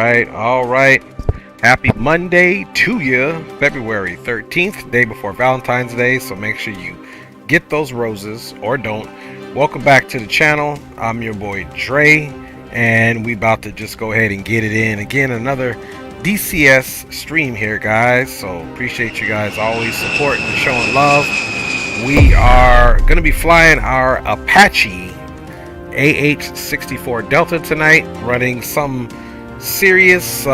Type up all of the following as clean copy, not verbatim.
all right. Happy Monday to you, February 13th, day before Valentine's Day, so make sure you get those roses, or don't. Welcome back to the channel. I'm your boy Dre, and we about to just go ahead and get it in. Again, another DCS stream here, guys, so appreciate you guys always supporting and showing love. We are going to be flying our Apache AH-64 Delta tonight, running some serious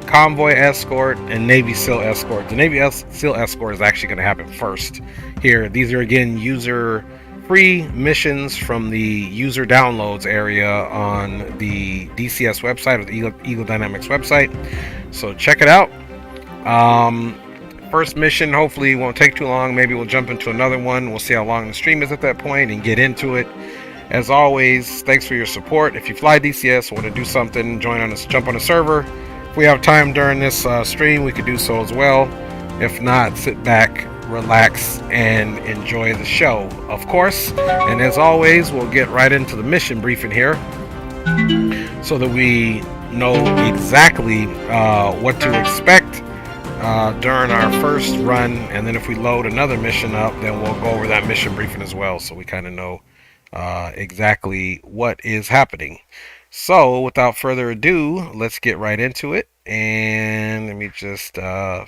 convoy escort and Navy SEAL escort. The Navy SEAL escort is actually going to happen first here. These are again user free missions from the user downloads area on the DCS website, or the Eagle Dynamics website, so check it out. First mission hopefully won't take too long. Maybe we'll jump into another one. We'll see how long the stream is at that point and get into it. As always, thanks for your support. If you fly DCS, want to do something, jump on a server. If we have time during this stream, we could do so as well. If not, sit back, relax, and enjoy the show, of course. And as always, we'll get right into the mission briefing here, so that we know exactly what to expect during our first run. And then if we load another mission up, then we'll go over that mission briefing as well, so we kind of know exactly what is happening. So without further ado, let's get right into it. And let me just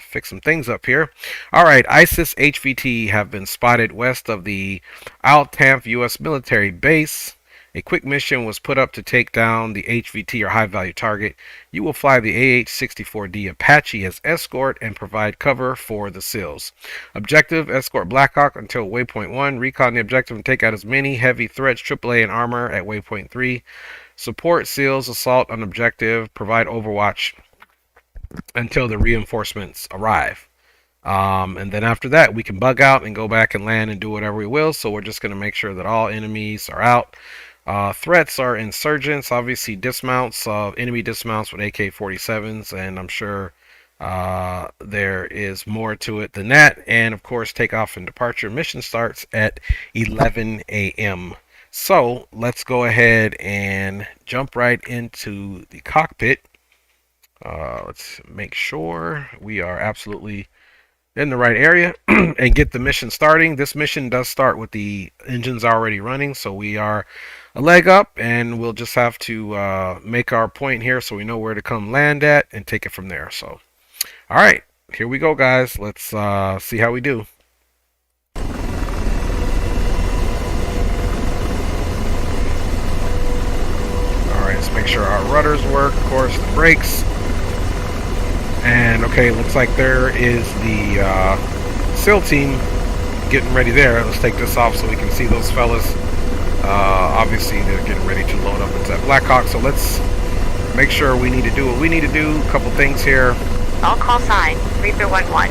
fix some things up here. All right, ISIS HVT have been spotted west of the Al-Tanf U.S. military base. A quick mission was put up to take down the HVT, or high value target. You will fly the AH-64D Apache as escort and provide cover for the SEALs. Objective: escort Blackhawk until waypoint 1. Recon the objective and take out as many heavy threats, AAA, and armor at waypoint 3. Support SEALs assault on objective. Provide overwatch until the reinforcements arrive. And then after that, we can bug out and go back and land and do whatever we will. So we're just going to make sure that all enemies are out. Threats are insurgents, obviously dismounts, enemy dismounts with AK-47s, and I'm sure there is more to it than that. And of course, takeoff and departure. Mission starts at 11 a.m. So let's go ahead and jump right into the cockpit. Let's make sure we are absolutely in the right area and get the mission starting. This mission does start with the engines already running, so we are a leg up, and we'll just have to make our point here so we know where to come land at and take it from there. So all right, here we go, guys. Let's see how we do. All right, let's make sure our rudders work, of course, the brakes. And okay, looks like there is the SEAL team getting ready there. Let's take this off so we can see those fellas. Obviously, they're getting ready to load up into that Blackhawk. So let's make sure we need to do what we need to do. A couple things here. All call sign, Reaper 1-1.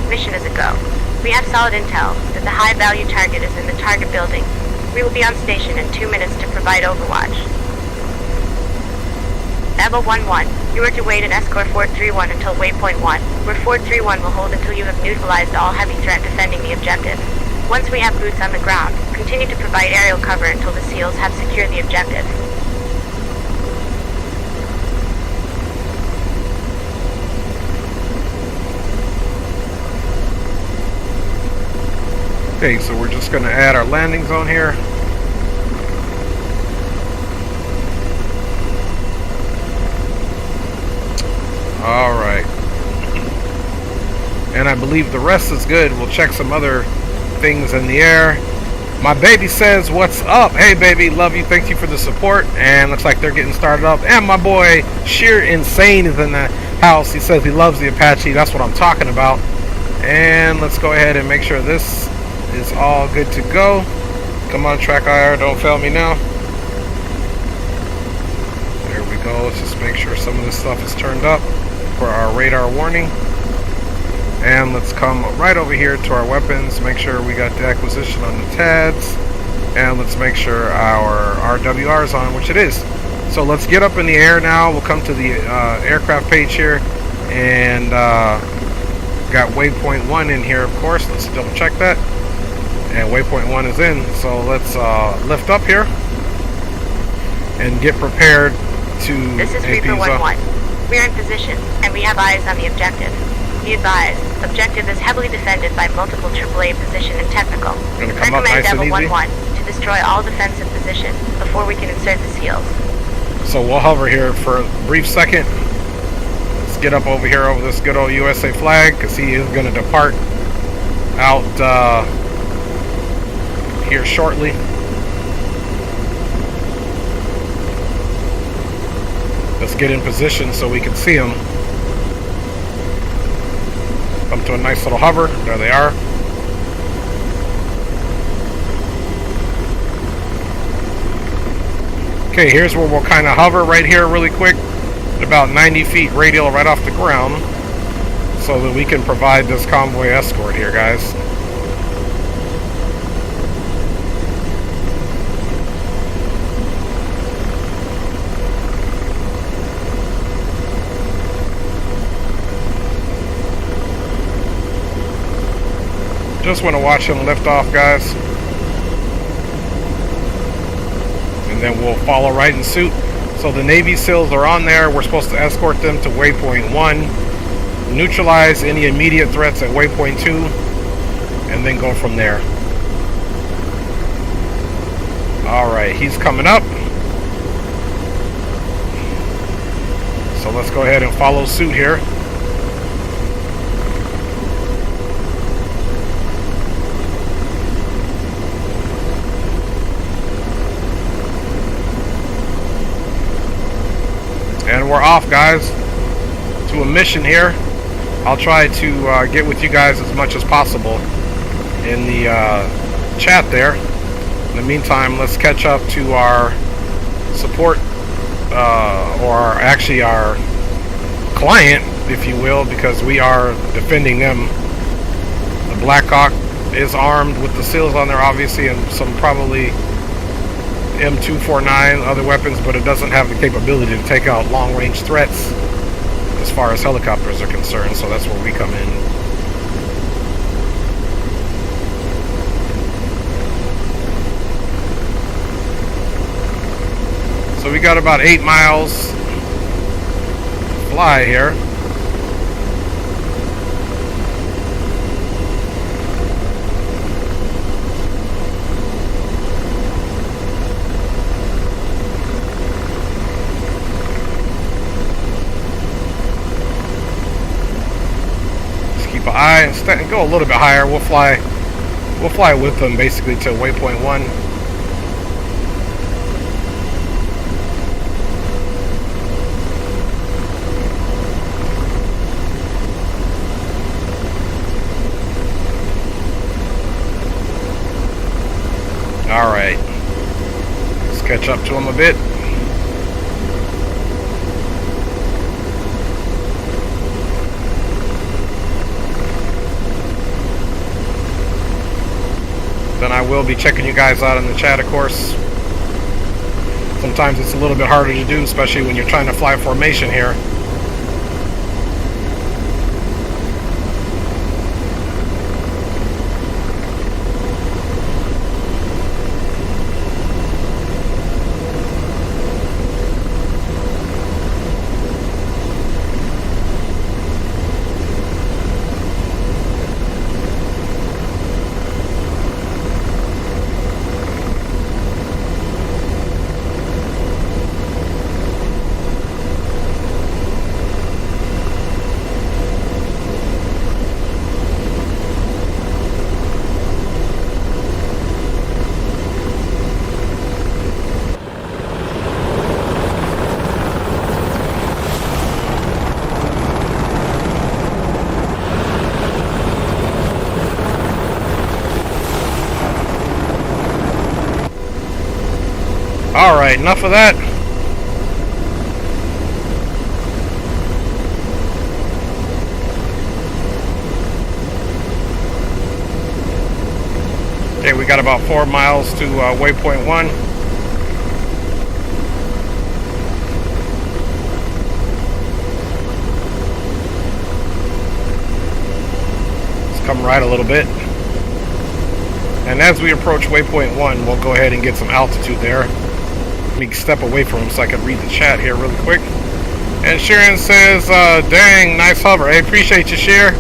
Mission is a go. We have solid intel that the high value target is in the target building. We will be on station in 2 minutes to provide overwatch. Evo 1-1, you are to wait in escort Fort 3-1 until waypoint 1, where Fort 3-1 will hold until you have neutralized all heavy threat defending the objective. Once we have boots on the ground, continue to provide aerial cover until the SEALs have secured the objective. Okay, so we're just going to add our landing zone here. All right, and I believe the rest is good. We'll check some other things in the air. My baby says, what's up? Hey baby, love you, thank you for the support. And looks like they're getting started up. And my boy Sheer Insane is in the house. He says he loves the Apache. That's what I'm talking about. And let's go ahead and make sure this is all good to go. Come on, track IR, don't fail me now. There we go. Let's just make sure some of this stuff is turned up for our radar warning. And let's come right over here to our weapons, make sure we got the acquisition on the TADs, and let's make sure our RWR is on, which it is. So let's get up in the air now. We'll come to the aircraft page here, and got waypoint 1 in here, of course. Let's double check that, and waypoint 1 is in. So let's lift up here and get prepared to This is AP Reaper Uzo. 1-1. We are in position, and we have eyes on the objective. Be advised, objective is heavily defended by multiple AAA position and technical. Gonna come up Recommend nice and Devil easy. 1-1 to destroy all defensive positions before we can insert the seals. So we'll hover here for a brief second. Let's get up over here over this good old USA flag, because he is going to depart out here shortly. Let's get in position so we can see him. Come to a nice little hover. There they are. Okay, here's where we'll kind of hover right here really quick, about 90 feet radial right off the ground, so that we can provide this convoy escort here, guys. Just want to watch him lift off, guys. And then we'll follow right in suit. So the Navy SEALs are on there. We're supposed to escort them to waypoint 1, neutralize any immediate threats at waypoint 2, and then go from there. Alright, he's coming up. So let's go ahead and follow suit here. And we're off, guys, to a mission here. I'll try to get with you guys as much as possible in the chat there. In the meantime, let's catch up to our support, or actually our client, if you will, because we are defending them. The Black Hawk is armed with the SEALs on there, obviously, and some probably M249 other weapons, but it doesn't have the capability to take out long-range threats as far as helicopters are concerned, so that's where we come in. So we got about 8 miles to fly here. And go a little bit higher. We'll fly with them basically to waypoint 1. Alright, let's catch up to them a bit. Then I will be checking you guys out in the chat, of course. Sometimes it's a little bit harder to do, especially when you're trying to fly formation here. Alright, enough of that. Okay, we got about 4 miles to waypoint 1. Let's come right a little bit. And as we approach waypoint 1, we'll go ahead and get some altitude there. me step away from him so I can read the chat here really quick. And Sharon says, dang, nice hover. I appreciate you, Sharon.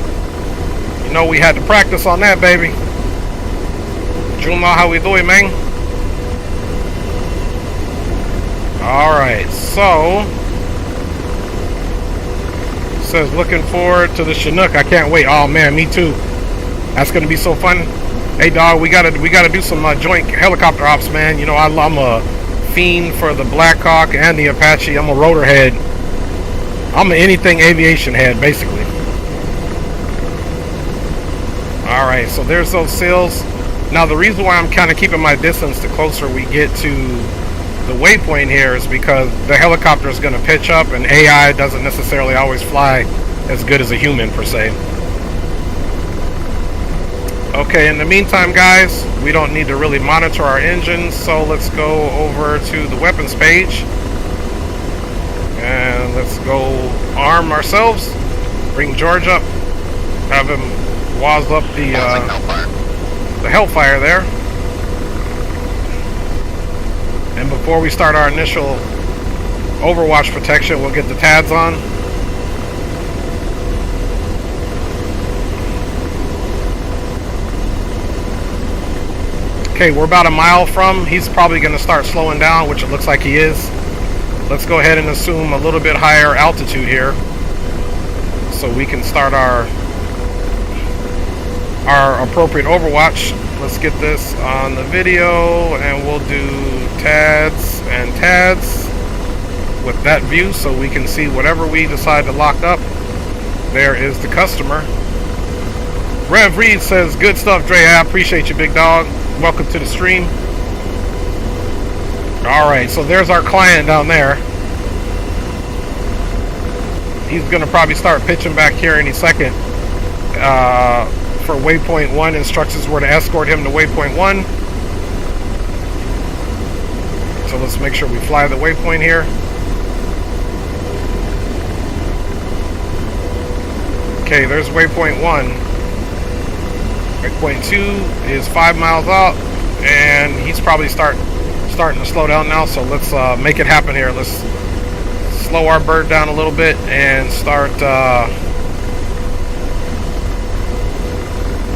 You know we had to practice on that, baby. Juma, how we doing, man? Alright, so says looking forward to the Chinook. I can't wait. Oh man, me too. That's gonna be so fun. Hey dog, we gotta do some joint helicopter ops, man. You know I'm a fiend for the Blackhawk and the Apache. I'm a rotor head. I'm an anything aviation head, basically. Alright, so there's those seals. Now the reason why I'm kind of keeping my distance the closer we get to the waypoint here is because the helicopter is going to pitch up and AI doesn't necessarily always fly as good as a human per se. Okay, in the meantime guys, we don't need to really monitor our engines, so let's go over to the weapons page and let's go arm ourselves. Bring George up, have him waz up the Hellfire there. And before we start our initial Overwatch protection, we'll get the TADs on. Okay, we're about a mile from. He's probably going to start slowing down, which it looks like he is. Let's go ahead and assume a little bit higher altitude here, so we can start our appropriate Overwatch. Let's get this on the video, and we'll do TADs and TADs with that view so we can see whatever we decide to lock up. There is the customer. Rev Reed says, good stuff, Dre. I appreciate you, big dog. Welcome to the stream. Alright, so there's our client down there. He's going to probably start pitching back here any second. For waypoint 1, instructions were to escort him to waypoint 1. So let's make sure we fly the waypoint here. Okay, there's waypoint 1. Waypoint 2 is 5 miles out, and he's probably starting to slow down now, so let's make it happen here. Let's slow our bird down a little bit and start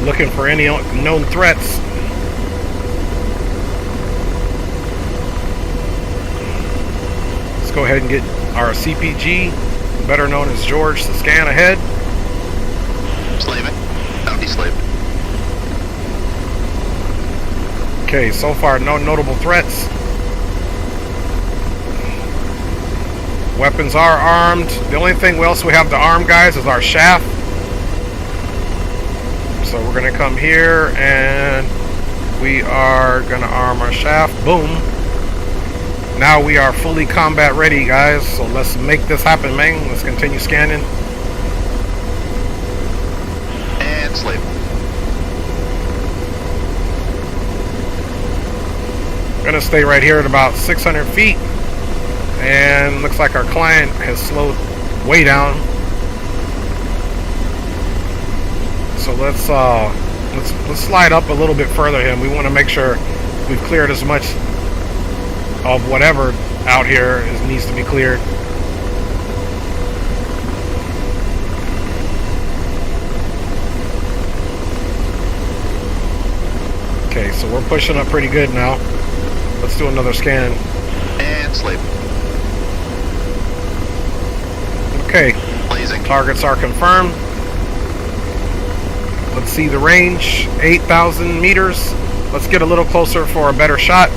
looking for any known threats. Let's go ahead and get our CPG, better known as George, to scan ahead. Slaving. Bounty slave. Okay, so far no notable threats. Weapons are armed. The only thing else we have to arm, guys, is our shaft. So we're going to come here and we are going to arm our shaft. Boom. Now we are fully combat ready, guys. So let's make this happen, man. Let's continue scanning. And slave. Going to stay right here at about 600 feet. And looks like our client has slowed way down. So let's slide up a little bit further here. We want to make sure we've cleared as much of whatever out here as needs to be cleared. Okay, so we're pushing up pretty good now. Let's do another scan. And slave. Okay. Blazing. Targets are confirmed. Let's see the range, 8,000 meters. Let's get a little closer for a better shot.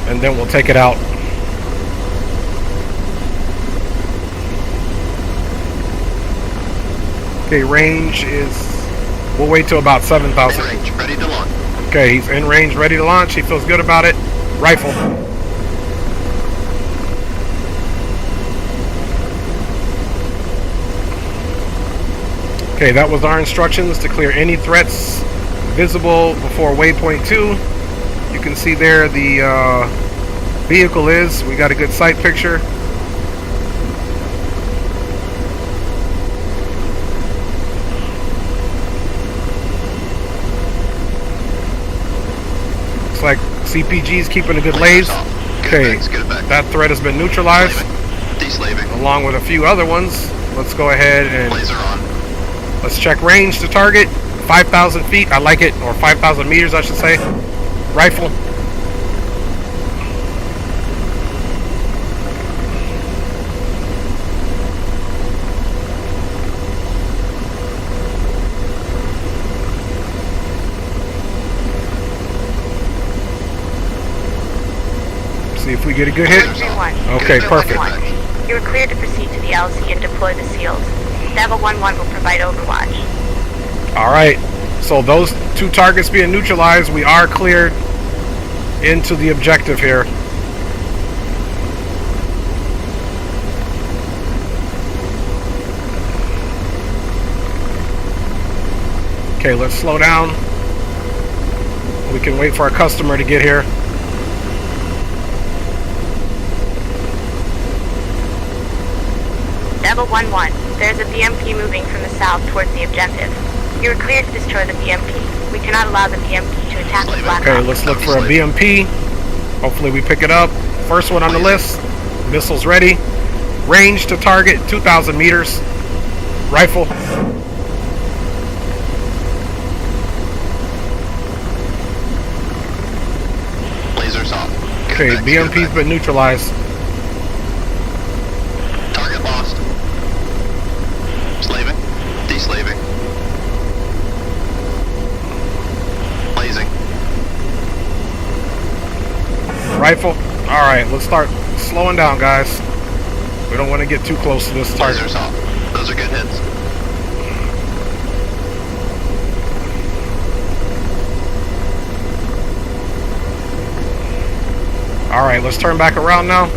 And then we'll take it out. Okay, range is, we'll wait till about 7,000. Range, ready to launch. Okay, he's in range, ready to launch. He feels good about it. Rifle. Okay, that was our instructions to clear any threats visible before waypoint 2. You can see there the vehicle is. We got a good sight picture. CPG's keeping a good Laser's laze. off. Okay, Get it back. that threat has been neutralized, Deslaving. along with a few other ones. Let's go ahead and Laser on. let's check range to target. 5,000 feet, I like it, or 5,000 meters, I should say. Rifle. See if we get a good hit. 131. Okay, perfect. 1. You are cleared to proceed to the LC and deploy the SEALs. Devil 1-1 will provide overwatch. Alright, so those two targets being neutralized, we are cleared into the objective here. Okay, let's slow down. We can wait for our customer to get here. Devil 1-1. There's a BMP moving from the south towards the objective. You are cleared to destroy the BMP. We cannot allow the BMP to attack the Black Okay, Hawk. let's look for a BMP. Hopefully we pick it up. First one on the list. Missiles ready. Range to target 2,000 meters. Rifle. Laser's off. Okay, BMP's been neutralized. Target lost. Slaving. Deslaving. Blazing. Rifle. Alright, let's start slowing down, guys. We don't want to get too close to this target. Laser's off. Those are good hits. Alright, let's turn back around now.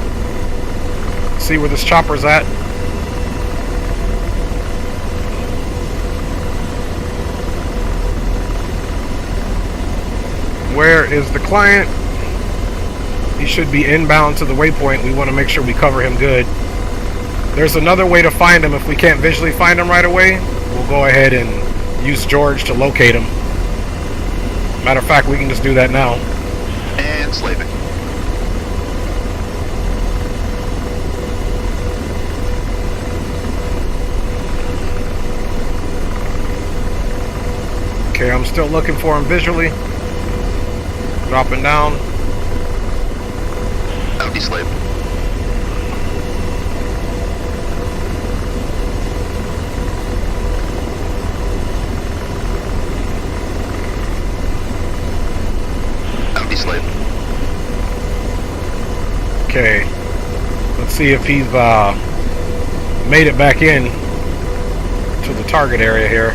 See where this chopper's at. Where is the client? He should be inbound to the waypoint. We want to make sure we cover him good. There's another way to find him. If we can't visually find him right away, we'll go ahead and use George to locate him. Matter of fact, we can just do that now. And slaving. Okay, I'm still looking for him visually. Dropping down. Out deslave. Out deslave. Okay. Let's see if he's made it back in to the target area here.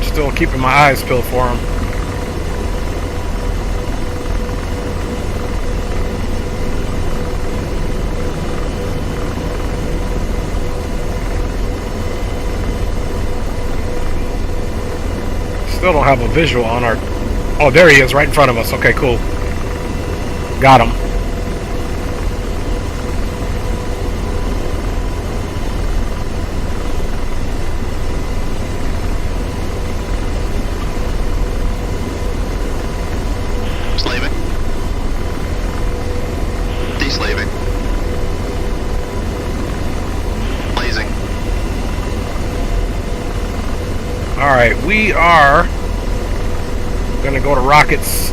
Still keeping my eyes peeled for him. Still don't have a visual on our... Oh, there he is, right in front of us. Okay, cool. Got him. Slaving. Deslaving. Blazing. Alright, we are gonna go to rockets.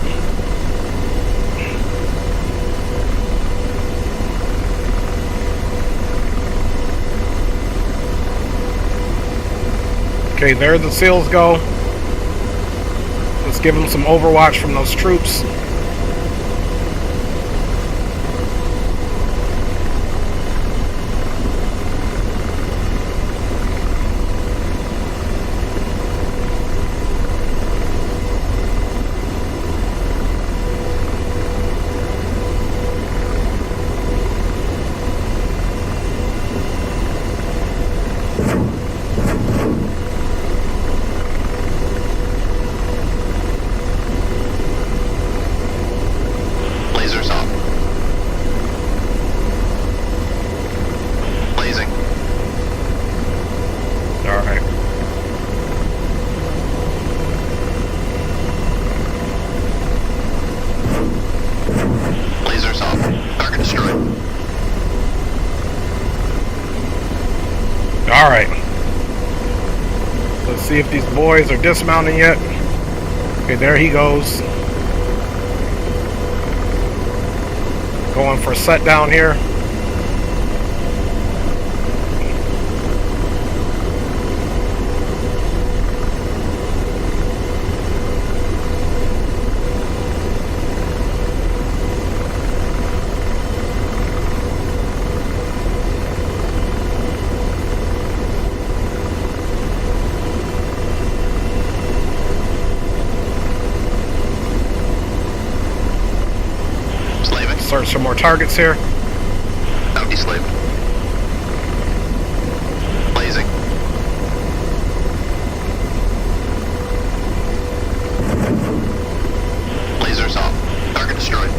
Okay, there the SEALs go. Let's give them some overwatch from those troops. Alright. Let's see if these boys are dismounting yet. Okay, there he goes. Going for a set down here. Search some more targets here. Bounty slave. Blazing. Lasers off. Target destroyed.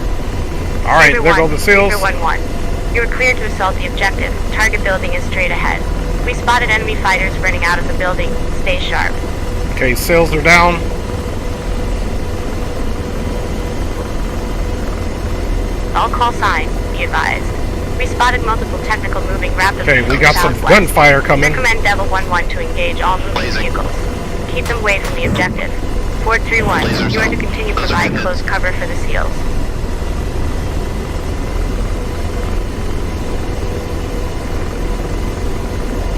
Alright, there go the SEALs. 1-1. You are cleared to assault the objective. Target building is straight ahead. We spotted enemy fighters running out of the building. Stay sharp. Okay, SEALs are down. All call sign, be advised. We spotted multiple technical moving rapidly. Okay, we got some southwest. gunfire coming. Recommend Devil 1-1 to engage all moving Blazing. vehicles. Keep them away from the objective. Ford 3-1, Lasers you are to off. continue Those are provide good. close cover for the SEALs.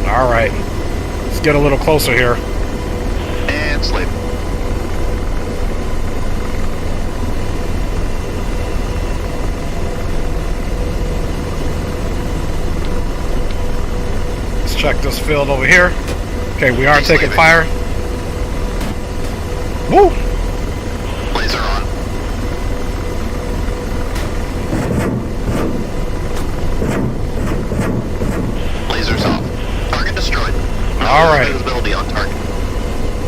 Alright. Let's get a little closer here. And slave. Let's check this field over here. Okay, we are taking fire. Woo! Laser on. Lasers off. Target destroyed. Alright. Visibility on target.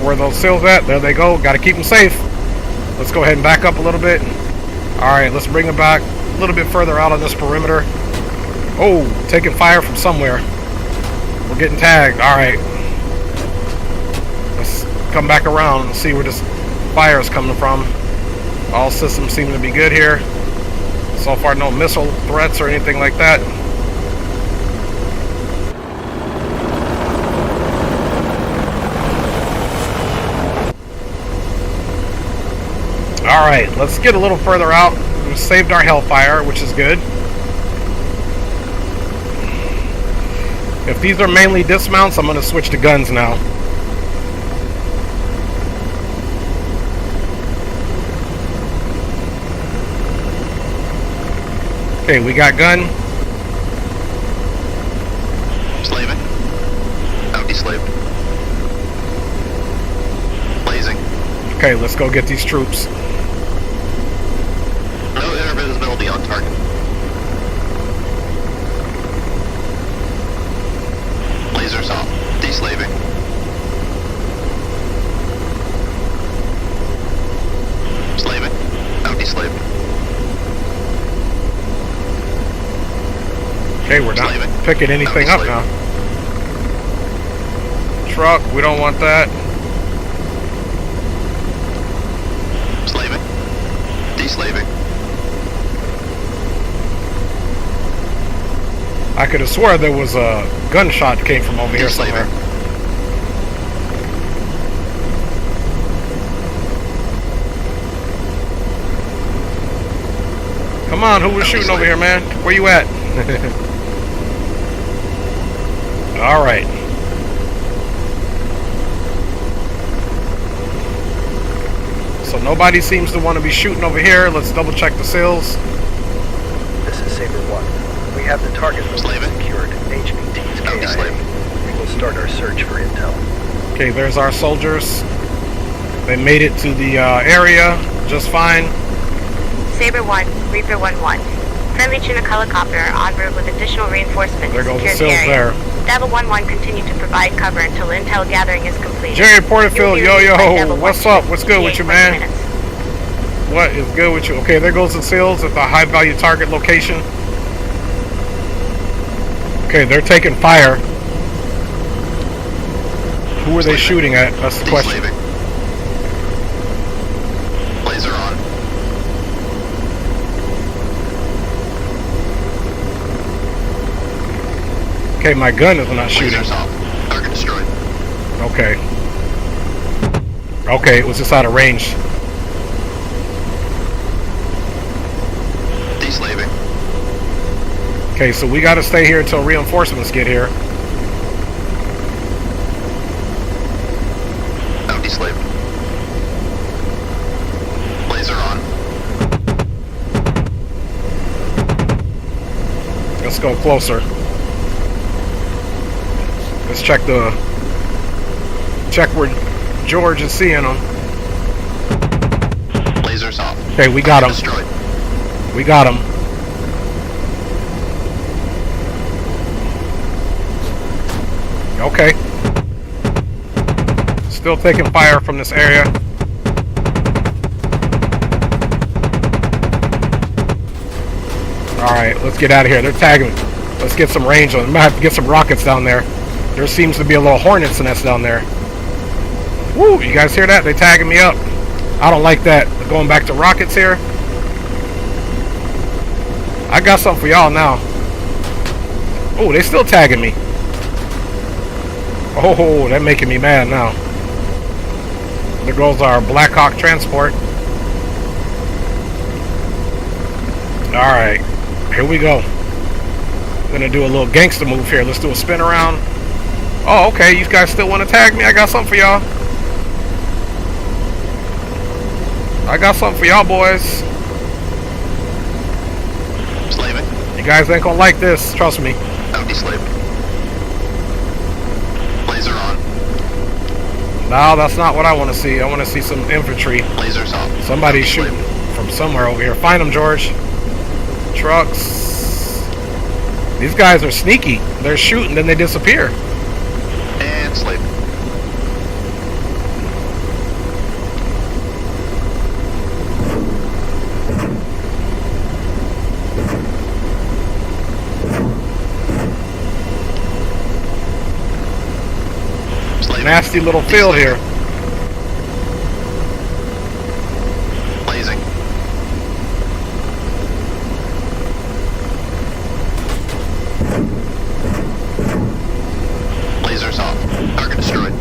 Where are those SEALs at? There they go. Gotta keep them safe. Let's go ahead and back up a little bit. Alright, let's bring them back a little bit further out on this perimeter. Oh, taking fire from somewhere. We're getting tagged. Alright. Let's come back around and see where this fire is coming from. All systems seem to be good here. So far, no missile threats or anything like that. Alright, let's get a little further out. We saved our hellfire, which is good. If these are mainly dismounts, I'm going to switch to guns now. Okay, we got gun. Slaving. Bounty slave. Blazing. Okay, let's go get these troops. No inner visibility on target. Lasers off. Deslaving. Slaving. Bounty slave. Okay, we're not Slaving. picking anything up now. Truck, we don't want that. Slaving. Deslaving. I could have swore there was a gunshot came from over here somewhere. Come on, who was shooting over here, man? Where you at? Alright. So nobody seems to want to be shooting over here. Let's double check the SEALs. This is Saber 1. We have the target Slaving. secured. HVT's Bounty slave. KIA. We will start our search for intel. Okay, there's our soldiers. They made it to the area just fine. Saber 1, Reaper 1-1. Friendly Chinook helicopter en route with additional reinforcements There to goes the secure the SEALs area. there. Devil 1-1 continue to provide cover until intel gathering is complete. Jerry Porterfield, You'll be released by yo, Devil what's 1-2 up? What's good with you, 58 man? minutes. What is good with you? Okay, there goes the SEALs at the high value target location. Okay, they're taking fire. Who are they shooting at? That's the question. Deslaving. Laser on. Okay, my gun is not shooting. Lasers off. Okay. Okay, it was just out of range. Deslaving. Okay, so we got to stay here until reinforcements get here. Now deslaved. Laser on. Let's go closer. Let's check where George is seeing them. Lasers off. Okay, we got him. Destroyed. We got him. Okay. Still taking fire from this area. Alright, let's get out of here. They're tagging. Let's get some range on them. Might have to get some rockets down there. There seems to be a little hornet's nest down there. Woo, you guys hear that? They tagging me up. I don't like that. We're going back to rockets here. I got something for y'all now. Oh, they still tagging me. Oh, they're making me mad now. There goes our Black Hawk transport. Alright, here we go. I'm gonna do a little gangster move here. Let's do a spin around. Oh, okay, you guys still want to tag me? I got something for y'all. I got something for y'all, boys. Slaving. You guys ain't gonna like this, trust me. Now deslaved. Laser on. No, that's not what I want to see. I want to see some infantry. Lasers off. Somebody's shooting from somewhere over here. Find them, George. Trucks. These guys are sneaky. They're shooting, then they disappear. And slave. Nasty little field here. Blazing. Lasers off. Target destroyed.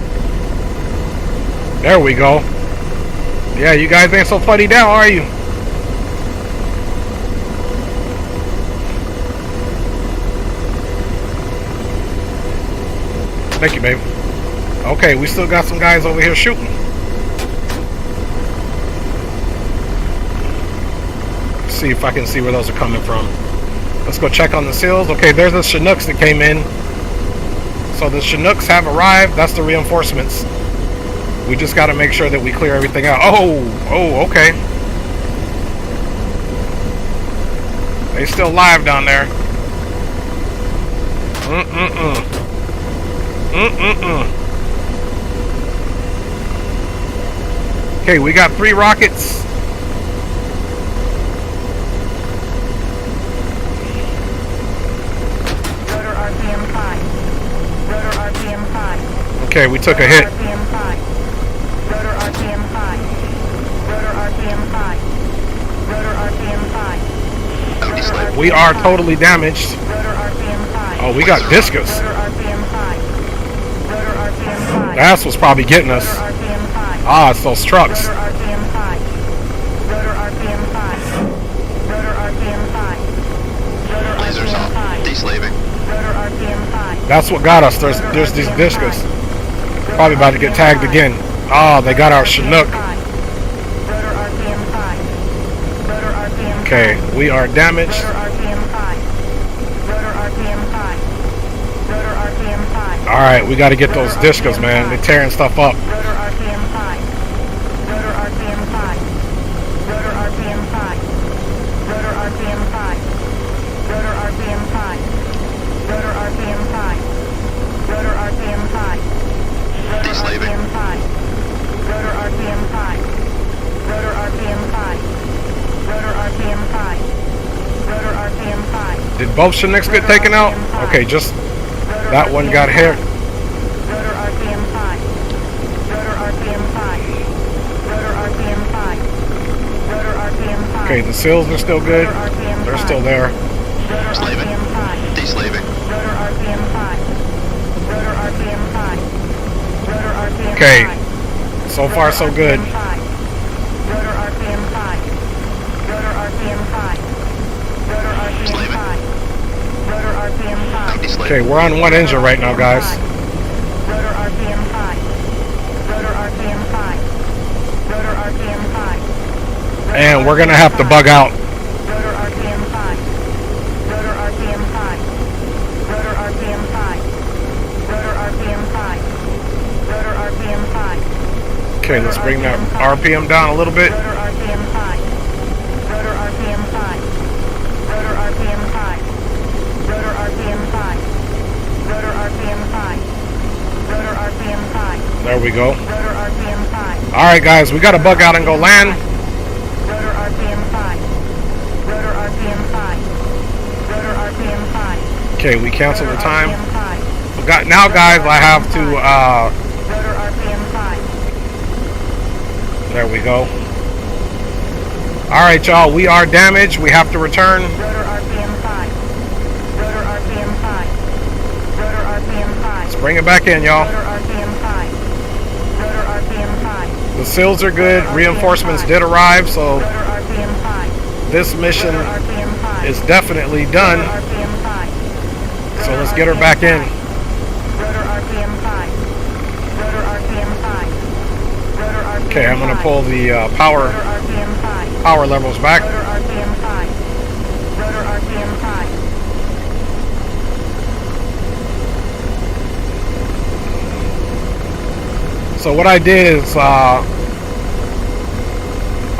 There we go. Yeah, you guys ain't so putty down, are you? Thank you, babe. Okay, we still got some guys over here shooting. Let's see if I can see where those are coming from. Let's go check on the seals. Okay, there's the Chinooks that came in. So the Chinooks have arrived. That's the reinforcements. We just got to make sure that we clear everything out. Oh, okay. They still live down there. Okay, we got 3 rockets. Rudder RPM 5. Rudder RPM 5. Okay, we took a hit. RPM 5. Rudder RPM 5. Rudder RPM 5. Rudder RPM 5. Now deslaved. We are totally damaged. Rudder RPM 5. Oh, we got discus. Rudder RPM 5. Rudder RPM 5. That's what's probably getting us. Rudder RPM 5. Ah, it's those trucks. Rudder RPM 5. Rudder RPM 5. Rudder RPM 5. Rudder Lasers RPM off. 5. Deslaving. Rudder RPM 5. That's what got us. There's these discus. Probably about to get tagged again. Oh, they got our Chinook. Rudder RPM 5. Rudder RPM 5. Okay, we are damaged. Rudder RPM 5. Rudder RPM 5. Rudder RPM 5. Alright, we got to get those discus, man. They're tearing stuff up. Rudder RPM 5. Rudder RPM 5. Rudder RPM 5. Rudder RPM 5. Rudder RPM 5. Rudder RPM 5. Rudder RPM 5. Rudder Deslaving. RPM 5. Rudder RPM 5. Rudder RPM 5. Rudder RPM 5. Rudder RPM 5. Did both Chinooks get taken out? Okay, just that one got hit. Rudder RPM 5. Rudder RPM 5. Rudder RPM 5. Rudder RPM 5. Okay, the seals are still good. They're still there. Rudder Slaving. RPM 5. Deslaving. Rudder RPM 5. Rudder RPM 5. Rudder Okay. So far, so good. Rotor RPM 5. Rotor RPM 5. Rotor RPM Slaving. 5. Rotor RPM 5. Empty slave. Okay, we're on one engine right now, guys. Rotor RPM 5. Rotor RPM 5. Rotor RPM 5. And we're gonna have to bug out. Rotor RPM 5. Rotor RPM 5. Rotor RPM 5. Rotor RPM 5. Rotor RPM 5. Okay, let's bring that RPM down a little bit. Rotor RPM 5. Rotor RPM 5. Rotor RPM 5. Rotor RPM 5. Rotor RPM 5. Rotor RPM 5. There we go. Rotor RPM 5. All right, guys, we gotta bug out and go land. Rotor RPM 5. Rotor RPM 5. Rotor RPM 5. Okay, we canceled the time. RPM 5. We got now, guys. I have to. Rotor RPM 5. There we go. All right, y'all. We are damaged. We have to return. Rotor RPM 5. Rotor RPM 5. Rotor RPM 5. Let's bring it back in, y'all. Rotor RPM 5. Rotor RPM 5. The seals are good. Reinforcements did arrive, so Rotor RPM 5. this mission Rotor RPM 5. is definitely done. Rotor RPM 5. So let's get her back in. Rotor RPM 5. Rotor RPM 5. Rotor RPM 5. Okay, I'm gonna pull the power Rotor RPM 5. levels back. Rotor RPM 5. Rotor RPM 5. So what I did is,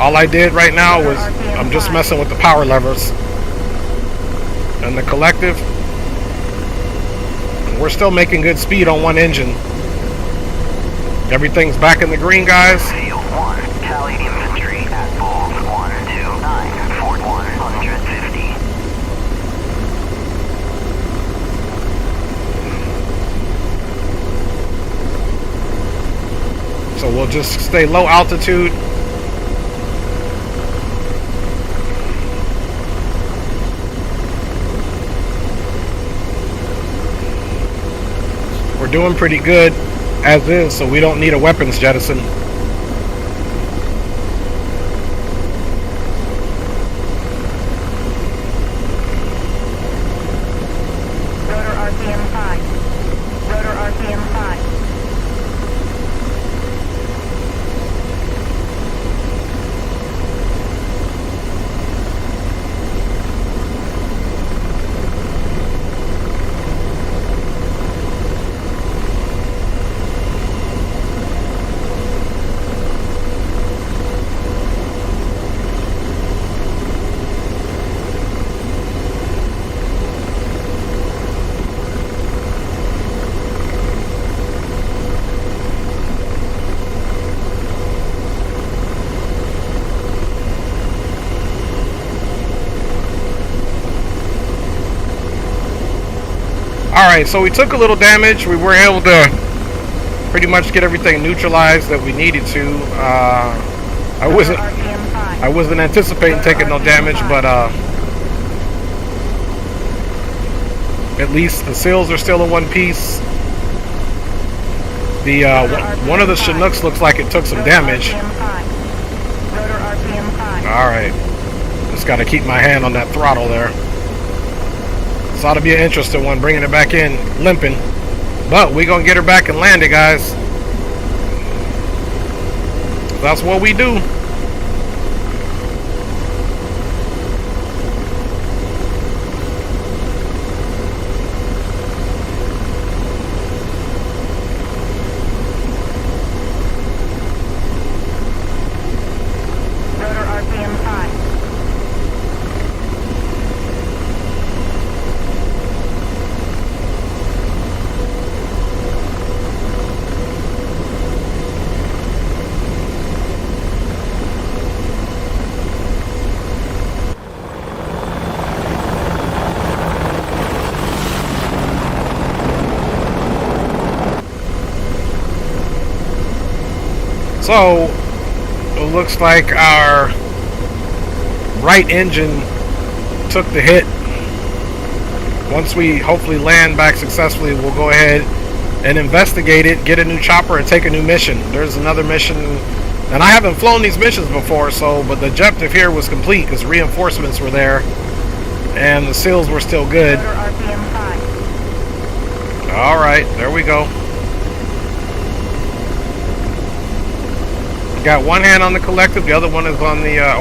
all I did right now was I'm just messing with the power levers and the collective. We're still making good speed on one engine. Everything's back in the green, guys. Field 1, Cali infantry at Bulls 129, Fort 150. So we'll just stay low altitude. We're doing pretty good as is, so we don't need a weapons jettison. Rotor RPM 5. Rotor RPM 5. Alright, so we took a little damage. We were able to pretty much get everything neutralized that we needed to. I wasn't anticipating taking no damage, but at least the sails are still in one piece. The one of the Chinooks looks like it took some damage. Alright, just got to keep my hand on that throttle there. This ought to be an interesting one, bringing it back in, limping. But we're going to get her back and land it, guys. That's what we do. Rotor RPM 5. So, it looks like our right engine took the hit. Once we hopefully land back successfully, we'll go ahead and investigate it, get a new chopper, and take a new mission. There's another mission, and I haven't flown these missions before, but the objective here was complete because reinforcements were there, and the seals were still good. Rotor RPM 5. All right, there we go. Got one hand on the collective, the other one is on the, a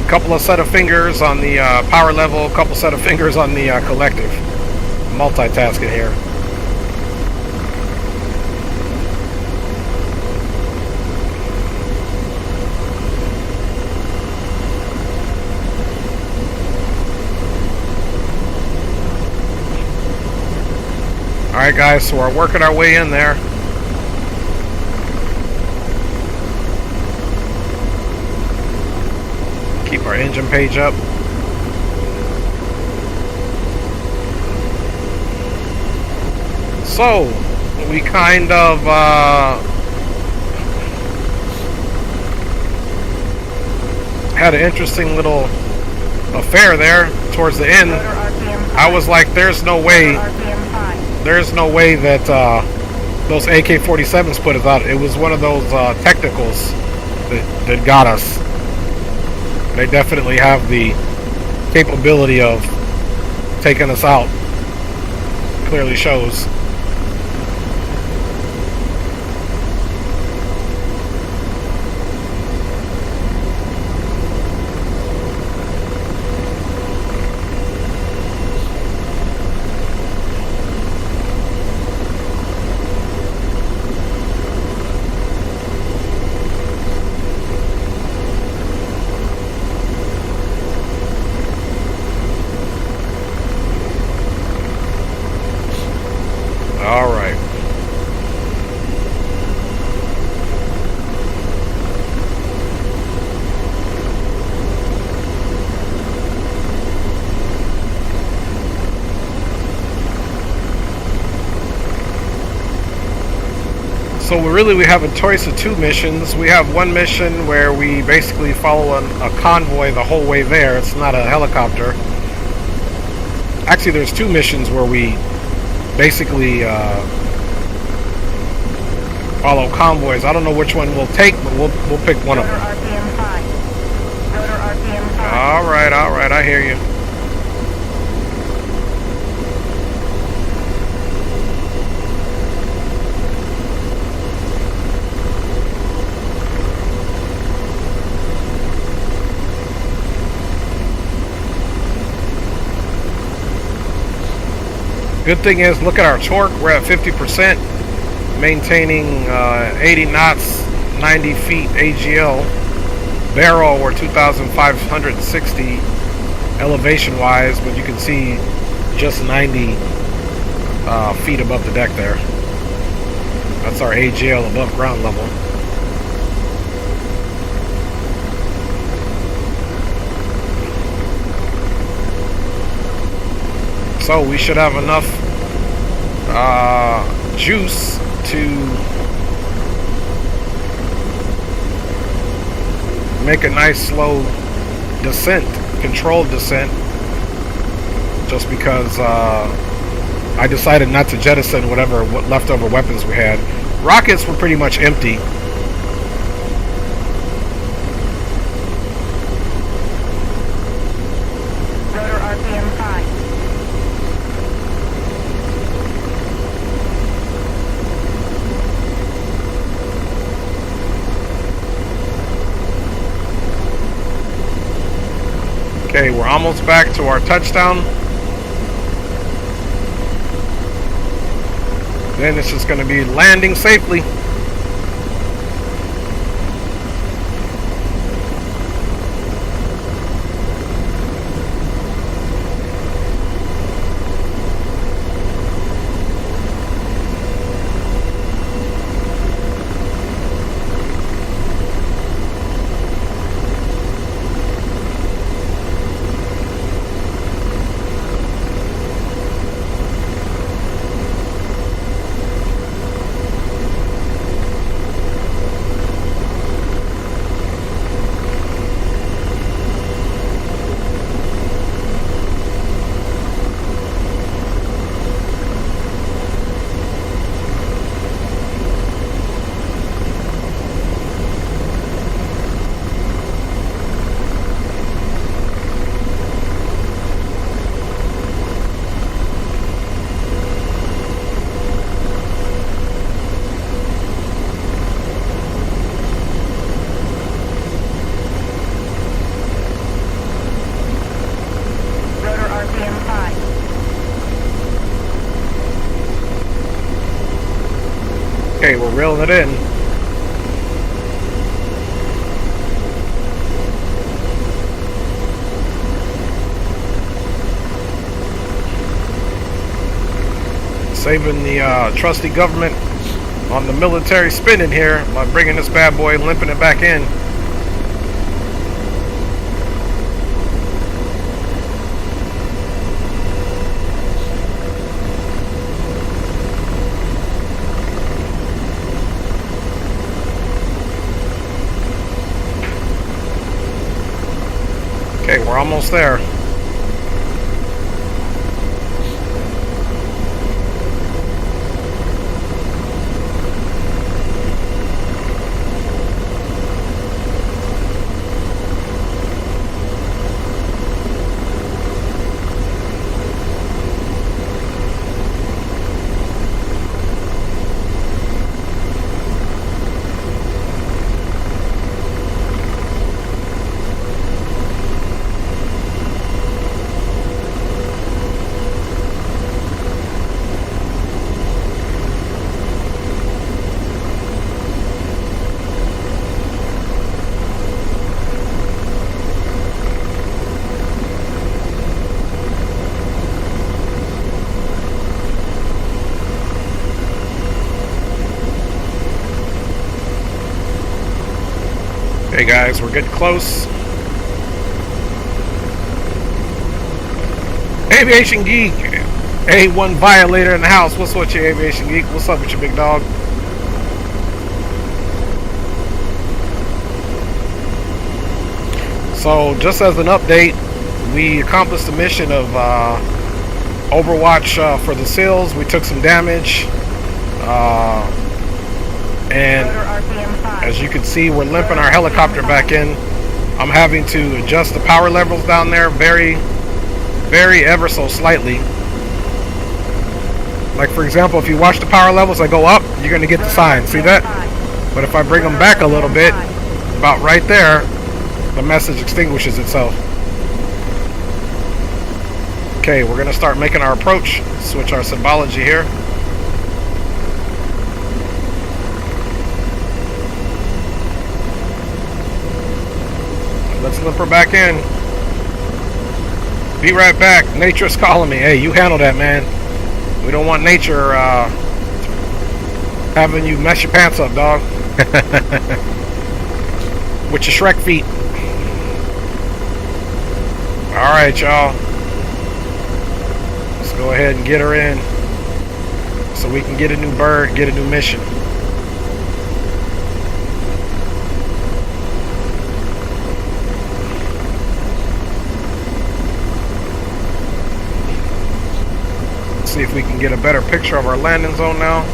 couple of set of fingers on the power level, a couple set of fingers on the collective. Multitasking here. Alright guys, so we're working our way in there. Keep our engine page up. So, we kind of had an interesting little affair there towards the end. Rotor RPM 5. I was like, there's no way Rotor RPM 5. that those AK-47s put us out. It was one of those technicals that got us. They definitely have the capability of taking us out. Clearly shows. Alright. So we have a choice of two missions. We have one mission where we basically follow a convoy the whole way there. It's not a helicopter. Actually, there's two missions where we basically follow convoys. I don't know which one we'll take, but we'll pick one of Rotor them. RPM 5. Rotor RPM 5. All right, I hear you. Good thing is, look at our torque. We're at 50%, maintaining 80 knots, 90 feet AGL. Barrel, we're 2,560 elevation-wise, but you can see just 90 feet above the deck there. That's our AGL above ground level. So we should have enough juice to make a nice slow descent, controlled descent, just because I decided not to jettison whatever leftover weapons we had. Rockets were pretty much empty. Rotor RPM 5. Okay, we're almost back to our touchdown. Then it's just going to be landing safely. Okay, we're reeling it in. Saving the trusty government on the military spending here by bringing this bad boy, limping it back in. Okay, we're almost there. Hey guys, we're getting close. Aviation Geek, A1 Violator in the house. What's with you, Aviation Geek? What's up with you, big dog? So, just as an update, we accomplished the mission of Overwatch for the SEALs. We took some damage. And as you can see, we're limping our helicopter back in. I'm having to adjust the power levels down there very ever so slightly. Like for example, if you watch the power levels, I go up, you're going to get the sign. See that? But if I bring them back a little bit, about right there, the message extinguishes itself. Okay, we're going to start making our approach. Switch our symbology here. Let's limp her back in. Be right back. Nature's calling me. Hey, you handle that, man. We don't want nature having you mess your pants up, dog. With your Shrek feet. Alright, y'all. Let's go ahead and get her in so we can get a new bird, get a new mission. See if we can get a better picture of our landing zone now.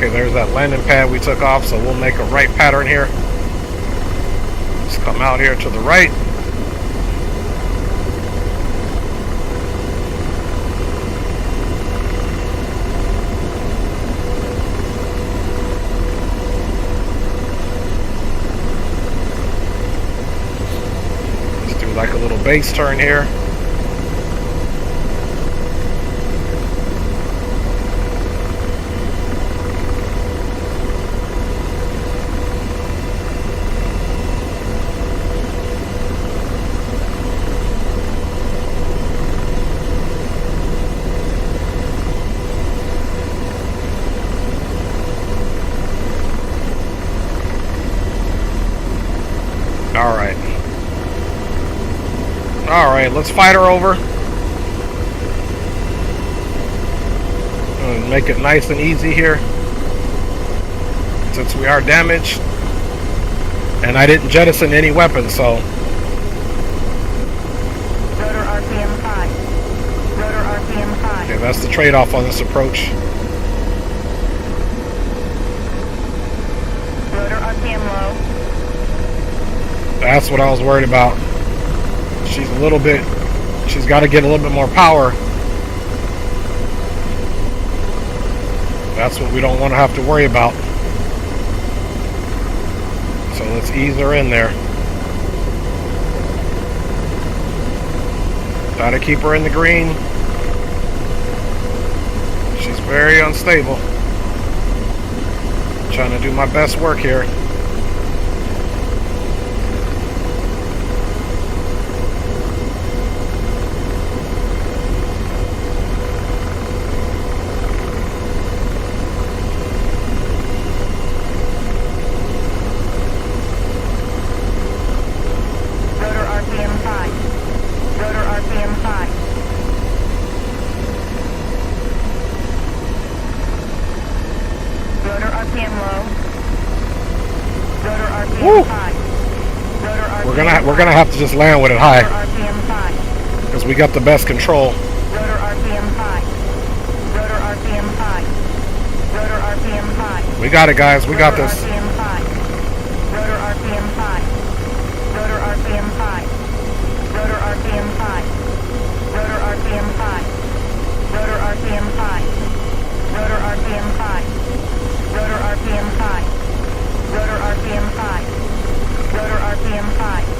There's that landing pad we took off, so we'll make a right pattern here. Just come out here to the right. Let's do like a little base turn here. Alright, let's fight her over. And make it nice and easy here. Since we are damaged. And I didn't jettison any weapons, so. Rotor RPM 5. Rotor RPM 5. Okay, that's the trade-off on this approach. That's what I was worried about. She's a little bit, she's got to get a little bit more power. That's what we don't want to have to worry about. So let's ease her in there. Try to keep her in the green. She's very unstable. Trying to do my best work here. We're gonna have to just land with it high because we got the best control. Rotor RPM 5. Rotor RPM 5. Rotor RPM 5. We got it, guys. We got this. RPM 5. Rotor RPM 5. Rotor RPM 5. Rotor RPM 5. Rotor RPM 5. Rotor RPM 5. Rotor RPM 5. Rotor RPM 5. Rotor RPM 5. Rotor RPM 5.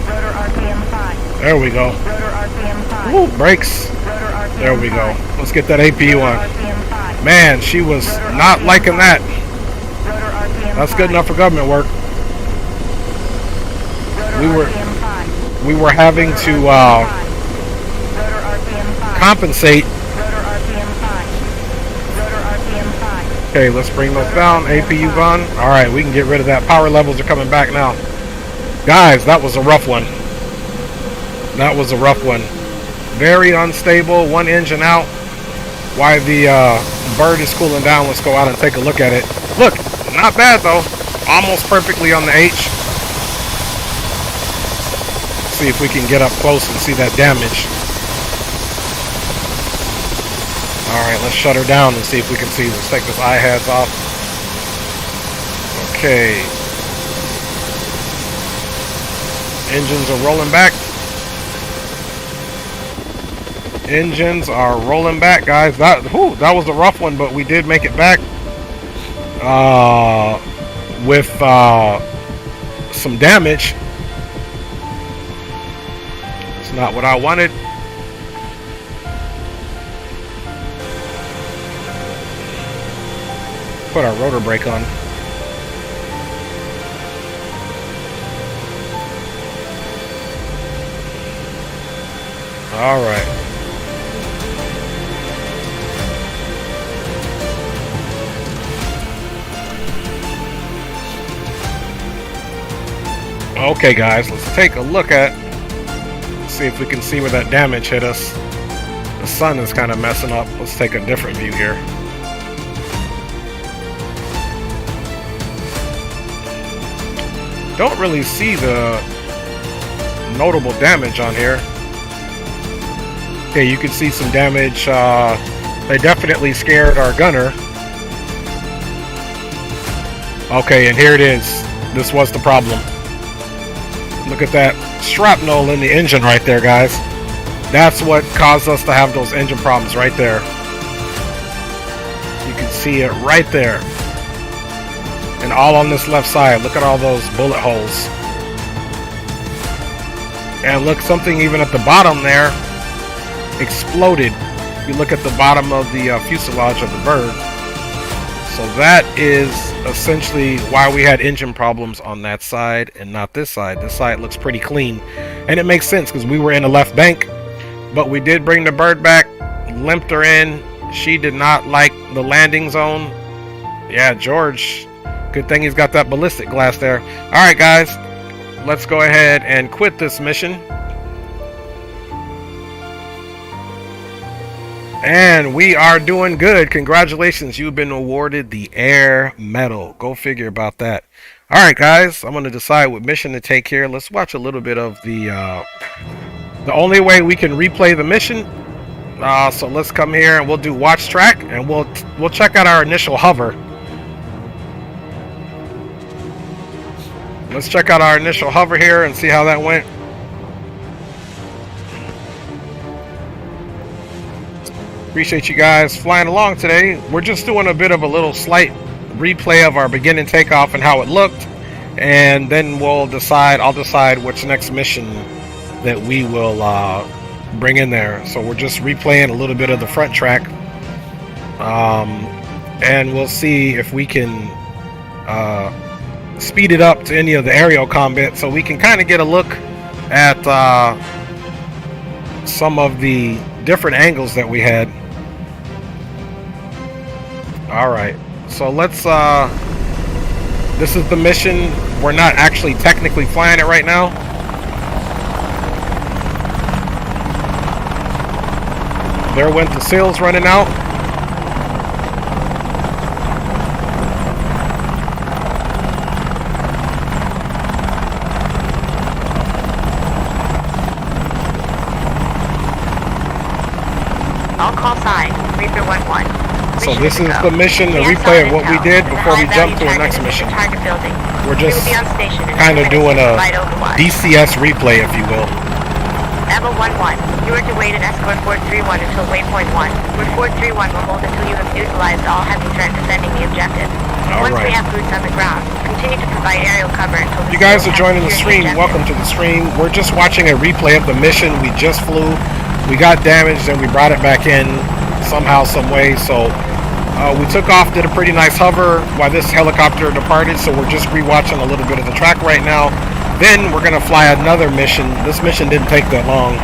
Rotor RPM 5. There we go. Rotor RPM 5. Ooh, brakes. Rotor RPM There we go. 5. Let's get that APU Rotor on. RPM 5. Man, she was Rotor not RPM liking 5. that. Rotor RPM That's 5. good enough for government work. Rotor We were RPM 5. we were having Rotor to RPM 5. Rotor RPM 5. compensate. Rotor RPM 5. Rotor RPM 5. Okay, let's bring those down. APU gone. All right, we can get rid of that. Power levels are coming back now. Guys, that was a rough one. That was a rough one. Very unstable. One engine out. While the bird is cooling down, let's go out and take a look at it. Look, not bad though. Almost perfectly on the H. See if we can get up close and see that damage. Alright, let's shut her down and see if we can see. Let's take this eye heads off. Okay. Engines are rolling back. Engines are rolling back, guys. That was a rough one, but we did make it back. With some damage. It's not what I wanted. Put our rotor brake on. All right. Okay, guys, let's take a look at, see if we can see where that damage hit us. The sun is kind of messing up. Let's take a different view here. Don't really see the notable damage on here. Okay, you can see some damage. They definitely scared our gunner. Okay, and here it is. This was the problem. Look at that shrapnel in the engine right there, guys. That's what caused us to have those engine problems right there. You can see it right there. And all on this left side. Look at all those bullet holes. And look, something even at the bottom there exploded. You look at the bottom of the fuselage of the bird. So that is essentially why we had engine problems on that side and not this side. This side looks pretty clean. And it makes sense because we were in the left bank. But we did bring the bird back, limped her in. She did not like the landing zone. Yeah, George, good thing he's got that ballistic glass there. Alright guys, let's go ahead and quit this mission. And we are doing good. Congratulations, you've been awarded the Air Medal. Go figure about that. Alright guys, I'm going to decide what mission to take here. Let's watch a little bit of the only way we can replay the mission. So let's come here and we'll do watch track and we'll check out our initial hover. Let's check out our initial hover here and see how that went. Appreciate you guys flying along today. We're just doing a bit of a little slight replay of our beginning takeoff and how it looked, and then I'll decide which next mission that we will bring in there. So we're just replaying a little bit of the front track, and we'll see if we can speed it up to any of the aerial combat so we can kind of get a look at some of the different angles that we had. All right, so let's this is the mission. We're not actually technically flying it right now. There went the sails running out. All call sign, Reaper 1-1. So this is the mission, the replay of what we did before we jump to the next mission. We're just kind of doing a DCS replay, if you will. Evo 1-1, you are to wait at Escort 431 until waypoint 1, where 431 will hold until you have neutralized all heavy threat defending the objective. Once we have boots on the ground, continue to provide aerial cover until the... You guys are joining the stream. Welcome to the stream. We're just watching a replay of the mission we just flew. We got damaged and we brought it back in somehow, some way. So we took off, did a pretty nice hover while this helicopter departed. So we're just rewatching a little bit of the track right now. Then we're gonna fly another mission. This mission didn't take that long.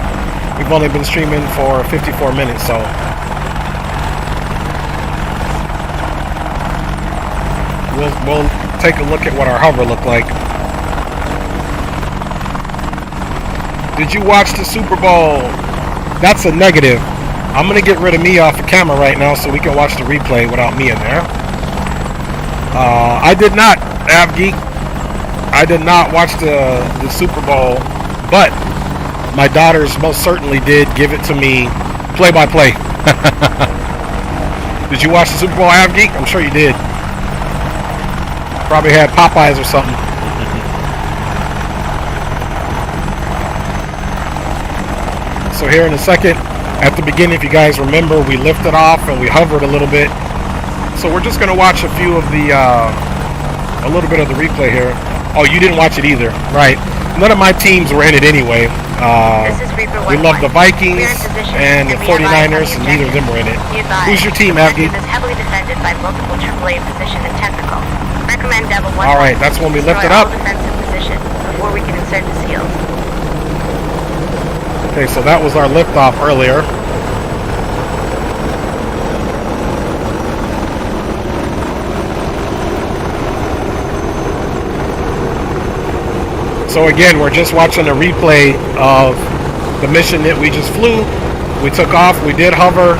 We've only been streaming for 54 minutes, so we'll take a look at what our hover looked like. Did you watch the Super Bowl? That's a negative. I'm gonna get rid of me off the camera right now so we can watch the replay without me in there. I did not, AvGeek. I did not watch the Super Bowl, but my daughters most certainly did give it to me play by play. Did you watch the Super Bowl, AvGeek? I'm sure you did. Probably had Popeyes or something. So here in a second, at the beginning, if you guys remember, we lifted off and we hovered a little bit. So we're just gonna watch a few of the, a little bit of the replay here. Oh, you didn't watch it either, right? None of my teams were in it anyway. We love the Vikings and the 49ers, and neither of them were in it. Who's your team, AvGeek? Heavily defended by multiple AAA position and technical. Recommend Devil 1-1. All right, that's when we lifted up. Defensive position before we can insert the seals. Okay, so that was our liftoff earlier. So again, we're just watching a replay of the mission that we just flew. We took off, we did hover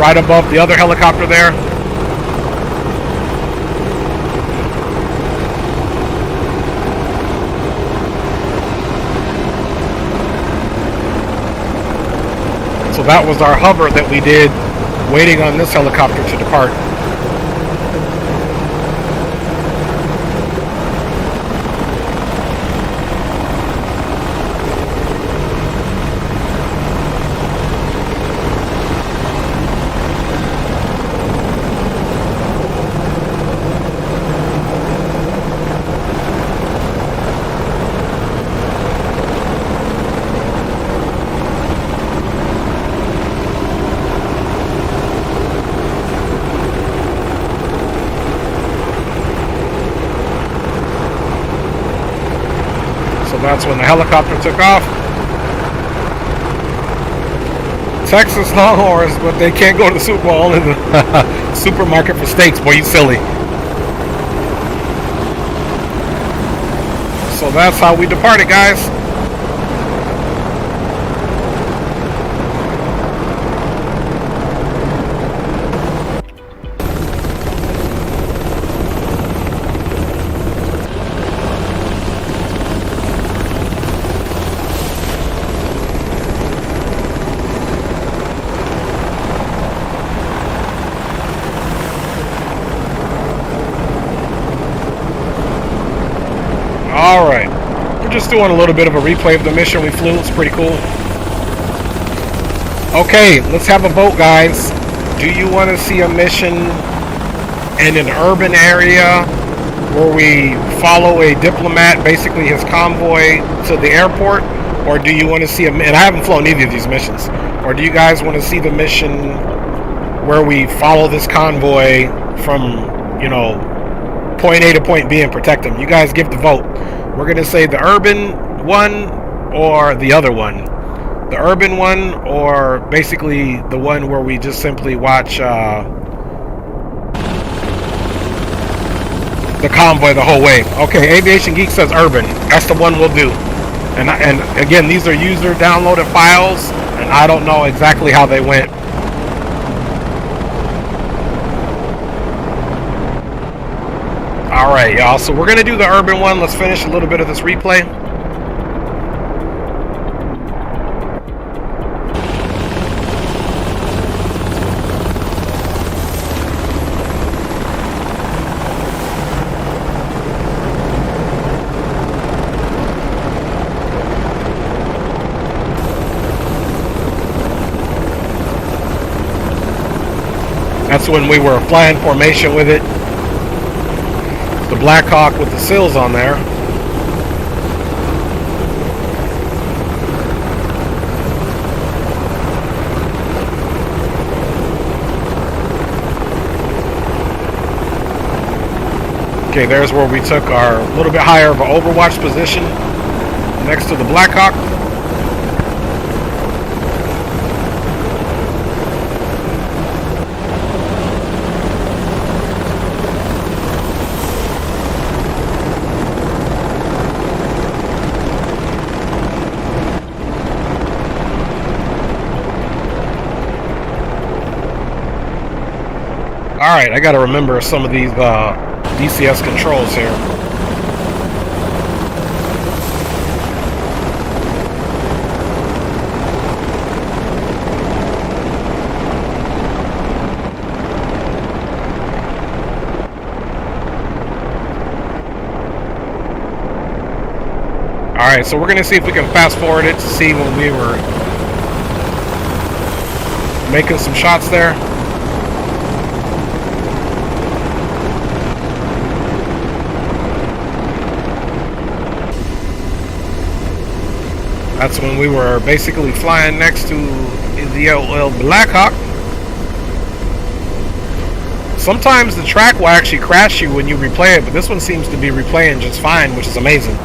right above the other helicopter there. So that was our hover that we did, waiting on this helicopter to depart. That's when the helicopter took off. Texas Longhorns, but they can't go to the Super Bowl in the supermarket for steaks. Boy, you silly. So that's how we departed, guys. just doing a little bit of a replay of the mission we flew. It's pretty cool. Okay, let's have a vote, guys. Do you want to see a mission in an urban area where we follow a diplomat, basically his convoy, to the airport? Or do you want to see and I haven't flown either of these missions, or do you guys want to see the mission where we follow this convoy from, you know, point A to point B and protect them? You guys give the vote. We're going to say the urban one or the other one. The urban one, or basically the one where we just simply watch the convoy the whole way. Okay, Aviation Geek says urban. That's the one we'll do. And again, these are user downloaded files, and I don't know exactly how they went. Alright, y'all, so we're going to do the urban one. Let's finish a little bit of this replay. That's when we were flying formation with it. The Black Hawk with the sills on there. Okay, there's where we took our little bit higher of an overwatch position next to the Black Hawk. Alright, I gotta remember some of these DCS controls here. Alright, so we're gonna see if we can fast forward it to see when we were making some shots there. That's when we were basically flying next to the Black Hawk. Sometimes the track will actually crash you when you replay it, but this one seems to be replaying just fine, which is amazing.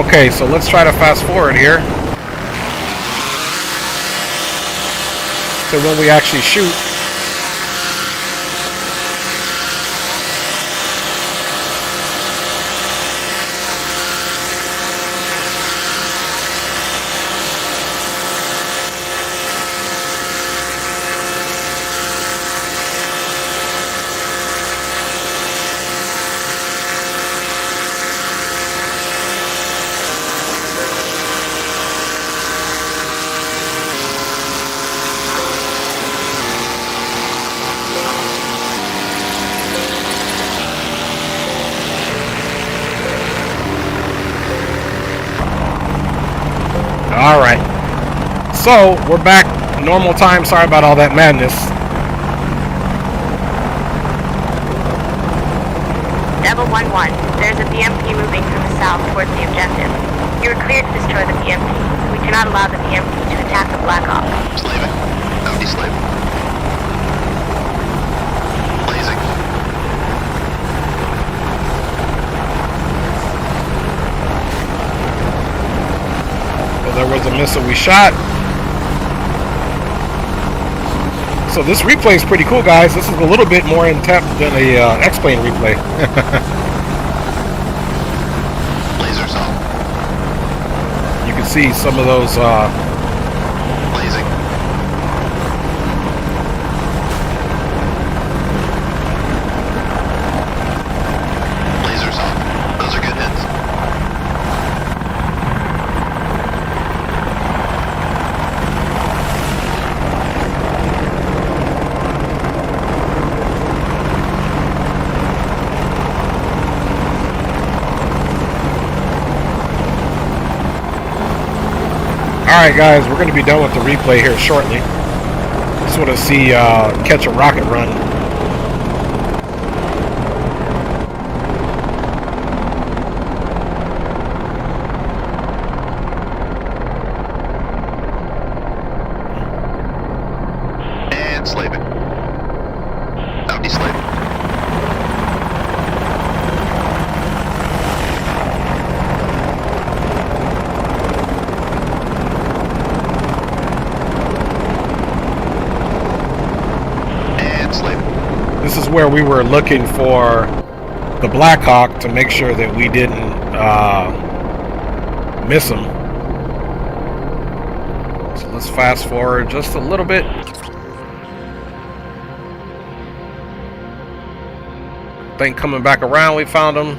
Okay, so let's try to fast forward here to when we actually shoot. Alright, so we're back normal time. Sorry about all that madness. Devil 1-1, there's a BMP moving from the south towards the objective. You are cleared to destroy the BMP. We cannot allow the BMP to attack the Black Hawk. Slaving. No deslaving. Blazing. There was a missile we shot. So this replay is pretty cool, guys. This is a little bit more in depth than a X-Plane replay. Lasers on. You can see some of those Blazing. Lasers on. Those are good hits. Alright guys, we're going to be done with the replay here shortly. Just want to see catch a rocket run. And slaving. Audi slaving. This is where we were looking for the Black Hawk to make sure that we didn't miss him. So let's fast forward just a little bit. Thing coming back around, we found him.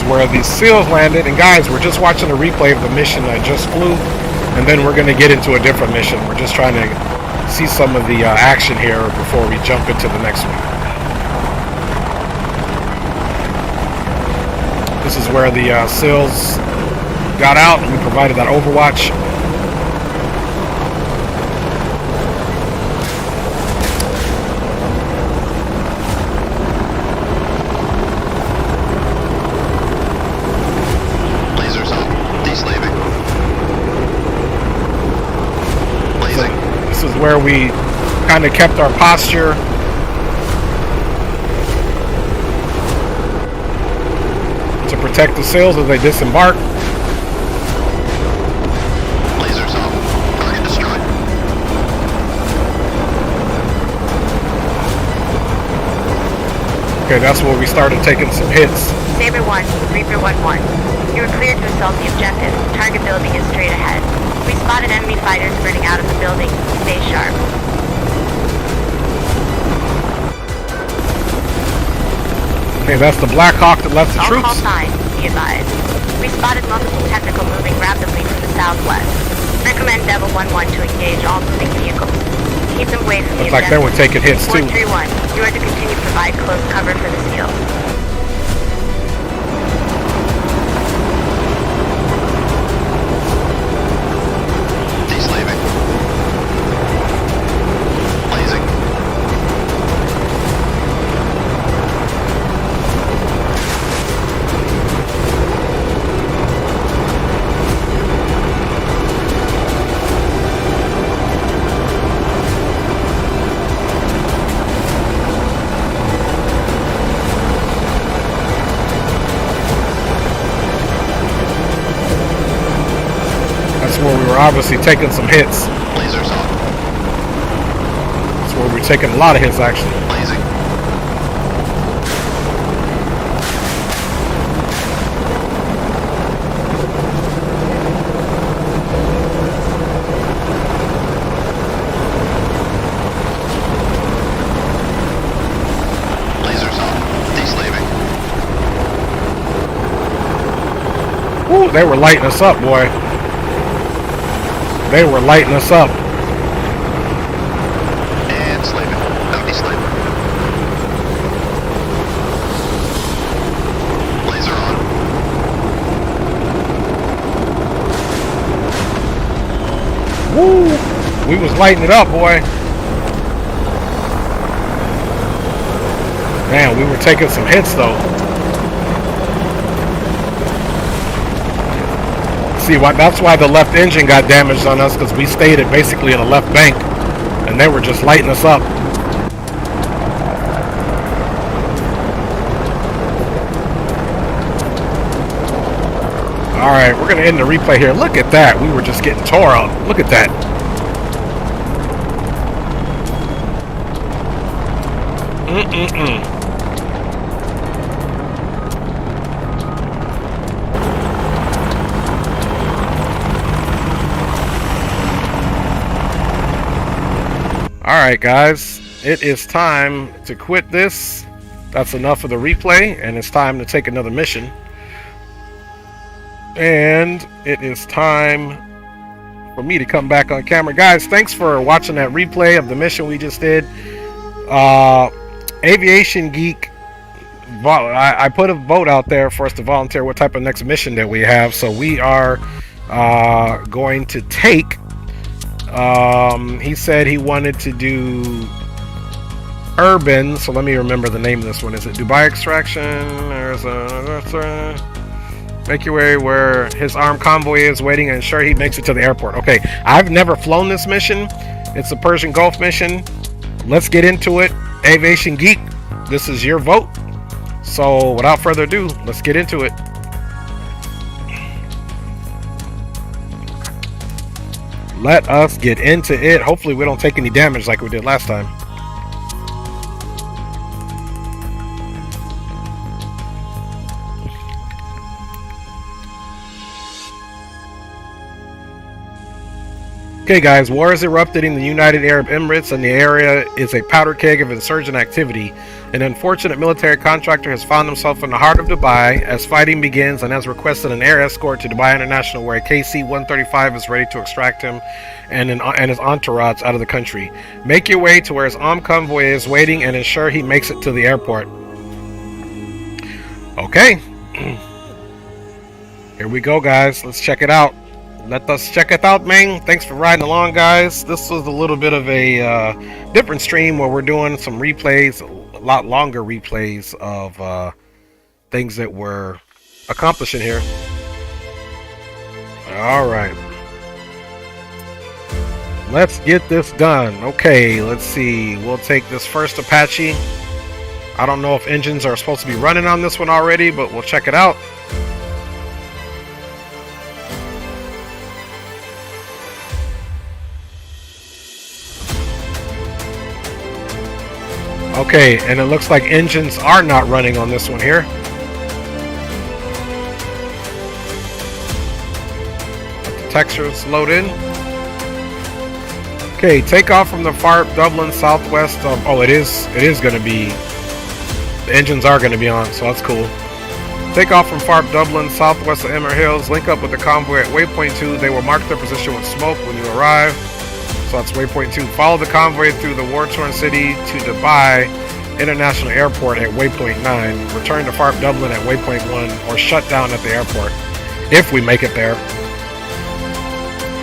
Where these SEALs landed, and guys, we're just watching a replay of the mission I just flew, and then we're going to get into a different mission. We're just trying to see some of the action here before we jump into the next one. This is where the SEALs got out and we provided that overwatch. Where we kind of kept our posture. To protect the SEALs as they disembark. Lasers off. Target destroyed. Okay, that's where we started taking some hits. Saber 1, Reaper 1-1. You are cleared to assault the objective. Target building is straight ahead. We spotted enemy fighters burning out of the building. Stay sharp. Okay, that's the Black Hawk that left the All troops. call signs, be advised. We spotted multiple technical moving rapidly from the southwest. Recommend Devil 1-1 to engage all moving vehicles. Keep them away from the Looks like they were taking hits too. 431, you are to continue to provide close cover for the SEAL. Where we were obviously taking some hits. Lasers off. That's where we were taking a lot of hits actually. Blazing. Lasers off. Deslaving. Ooh, they were lighting us up, boy. They were lighting us up. And slaving. Audi slaving. Laser on. Woo! We was lighting it up, boy. Man, we were taking some hits though. See, that's why the left engine got damaged on us, because we stayed at basically at a left bank, and they were just lighting us up. Alright, we're going to end the replay here. Look at that. We were just getting tore up. Look at that. Alright, guys. It is time to quit this. That's enough of the replay, and it's time to take another mission. And it is time for me to come back on camera. Guys, thanks for watching that replay of the mission we just did. Aviation Geek, I put a vote out there for us to volunteer what type of next mission that we have. So we are going to take, he said he wanted to do urban. So let me remember the name of this one. Is it Dubai Extraction? There's a... Make your way where his armed convoy is waiting and ensure he makes it to the airport. Okay, I've never flown this mission. It's a Persian Gulf mission. Let's get into it. Aviation Geek, this is your vote. So without further ado, let's get into it. Let us get into it. Hopefully we don't take any damage like we did last time. Okay guys, war is erupted in the United Arab Emirates and the area is a powder keg of insurgent activity. An unfortunate military contractor has found himself in the heart of Dubai as fighting begins and has requested an air escort to Dubai International where a KC-135 is ready to extract him and his entourage out of the country. Make your way to where his armed convoy is waiting and ensure he makes it to the airport. Okay. Here we go guys, let's check it out. Let us check it out, man. Thanks for riding along, guys. This was a little bit of a different stream where we're doing some replays, a lot longer replays of things that we're accomplishing here. All right. Let's get this done. Okay, let's see. We'll take this first Apache. I don't know if engines are supposed to be running on this one already, but we'll check it out. Okay, and it looks like engines are not running on this one here. Let the textures load in. Okay, take off from the FARP Dublin southwest of... Oh, it is going to be... The engines are going to be on, so that's cool. Take off from FARP Dublin southwest of Emmer Hills. Link up with the convoy at waypoint 2. They will mark their position with smoke when you arrive. So that's waypoint 2. Follow the convoy through the war-torn city to Dubai International Airport at waypoint 9. Return to FARP Dublin at waypoint 1 or shut down at the airport if we make it there.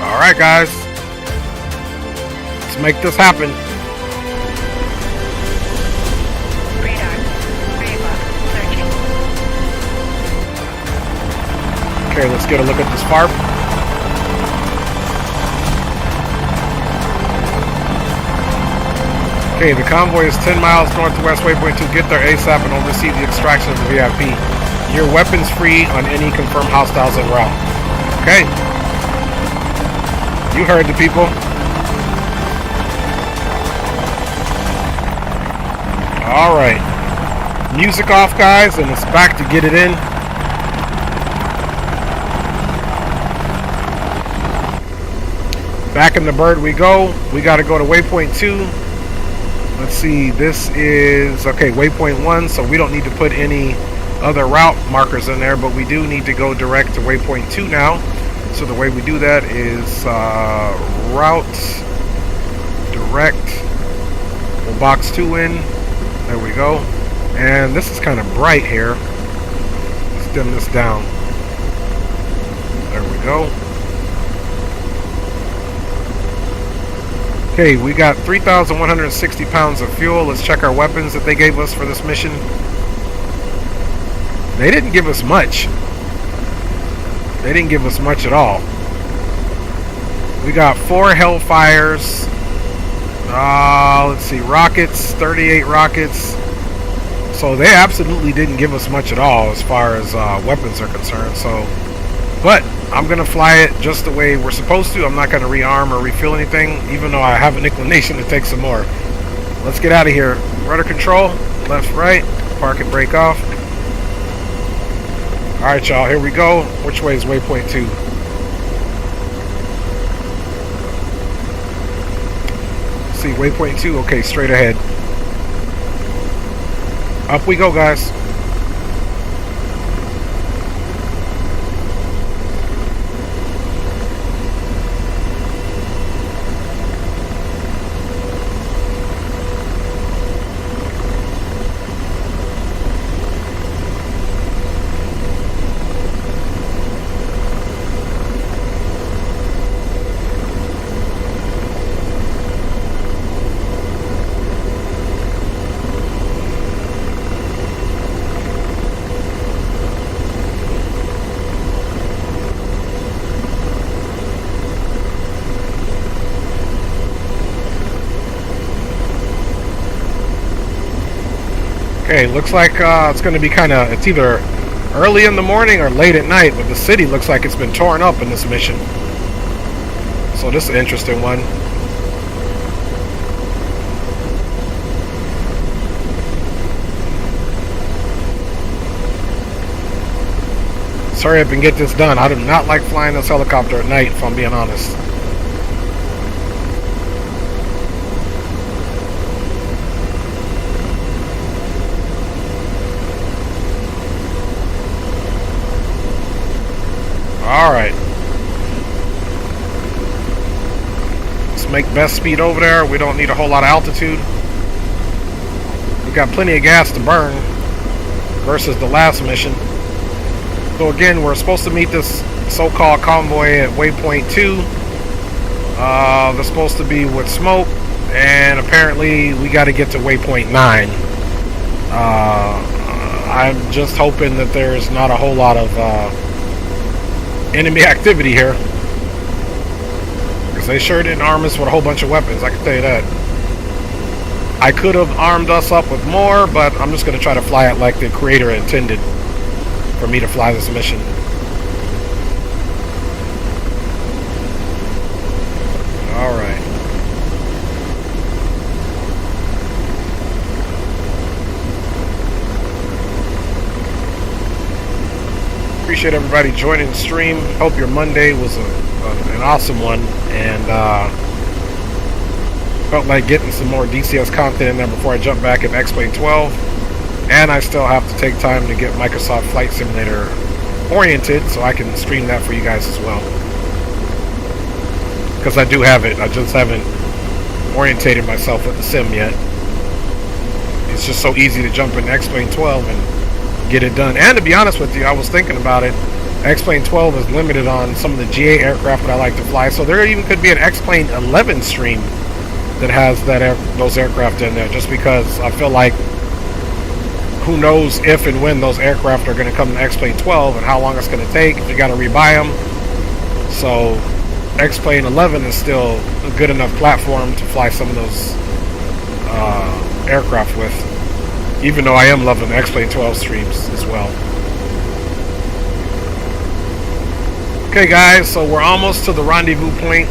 Alright guys, let's make this happen. Radar. Radar. Searching. Okay, let's get a look at this FARP. Okay, the convoy is 10 miles northwest waypoint 2. Get there ASAP and oversee the extraction of the VIP. Your weapons free on any confirmed hostiles en route. Okay. You heard the people. Alright. Music off, guys, and it's back to get it in. Back in the bird we go. We got to go to waypoint 2. Let's see, this is, okay, waypoint 1, so we don't need to put any other route markers in there, but we do need to go direct to waypoint 2 now. So the way we do that is route, direct, we'll box 2 in, there we go. And this is kind of bright here. Let's dim this down. There we go. Okay, we got 3,160 pounds of fuel. Let's check our weapons that they gave us for this mission. They didn't give us much. They didn't give us much at all. We got 4 Hellfires. Let's see, rockets, 38 rockets. So they absolutely didn't give us much at all as far as weapons are concerned. So But I'm gonna fly it just the way we're supposed to. I'm not gonna rearm or refill anything, even though I have an inclination to take some more. Let's get out of here. Rudder control, left, right, park and brake off. Alright y'all, here we go. Which way is waypoint 2? See, waypoint 2, okay, straight ahead. Up we go, guys. Okay, looks like it's going to be it's either early in the morning or late at night, but the city looks like it's been torn up in this mission. So this is an interesting one. Let's hurry up and get this done. I do not like flying this helicopter at night, if I'm being honest. Alright. Let's make best speed over there. We don't need a whole lot of altitude. We've got plenty of gas to burn versus the last mission. So again, we're supposed to meet this so-called convoy at waypoint 2. They're supposed to be with smoke, and apparently we got to get to waypoint 9. I'm just hoping that there's not a whole lot of enemy activity here, because they sure didn't arm us with a whole bunch of weapons, I can tell you that. I could have armed us up with more, but I'm just going to try to fly it like the creator intended for me to fly this mission. Alright. Appreciate everybody joining the stream. Hope your Monday was an awesome one, and felt like getting some more DCS content in there before I jump back in X-Plane 12. And I still have to take time to get Microsoft Flight Simulator oriented so I can stream that for you guys as well. Because I do have it, I just haven't orientated myself with the sim yet. It's just so easy to jump in X-Plane 12 and get it done. And to be honest with you, I was thinking about it. X-Plane 12 is limited on some of the GA aircraft that I like to fly, so there even could be an X-Plane 11 stream that has those aircraft in there, just because I feel like who knows if and when those aircraft are going to come to X-Plane 12 and how long it's going to take if you got to rebuy them. So X-Plane 11 is still a good enough platform to fly some of those aircraft with, even though I am loving the X-Plane 12 streams as well. Okay guys, so we're almost to the rendezvous point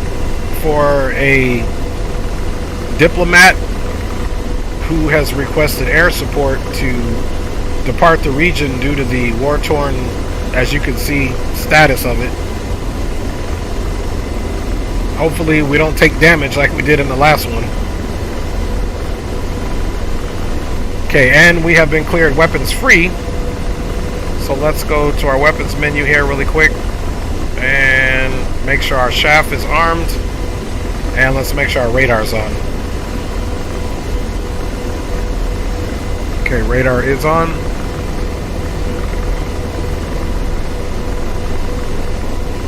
for a diplomat who has requested air support to depart the region due to the war-torn, as you can see, status of it. Hopefully we don't take damage like we did in the last one. Okay, and we have been cleared weapons free. So let's go to our weapons menu here really quick and make sure our shaft is armed, and let's make sure our radar is on. Okay, radar is on.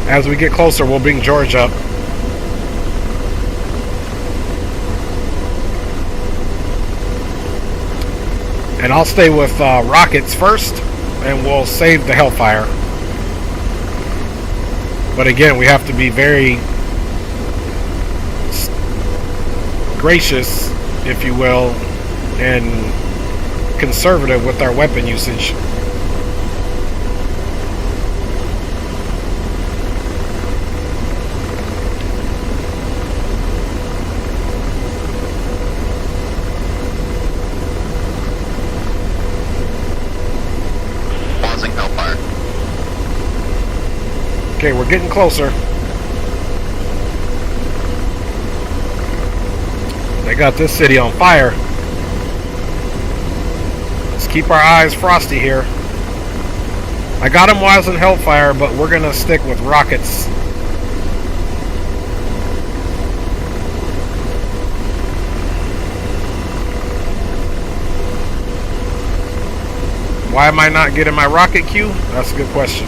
As we get closer, we'll bring George up. And I'll stay with rockets first, and we'll save the Hellfire. But again, we have to be very gracious, if you will, and conservative with our weapon usage. Okay, we're getting closer. They got this city on fire. Let's keep our eyes frosty here. I got him while I was in Hellfire, but we're gonna stick with rockets. Why am I not getting my rocket queue? That's a good question.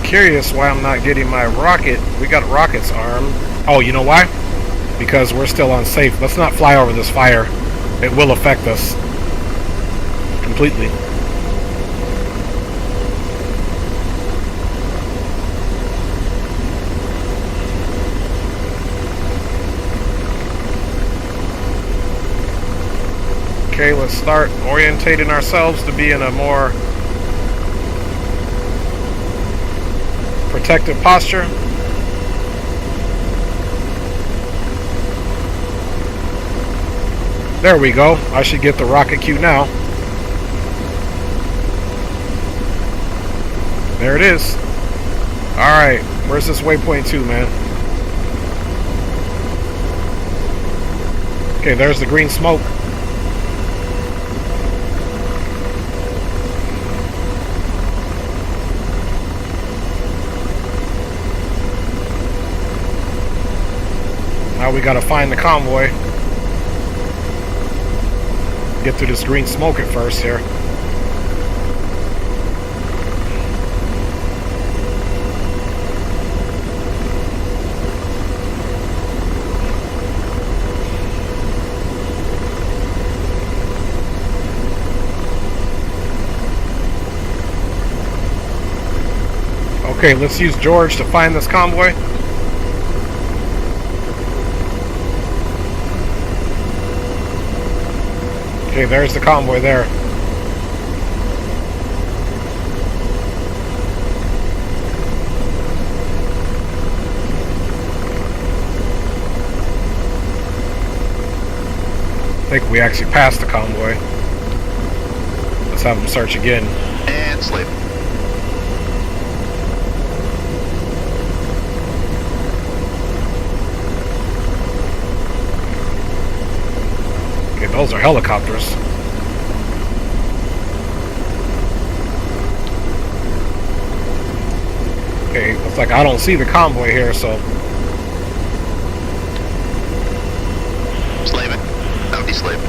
Curious why I'm not getting my rocket. We got rockets armed. Oh, you know why? Because we're still unsafe. Let's not fly over this fire. It will affect us completely. Okay, let's start orientating ourselves to be in a more protective posture. There we go. I should get the rocket queue now. There it is. Alright, where's this waypoint 2, man? Okay, there's the green smoke. Now we gotta find the convoy. Get through this green smoke at first here. Okay, let's use George to find this convoy. Okay, there's the convoy there. I think we actually passed the convoy. Let's have them search again. And sleep. Okay, those are helicopters. Okay, looks like I don't see the convoy here, so... Slaving. Out sleep.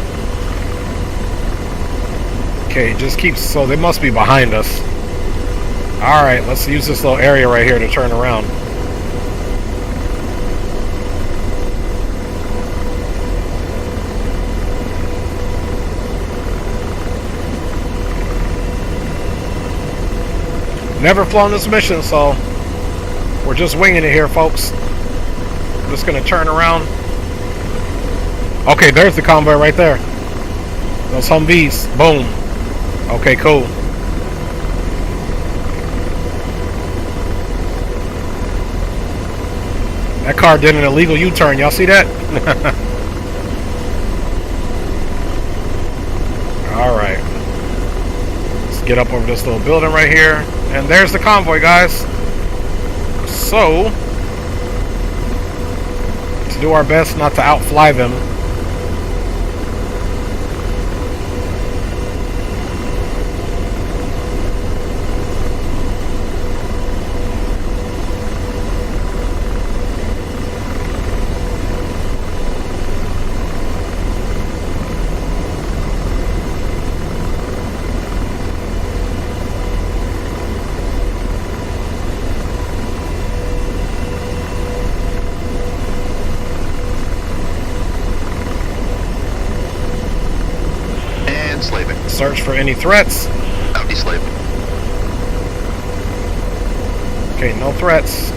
Okay, just keeps... So they must be behind us. Alright, let's use this little area right here to turn around. Never flown this mission, so we're just winging it here, folks. I'm just gonna turn around. Okay, there's the convoy right there. Those Humvees. Boom. Okay, cool. That car did an illegal U-turn. Y'all see that? Alright. Let's get up over this little building right here. And there's the convoy, guys. So, to do our best not to outfly them. Search for any threats. Out sleep. Okay, no threats.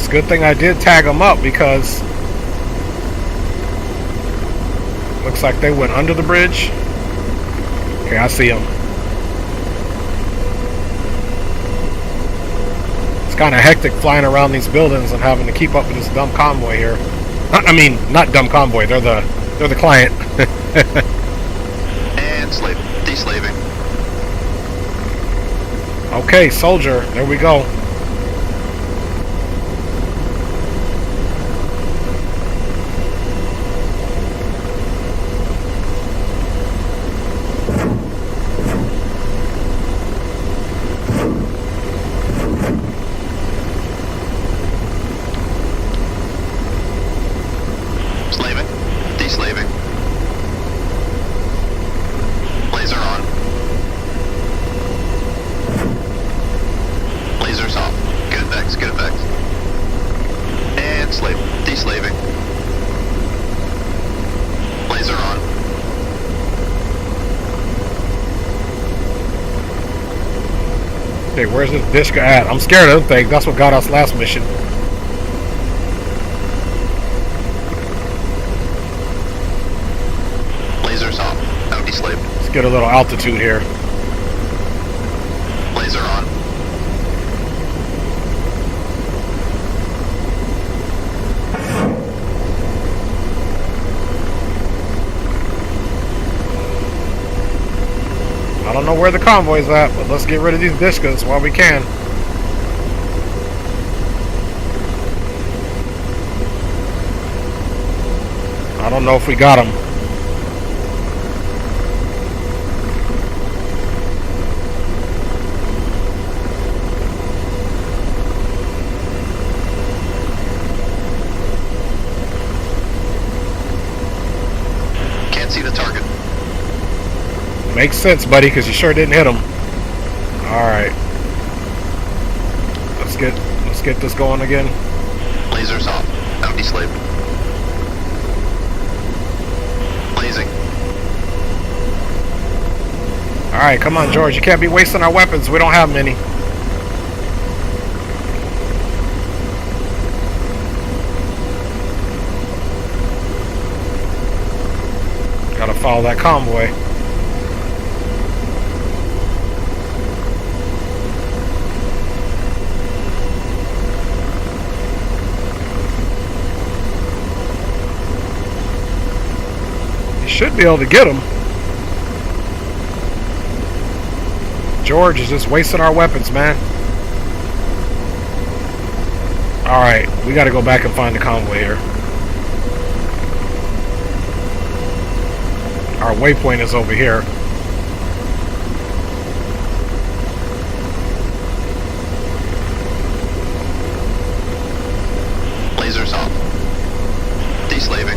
It's a good thing I did tag them up because looks like they went under the bridge. Okay, I see them. It's kind of hectic flying around these buildings and having to keep up with this dumb convoy here. I mean, not dumb convoy. They're the client. And slave. Deslaving. Okay, soldier. There we go. Slaving. Deslaving. Laser on. Lasers off. Good effects, good effects. And slave. Deslaving. Laser on. Okay, where's this disc at? I'm scared of them things. That's what got us last mission. Lasers off. Now deslaved. Let's get a little altitude here. Laser on. I don't know where the convoy's at, but let's get rid of these discos while we can. I don't know if we got them. Can't see the target. Makes sense, buddy, because you sure didn't hit them. Alright. Let's get this going again. Lasers off. Now deslaved. Blazing. Alright, come on, George. You can't be wasting our weapons. We don't have many. Gotta follow that convoy. Should be able to get him. George is just wasting our weapons, man. Alright, we gotta go back and find the convoy here. Our waypoint is over here. Lasers off. Deslaving.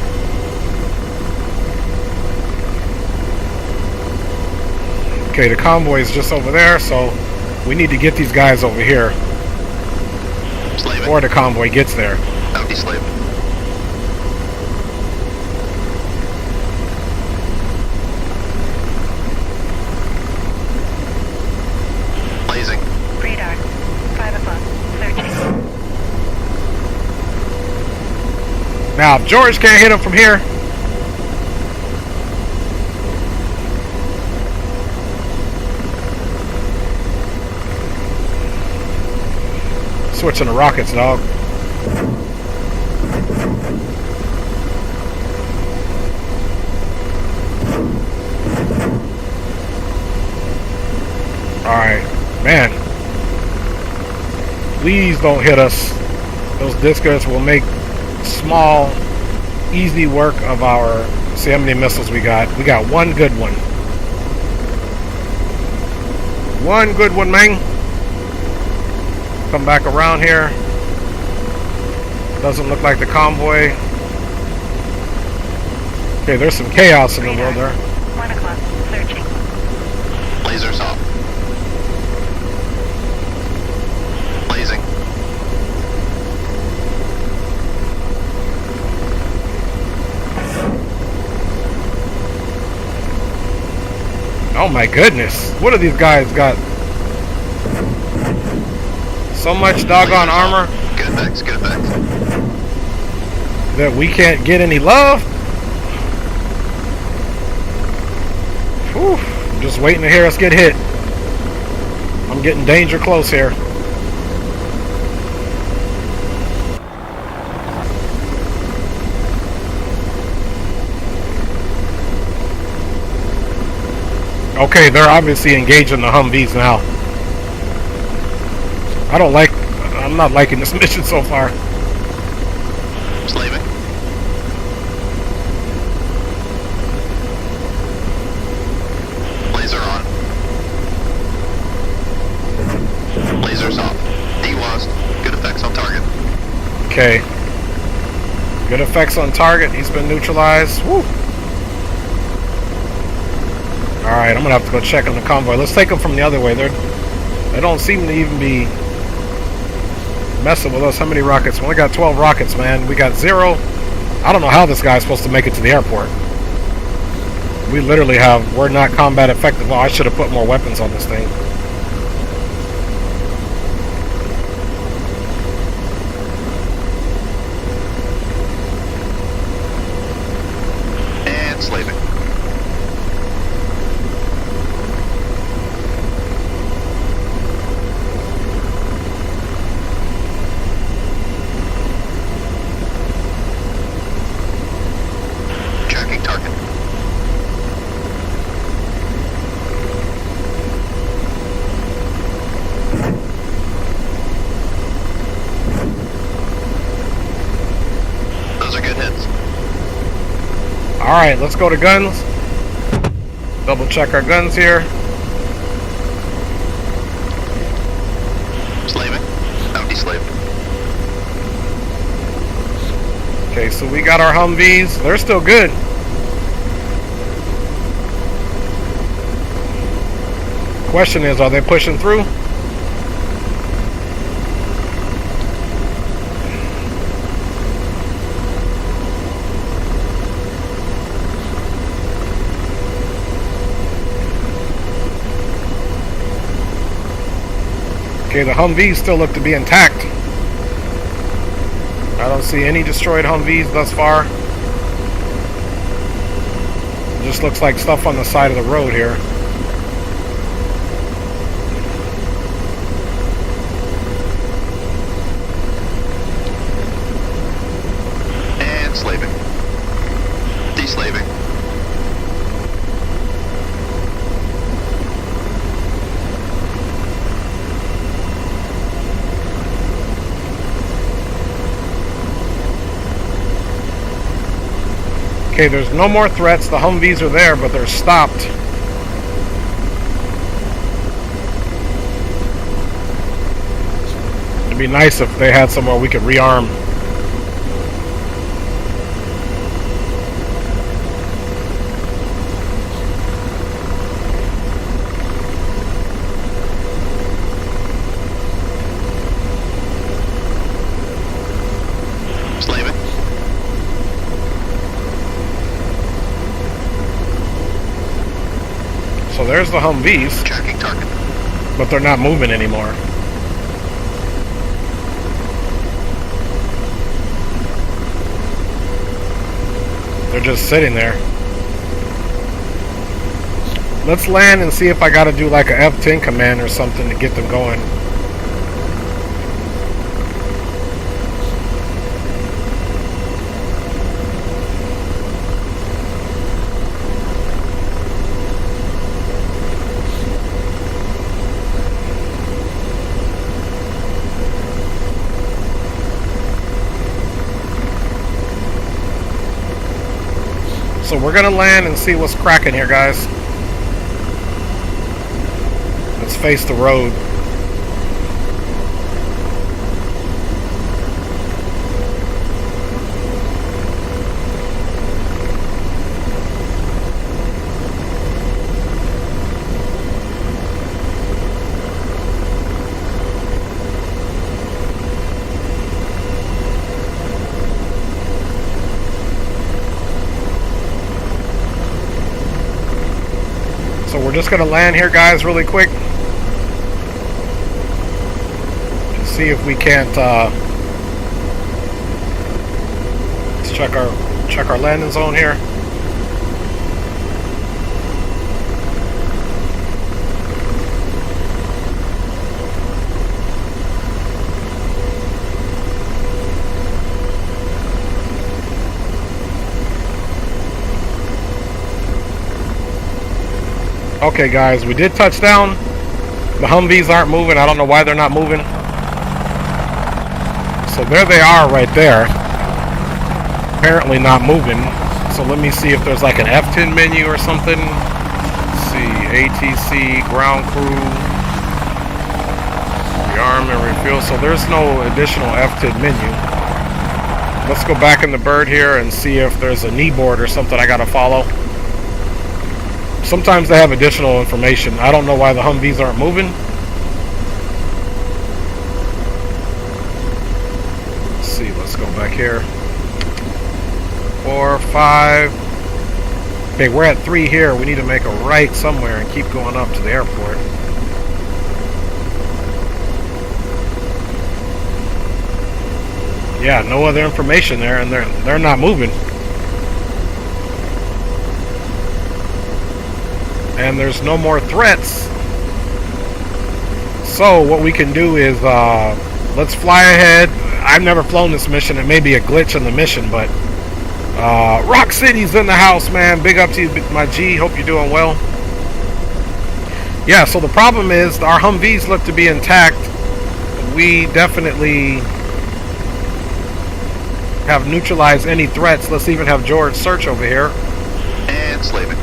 Okay, the convoy is just over there, so we need to get these guys over here Slaving. before the convoy gets there. Now deslaved. Blazing. Radar. 5 o'clock. Searching. Now, if George can't hit him from here, switching to rockets, dog. Alright, man. Please don't hit us. Those discos will make small, easy work of our... See how many missiles we got. We got one good one. One good one, man. Come back around here. Doesn't look like the convoy. Okay, there's some chaos in the world there. 1 o'clock. Searching. Lasers off. Blazing. Oh my goodness. What have these guys got? So much doggone armor. Good effects, good effects. That we can't get any love. Whew. Just waiting to hear us get hit. I'm getting danger close here. Okay, they're obviously engaging the Humvees now. I'm not liking this mission so far. Slaving. Laser on. Lasers off. Dewast. Good effects on target. Okay. Good effects on target. He's been neutralized. Woo. Alright, I'm gonna have to go check on the convoy. Let's take them from the other way. They don't seem to even be messing with us. How many rockets? We only got 12 rockets, man. We got 0. I don't know how this guy's supposed to make it to the airport. We literally we're not combat effective. Well, I should have put more weapons on this thing. And slaving. Tracking target. Those are good hits. Alright, let's go to guns. Double check our guns here. Slaving. Now deslaved. Okay, so we got our Humvees. They're still good. Question is, are they pushing through? Okay, the Humvees still look to be intact. I don't see any destroyed Humvees thus far. It just looks like stuff on the side of the road here. And slaving. Deslaving. Okay, there's no more threats. The Humvees are there, but they're stopped. It'd be nice if they had somewhere we could rearm. Slaving. So there's the Humvees, Tracking target. but they're not moving anymore. They're just sitting there. Let's land and see if I gotta do like a F10 command or something to get them going. So we're gonna land and see what's cracking here, guys. Let's face the road. So we're just gonna land here, guys, really quick. To see if we can't check our landing zone here. Okay guys, we did touch down. The Humvees aren't moving. I don't know why they're not moving. So there they are right there. Apparently not moving. So let me see if there's like an F10 menu or something. Let's see, ATC, ground crew, rearm and refuel. So there's no additional F10 menu. Let's go back in the bird here and see if there's a knee board or something I gotta follow. Sometimes they have additional information. I don't know why the Humvees aren't moving. Let's see, let's go back here. 4, 5. Okay, we're at 3 here. We need to make a right somewhere and keep going up to the airport. Yeah, no other information there, and they're not moving. And there's no more threats. So what we can do is let's fly ahead. I've never flown this mission. It may be a glitch in the mission, but Rock City's in the house, man. Big up to you, my G. Hope you're doing well. Yeah, so the problem is our Humvees look to be intact. We definitely have neutralized any threats. Let's even have George search over here. And slaving.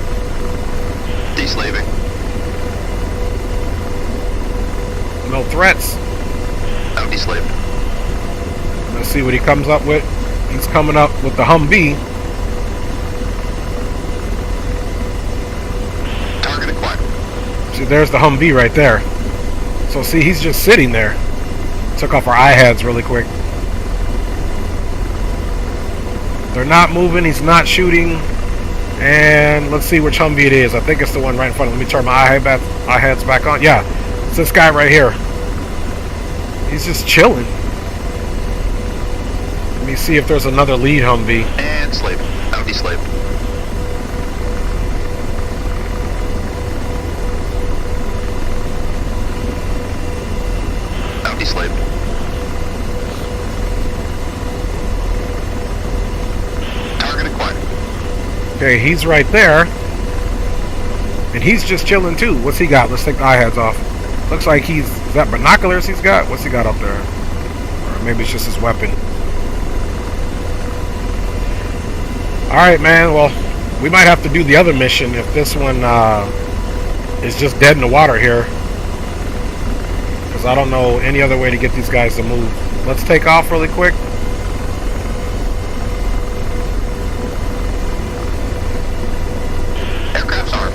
Deslaving. No threats. No deslaving. Let's see what he comes up with. He's coming up with the Humvee. Target acquired. See, there's the Humvee right there. So see, he's just sitting there. Took off our iHads really quick. They're not moving. He's not shooting. And let's see which Humvee it is. I think it's the one right in front of me. Let me turn my iHads back on. Yeah, it's this guy right here. He's just chilling. Let me see if there's another lead Humvee. And slave. No deslave. No deslave. Target acquired. Okay, he's right there. And he's just chilling too. What's he got? Let's take the iHads off. Looks like is that binoculars he's got? What's he got up there? Or maybe it's just his weapon. Alright, man. Well, we might have to do the other mission if this one is just dead in the water here. Because I don't know any other way to get these guys to move. Let's take off really quick. Aircraft's armed.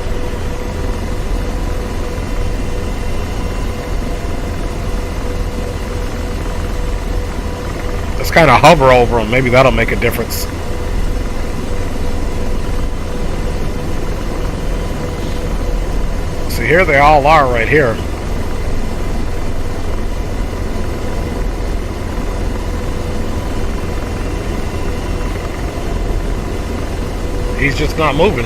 Let's kind of hover over them. Maybe that'll make a difference. So here they all are right here. He's just not moving.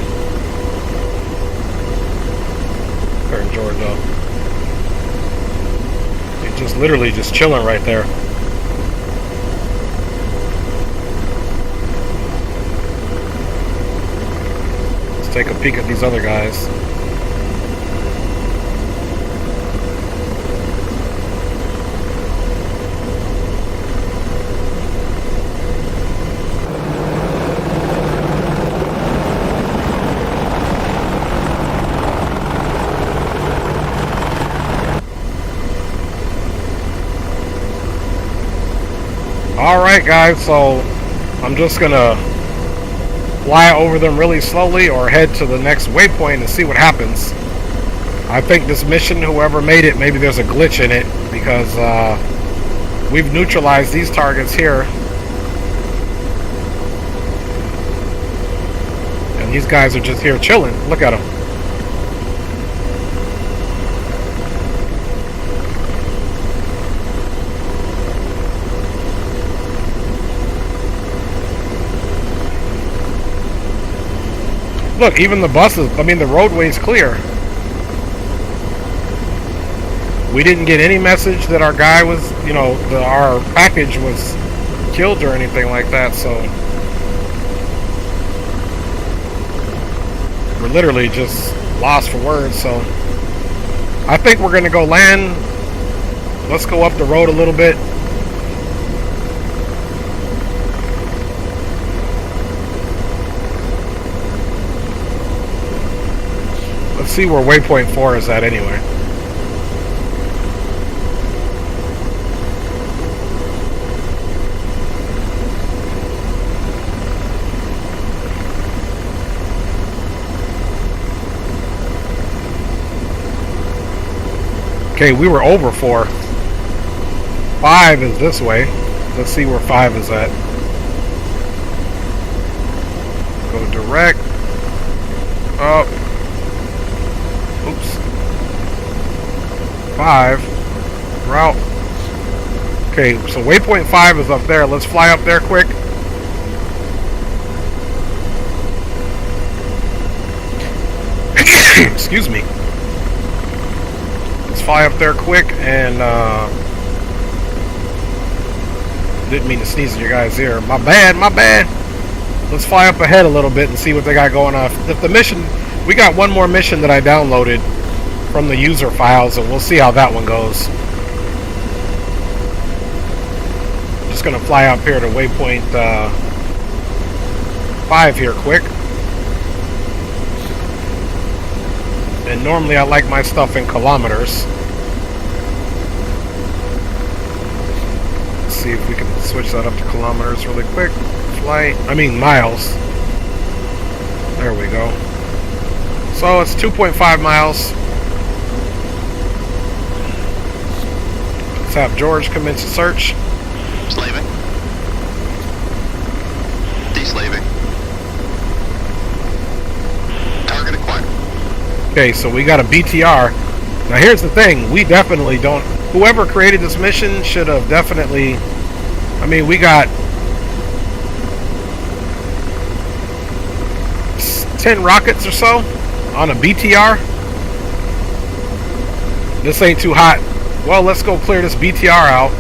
Turn George up. He's just literally just chilling right there. Let's take a peek at these other guys. Alright guys, so I'm just gonna fly over them really slowly or head to the next waypoint and see what happens. I think this mission, whoever made it, maybe there's a glitch in it because we've neutralized these targets here. And these guys are just here chilling. Look at them. Look, even the buses, I mean the roadway's clear. We didn't get any message that our guy was, you know, our package was killed or anything like that, so we're literally just lost for words. So I think we're gonna go land. Let's go up the road a little bit. Let's see where waypoint 4 is at anyway. Okay, we were over 4. 5 is this way. Let's see where 5 is at. Go direct. Oh. Oops. 5. Route. Okay, so waypoint 5 is up there. Let's fly up there quick. Excuse me. Fly up there quick and didn't mean to sneeze in your guys' ear. My bad. Let's fly up ahead a little bit and see what they got going on. If the mission, we got one more mission that I downloaded from the user files, and we'll see how that one goes. Just gonna fly up here to waypoint 5 here quick. And normally I like my stuff in kilometers. Let's see if we can switch that up to kilometers really quick. Miles. There we go. So it's 2.5 miles. Let's have George commence a search. Slaving. Deslaving. Target acquired. Okay, so we got a BTR. Now here's the thing, we definitely don't, whoever created this mission should have definitely, I mean, we got 10 rockets or so on a BTR. This ain't too hot. Well, let's go clear this BTR out.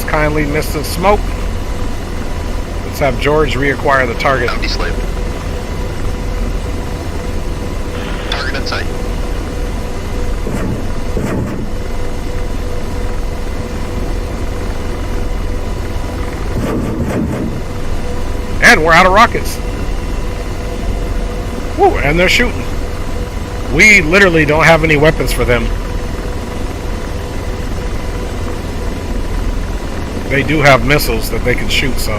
Kindly missed the smoke. Let's have George reacquire the target. I'm deslaved. Target in sight. And we're out of rockets. Woo, and they're shooting. We literally don't have any weapons for them. They do have missiles that they can shoot, so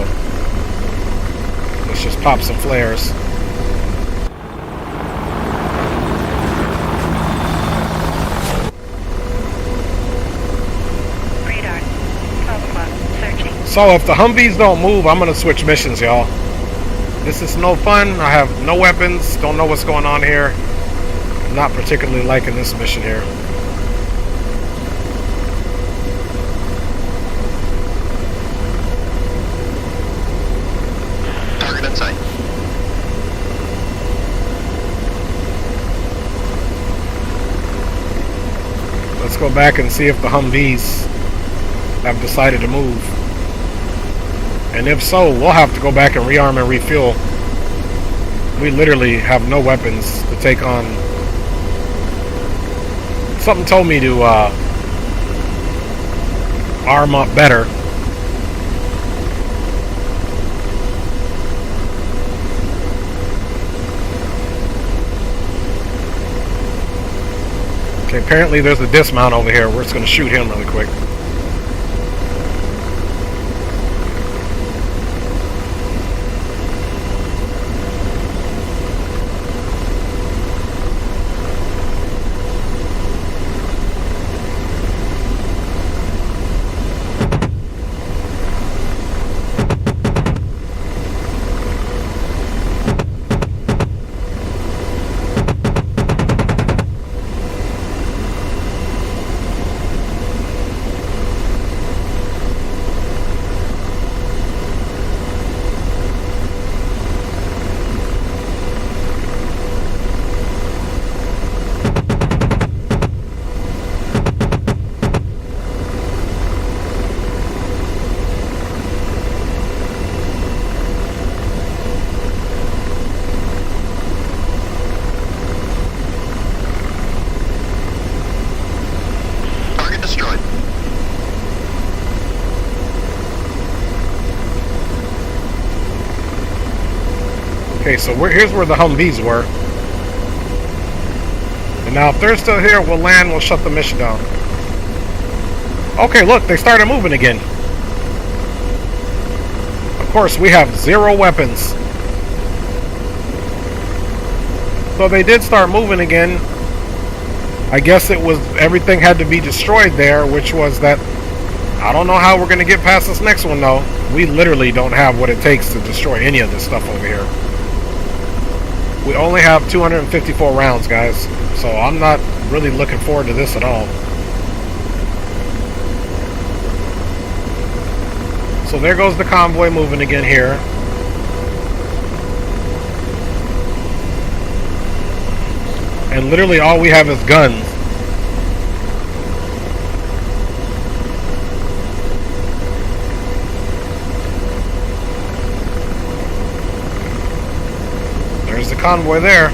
let's just pop some flares. Radar. 12 o'clock. Searching. So if the Humvees don't move, I'm gonna switch missions, y'all. This is no fun. I have no weapons. Don't know what's going on here. I'm not particularly liking this mission here. Let's go back and see if the Humvees have decided to move. And if so, we'll have to go back and rearm and refuel. We literally have no weapons to take on. Something told me to arm up better. Okay, apparently there's a dismount over here. We're just going to shoot him really quick. Okay, so here's where the Humvees were. And now if they're still here, we'll land, we'll shut the mission down. Okay, look, they started moving again. Of course, we have 0 weapons. So they did start moving again. I guess it was, everything had to be destroyed there, which was that, I don't know how we're going to get past this next one though. We literally don't have what it takes to destroy any of this stuff over here. We only have 254 rounds, guys. So I'm not really looking forward to this at all. So there goes the convoy moving again here. And literally all we have is guns. There's the convoy there.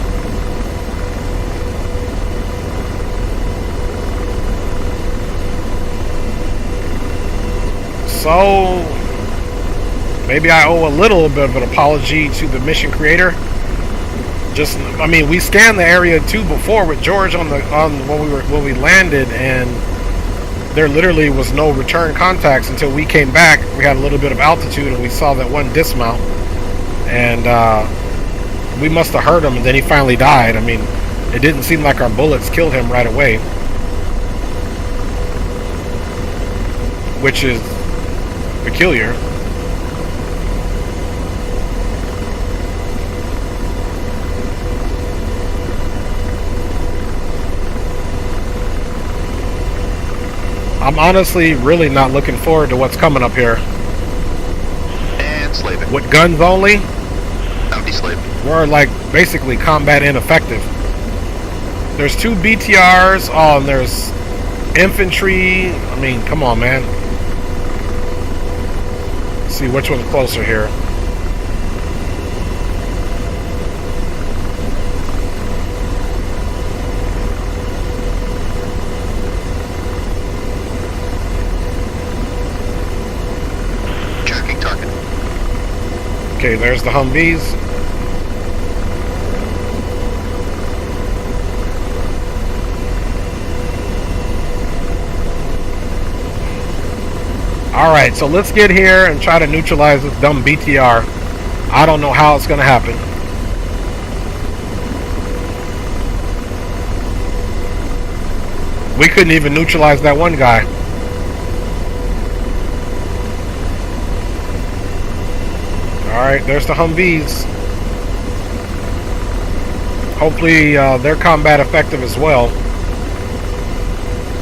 So maybe I owe a little bit of an apology to the mission creator. Just, I mean, we scanned the area too before with George on when we landed, and there literally was no return contacts until we came back. We had a little bit of altitude and we saw that one dismount, and we must have heard him, and then he finally died. I mean, it didn't seem like our bullets killed him right away, which is peculiar. I'm honestly really not looking forward to what's coming up here. And slaving. With guns only, That would be slaving. we're like basically combat ineffective. There's 2 BTRs, oh, and there's infantry. I mean, come on, man. Let's see which one's closer here. Tracking target. Okay, there's the Humvees. Alright, so let's get here and try to neutralize this dumb BTR. I don't know how it's going to happen. We couldn't even neutralize that one guy. Alright, there's the Humvees. Hopefully they're combat effective as well.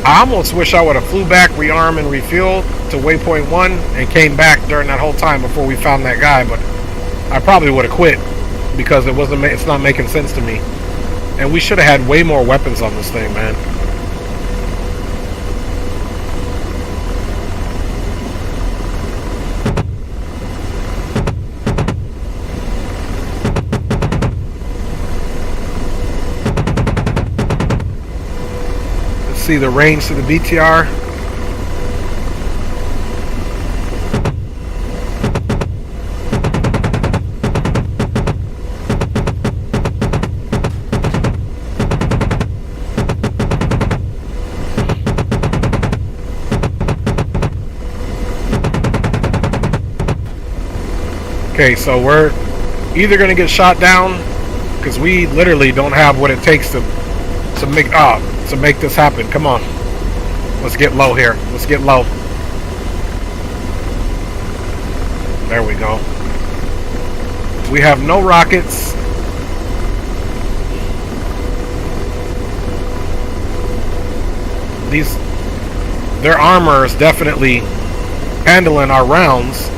I almost wish I would have flew back, rearm and refueled to waypoint 1 and came back during that whole time before we found that guy, but I probably would have quit because it's not making sense to me. And we should have had way more weapons on this thing, man. See the range to the BTR. Okay, so we're either going to get shot down because we literally don't have what it takes to make this happen. Come on, let's get low here. Let's get low. There we go. We have no rockets. Their armor is definitely handling our rounds.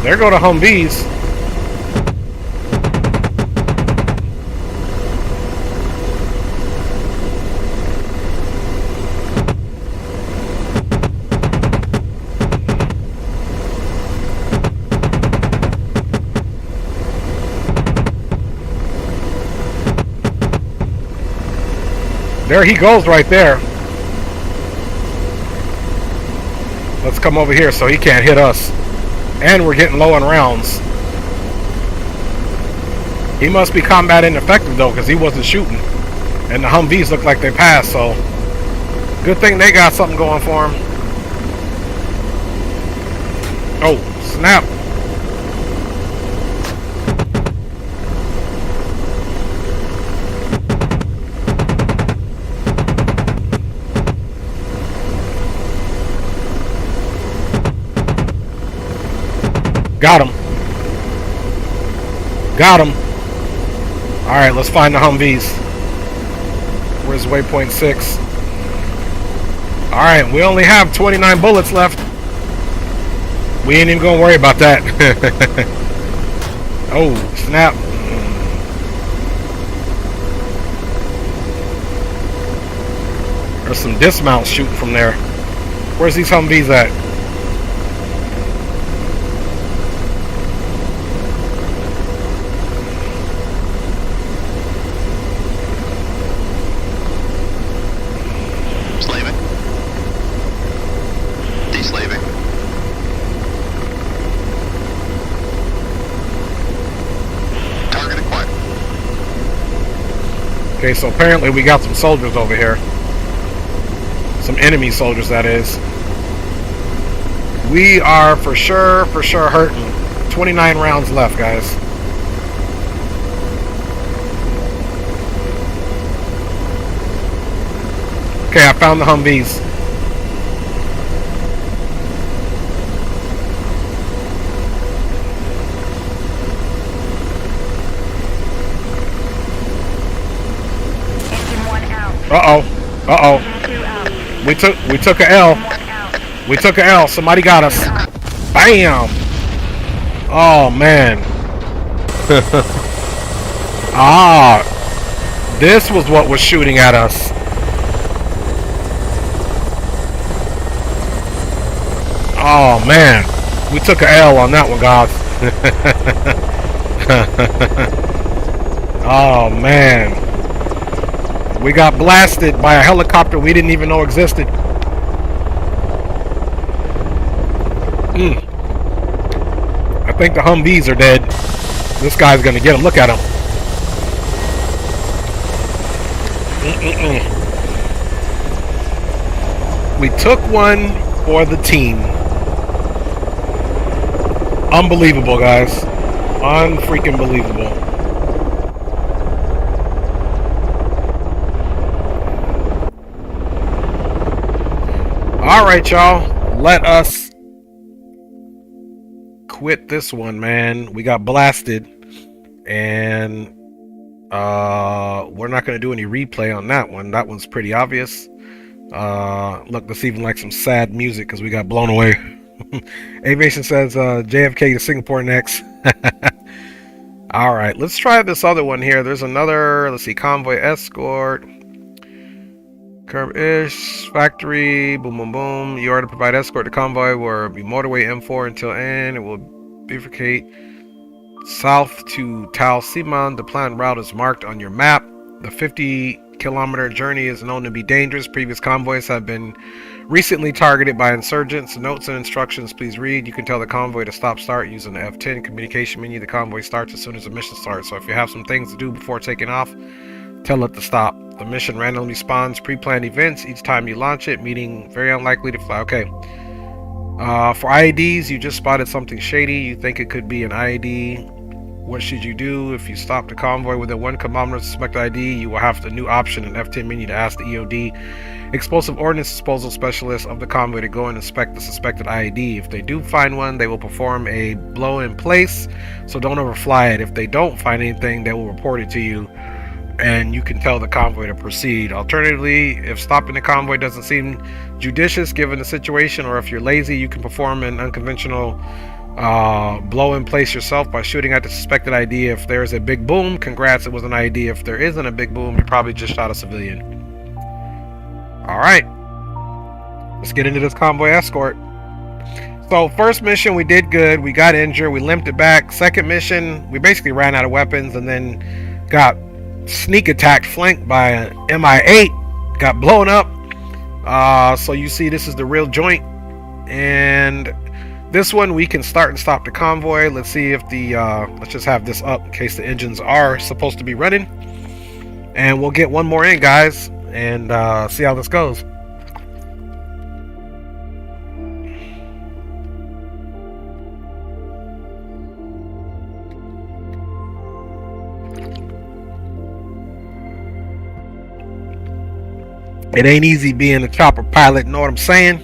There go the Humvees. There he goes right there. Let's come over here so he can't hit us. And we're getting low on rounds. He must be combat ineffective though, because he wasn't shooting. And the Humvees look like they passed, so good thing they got something going for them. Oh, snap. Got him. Got him. Alright, let's find the Humvees. Where's waypoint 6? Alright, we only have 29 bullets left. We ain't even gonna worry about that. Oh, snap. There's some dismounts shooting from there. Where's these Humvees at? Okay, so apparently we got some soldiers over here. Some enemy soldiers, that is. We are for sure hurting. 29 rounds left, guys. Okay, I found the Humvees. We took a L. We took a L. Somebody got us. Bam! Oh man. This was what was shooting at us. Oh man. We took a L on that one, guys. Oh man. We got blasted by a helicopter we didn't even know existed. I think the Humvees are dead. This guy's gonna get him. Look at him. We took one for the team. Unbelievable, guys. Unfreaking believable. Alright, y'all. Let us quit this one, man. We got blasted. And we're not going to do any replay on that one. That one's pretty obvious. Look, there's even like some sad music because we got blown away. Aviation says JFK to Singapore next. Alright, let's try this other one here. There's another, let's see, Convoy Escort. Curve-ish, factory, boom, boom, boom. You are to provide escort to convoy where be motorway M4 until N. It will bifurcate south to Tal Siman. The planned route is marked on your map. The 50-kilometer journey is known to be dangerous. Previous convoys have been recently targeted by insurgents. Notes and instructions, please read. You can tell the convoy to stop-start using the F10 communication menu. The convoy starts as soon as the mission starts. So if you have some things to do before taking off, tell it to stop. The mission randomly spawns pre-planned events each time you launch it, meaning very unlikely to fly. Okay. For IEDs, you just spotted something shady. You think it could be an IED. What should you do? If you stop the convoy within 1 kilometer of suspected ID, you will have the new option in F10 menu to ask the EOD, Explosive Ordnance Disposal Specialist of the convoy, to go and inspect the suspected IED. If they do find one, they will perform a blow in place, so don't overfly it. If they don't find anything, they will report it to you, and you can tell the convoy to proceed. Alternatively, if stopping the convoy doesn't seem judicious given the situation, or if you're lazy, you can perform an unconventional Blow in place yourself by shooting at the suspected ID. If there's a big boom, congrats, it was an ID. If there isn't a big boom, you probably just shot a civilian. Alright, let's get into this convoy escort. So first mission we did good, we got injured, we limped it back. Second mission, we basically ran out of weapons and then got sneak attacked, flanked by an MI8, got blown up. So you see this is the real joint, and this one we can start and stop the convoy. Let's see if the let's just have this up in case the engines are supposed to be running, and we'll get one more in, guys, and see how this goes. It ain't easy being a chopper pilot, know what I'm saying?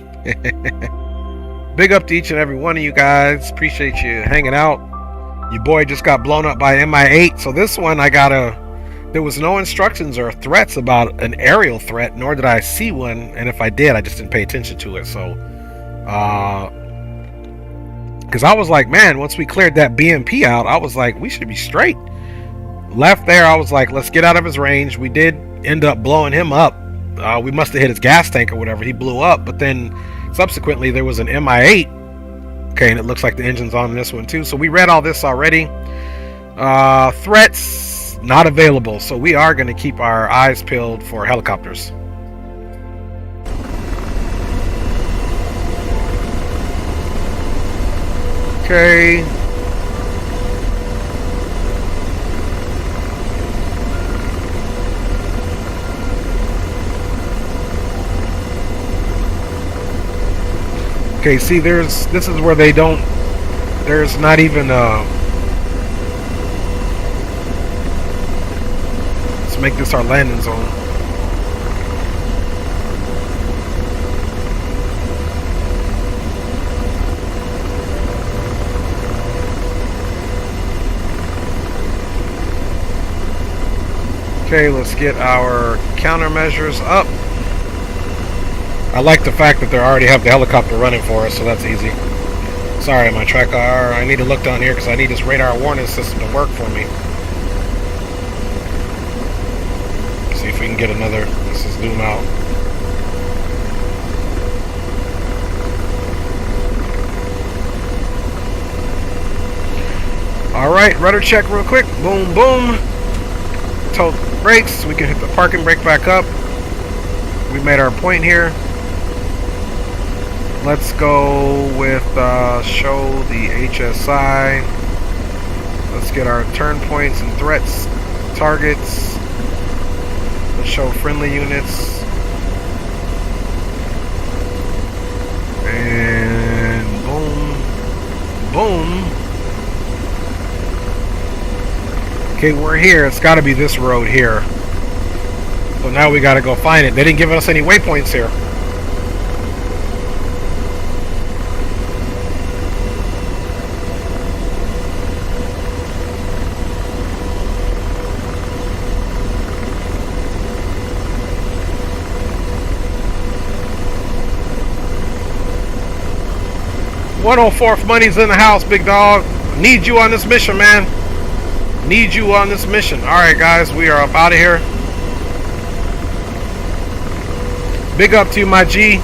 Big up to each and every one of you guys. Appreciate you hanging out. Your boy just got blown up by MI8. So this one there was no instructions or threats about an aerial threat, nor did I see one. And if I did, I just didn't pay attention to it. So, because I was like, man, once we cleared that BMP out, I was like, we should be straight. Left there, I was like, let's get out of his range. We did end up blowing him up. We must have hit his gas tank or whatever. He blew up, but then subsequently there was an MI8. Okay, and it looks like the engine's on this one too. So we read all this already. Threats not available. So we are going to keep our eyes peeled for helicopters. Okay. Okay, see, this is where they don't, there's not even, let's make this our landing zone. Okay, let's get our countermeasures up. I like the fact that they already have the helicopter running for us, so that's easy. Sorry, my track car. I need to look down here because I need this radar warning system to work for me. See if we can get another. Let's just zoom out. Alright, rudder check real quick. Boom, boom. Toe brakes. We can hit the parking brake back up. We made our point here. Let's go with show the HSI. Let's get our turn points and threats, targets. Let's show friendly units. And boom, boom. Okay, we're here. It's got to be this road here. So now we got to go find it. They didn't give us any waypoints here. .104th money's in the house, big dog. Need you on this mission, man. Need you on this mission. Alright, guys, we are up out of here. Big up to you, my G.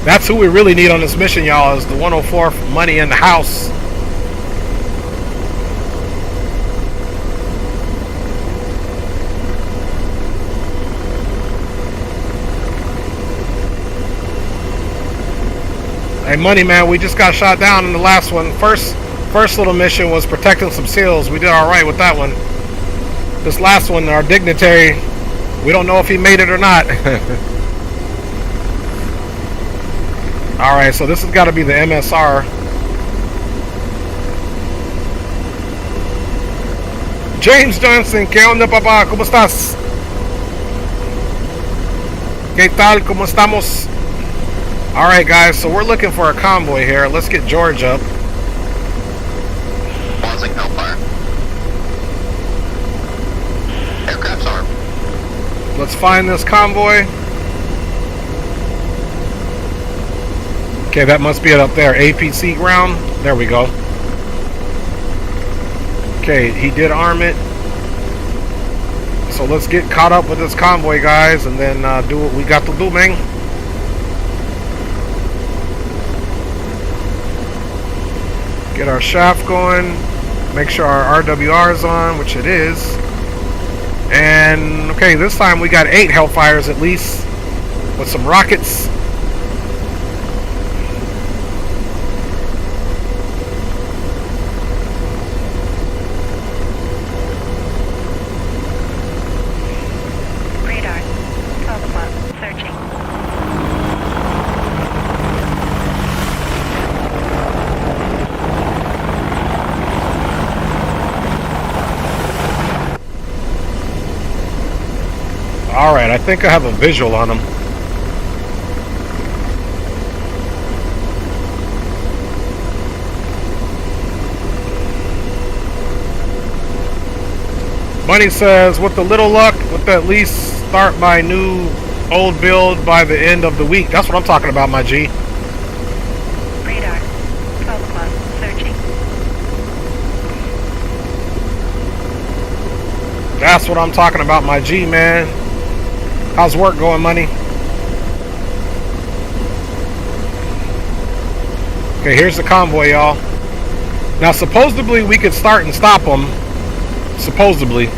That's who we really need on this mission, y'all, is the 104th money in the house. Hey, money, man, we just got shot down in the last one. First little mission was protecting some SEALs. We did all right with that one. This last one, our dignitary, we don't know if he made it or not. All right, so this has got to be the MSR. James Johnson, ¿qué onda, papá? ¿Cómo estás? ¿Qué tal? ¿Cómo estamos? Alright, guys, so we're looking for a convoy here. Let's get George up. Pausing Hellfire. Aircraft's armed. Let's find this convoy. Okay, that must be it up there. APC ground. There we go. Okay, he did arm it. So let's get caught up with this convoy, guys, and then do what we got to do, man. Get our shaft going. Make sure our RWR is on, which it is. And, okay, this time we got 8 Hellfires at least, with some rockets. Radar. 12 o'clock. Searching. Alright, I think I have a visual on them. Bunny says, with a little luck, with at least start my new old build by the end of the week. That's what I'm talking about, my G. Radar. 12 o'clock. Searching. That's what I'm talking about, my G, man. How's work going, Money? Okay, here's the convoy, y'all. Now, supposedly, we could start and stop them. Supposedly.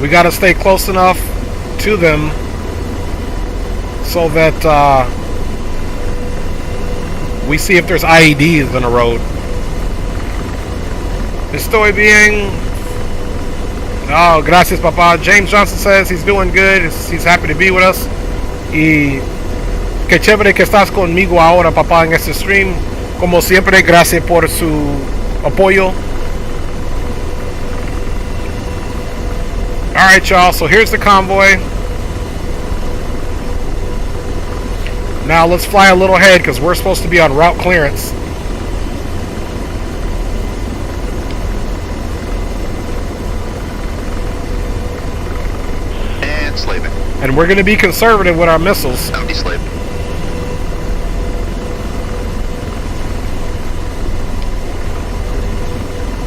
We gotta stay close enough to them so that we see if there's IEDs in the road. Estoy bien. Oh, gracias, papá. James Johnson says he's doing good. He's happy to be with us. Y qué chévere que estás conmigo ahora, papá, en este stream. Como siempre, gracias por su apoyo. Alright, y'all. So here's the convoy. Now let's fly a little ahead because we're supposed to be on route clearance. Slaving. And we're going to be conservative with our missiles. I'll be slaving.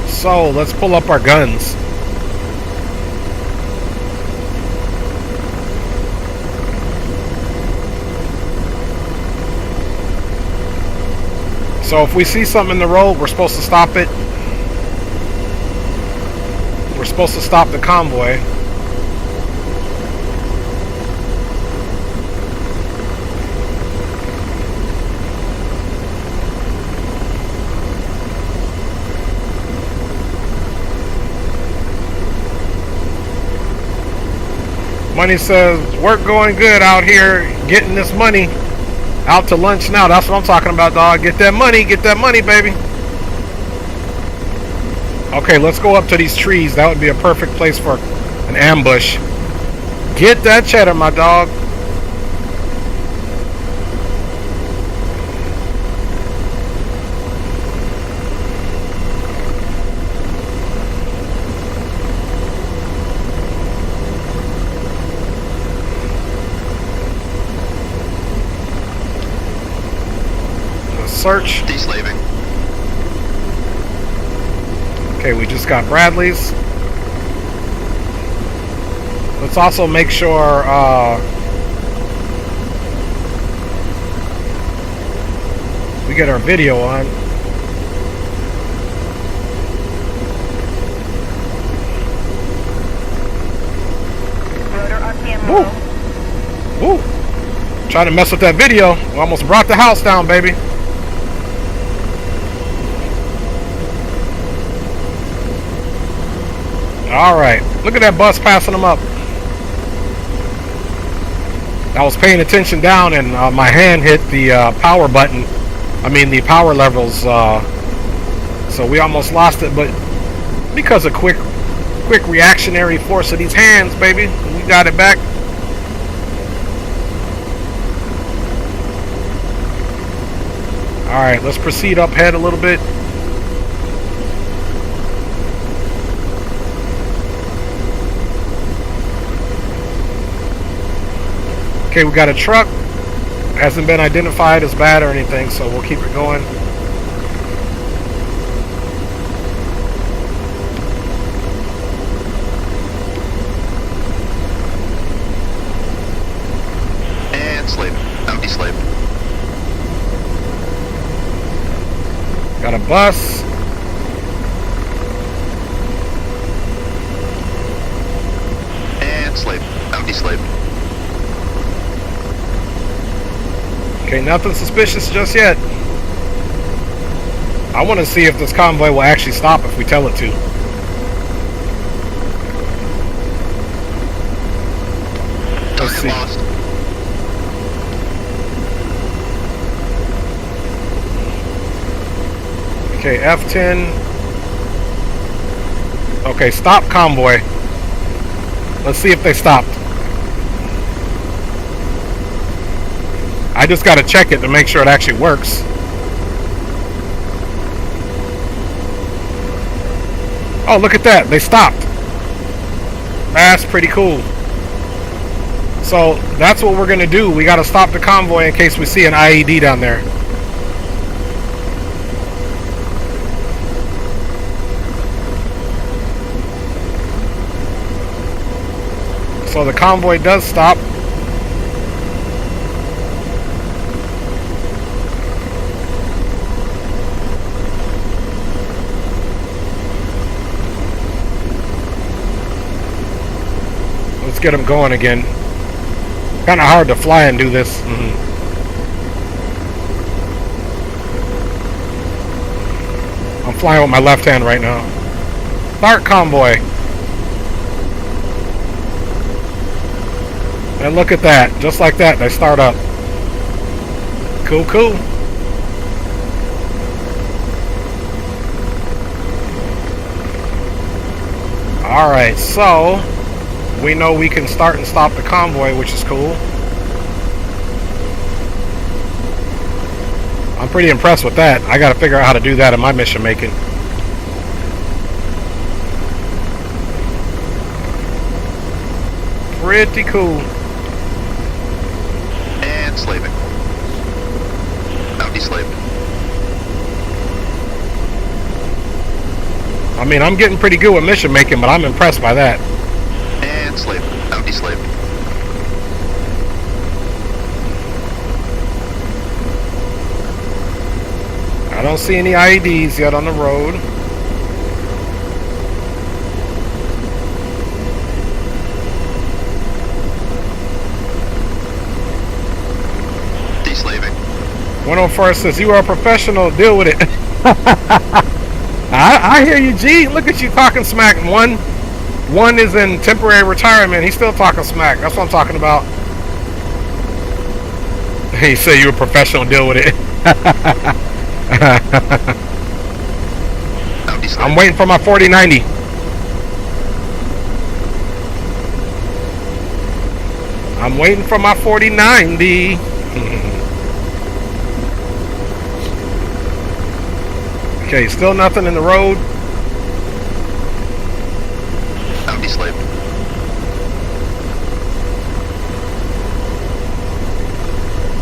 So, let's pull up our guns. So, if we see something in the road, we're supposed to stop it. We're supposed to stop the convoy. Money says, work going good out here, getting this money. Out to lunch now. That's what I'm talking about, dog. Get that money, baby. Okay, let's go up to these trees. That would be a perfect place for an ambush. Get that cheddar, my dog. Search. Deslaving. Okay, we just got Bradley's. Let's also make sure we get our video on. Rotor RPM Woo! Woo! Trying to mess with that video. We almost brought the house down, baby. Alright, look at that bus passing them up. I was paying attention down and my hand hit the power button. I mean the power levels. So we almost lost it, but because of quick reactionary force of these hands, baby, we got it back. Alright, let's proceed up ahead a little bit. Okay, we got a truck. Hasn't been identified as bad or anything, so we'll keep it going. And slave. Empty slave. Got a bus. And slave. Empty slave. Okay, nothing suspicious just yet. I want to see if this convoy will actually stop if we tell it to. Let's Target see. lost. Okay, F10. Okay, stop convoy. Let's see if they stopped. I just got to check it to make sure it actually works. Oh, look at that. They stopped. That's pretty cool. So that's what we're going to do. We got to stop the convoy in case we see an IED down there. So the convoy does stop. Let's get them going again. Kind of hard to fly and do this. I'm flying with my left hand right now. Start convoy. And look at that. Just like that, they start up. Cool, cool. Alright, so we know we can start and stop the convoy, which is cool. I'm pretty impressed with that. I gotta figure out how to do that in my mission making. Pretty cool. And slaving. Empty slave. I mean, I'm getting pretty good with mission making, but I'm impressed by that. And slave. Empty slave. I don't see any IEDs yet on the road. Deslaving. 104 says, you are a professional, deal with it. I hear you, G. Look at you talking smack. One is in temporary retirement. He's still talking smack. That's what I'm talking about. He said you're a professional, deal with it. I'm waiting for my 4090. I'm waiting for my 4090. Okay, still nothing in the road. Empty slave.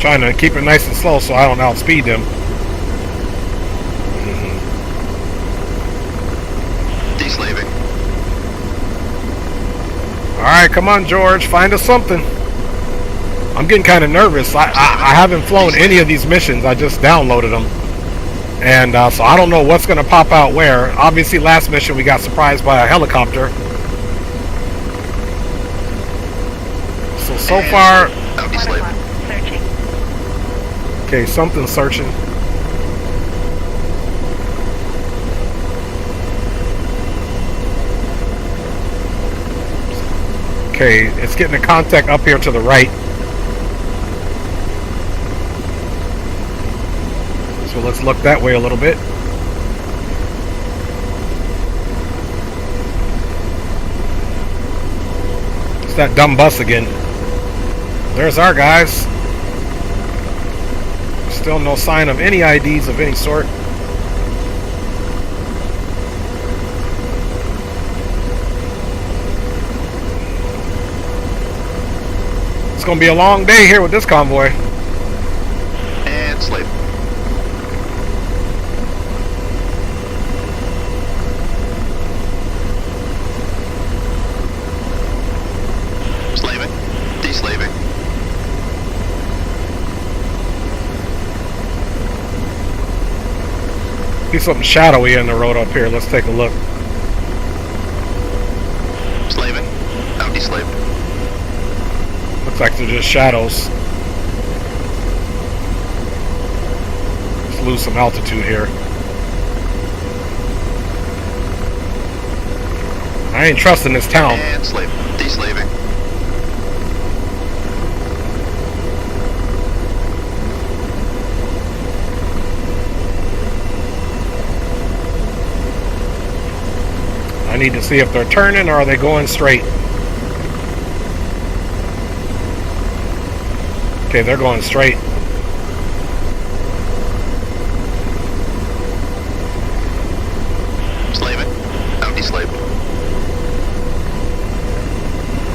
Trying to keep it nice and slow so I don't outspeed them. Deslaving. Alright, come on, George. Find us something. I'm getting kind of nervous. I haven't flown any of these missions. I just downloaded them. And so I don't know what's going to pop out where. Obviously, last mission we got surprised by a helicopter. So far... Empty slave. Searching. Okay, something's searching. Okay, it's getting a contact up here to the right. So let's look that way a little bit. It's that dumb bus again. There's our guys. Still no sign of any IDs of any sort. It's gonna be a long day here with this convoy. And sleep. Slaving. Deslaving. See something shadowy in the road up here. Let's take a look. Slaving. I'm deslaved. Looks like they're just shadows. Let's lose some altitude here. I ain't trusting this town. And slave. Deslaving. I need to see if they're turning or are they going straight. Okay, they're going straight. Slaving. I'm deslaved.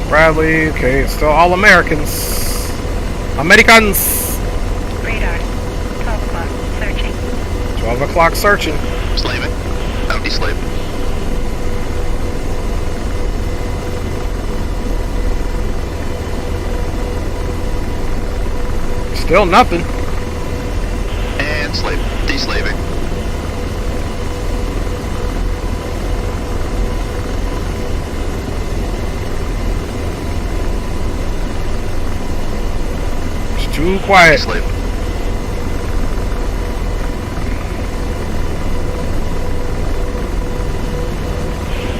Bradley, okay, it's still all Americans. Americans! Radar. 12 o'clock. Searching. 12 o'clock searching. Slaving. I'm deslaved. Still nothing. And slave. Deslaving. It's too quiet. Deslaved.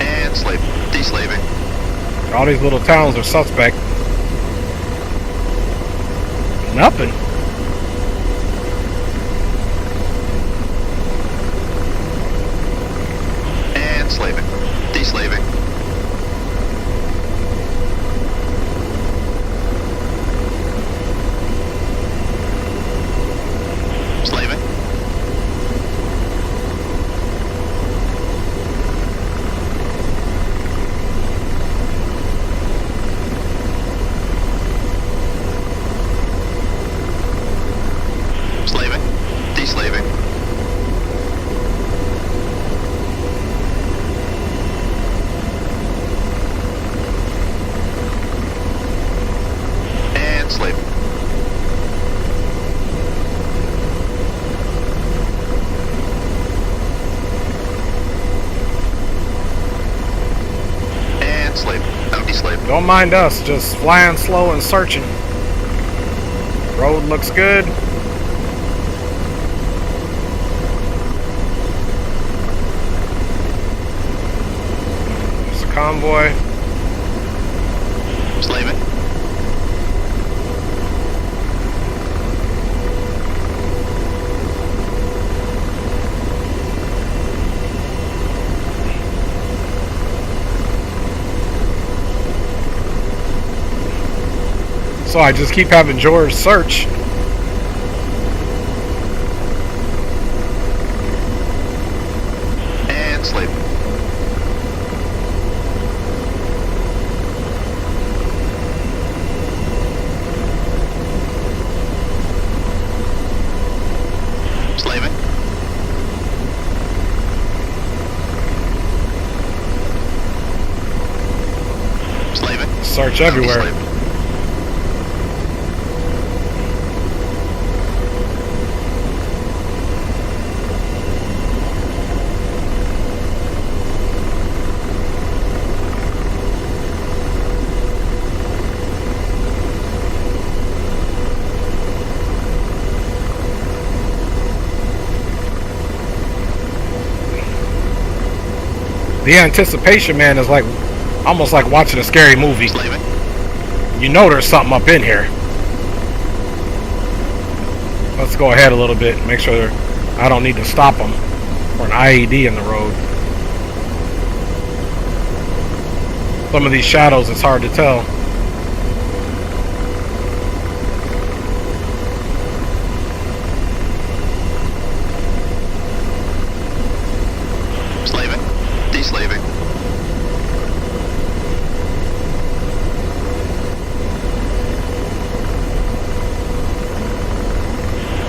And slave. Deslaving. All these little towns are suspect. Nothing. And slaving. Deslaving. Slaving. Slaving. Deslaving. And slave. And slave. I'm deslaved. Don't mind us, just flying slow and searching. Road looks good. There's a convoy. Slaving. So I just keep having George search. And slave. Slaving. Slaving. Search I'm everywhere. deslaved. The anticipation, man, is like almost like watching a scary movie. Slaving. You know there's something up in here. Let's go ahead a little bit, make sure I don't need to stop them for an IED in the road. Some of these shadows, it's hard to tell. Slaving. Deslaving.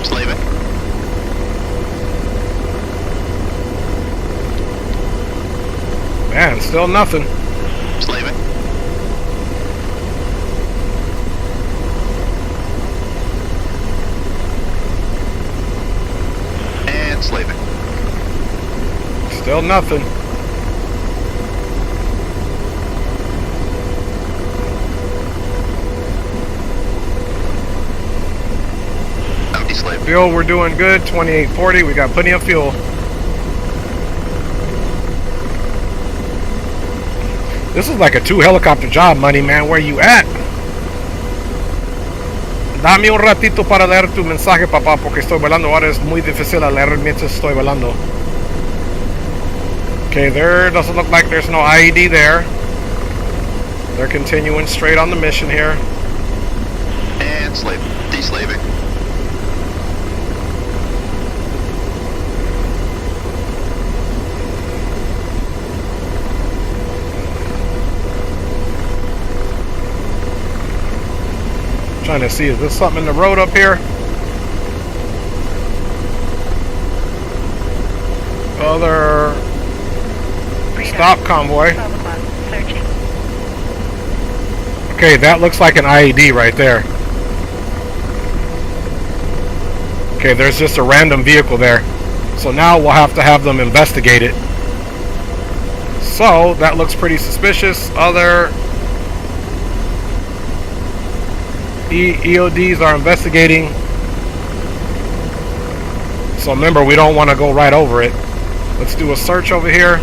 Slaving. Still nothing. Slaving. And slaving. Still nothing. Empty slave. Fuel, we're doing good. 2840. We got plenty of fuel. This is like a 2 helicopter job, money man. Where you at? Dame un ratito para leer tu mensaje, papá, porque estoy volando. Ahora es muy difícil leer mientras estoy volando. Okay, there doesn't look like there's no IED there. They're continuing straight on the mission here. And slave. Deslaving. Trying to see, is there something in the road up here? Other stop convoy. Searching. Okay, that looks like an IED right there. Okay, there's just a random vehicle there. So now we'll have to have them investigate it. So that looks pretty suspicious. Other EODs are investigating. So remember, we don't want to go right over it. Let's do a search over here.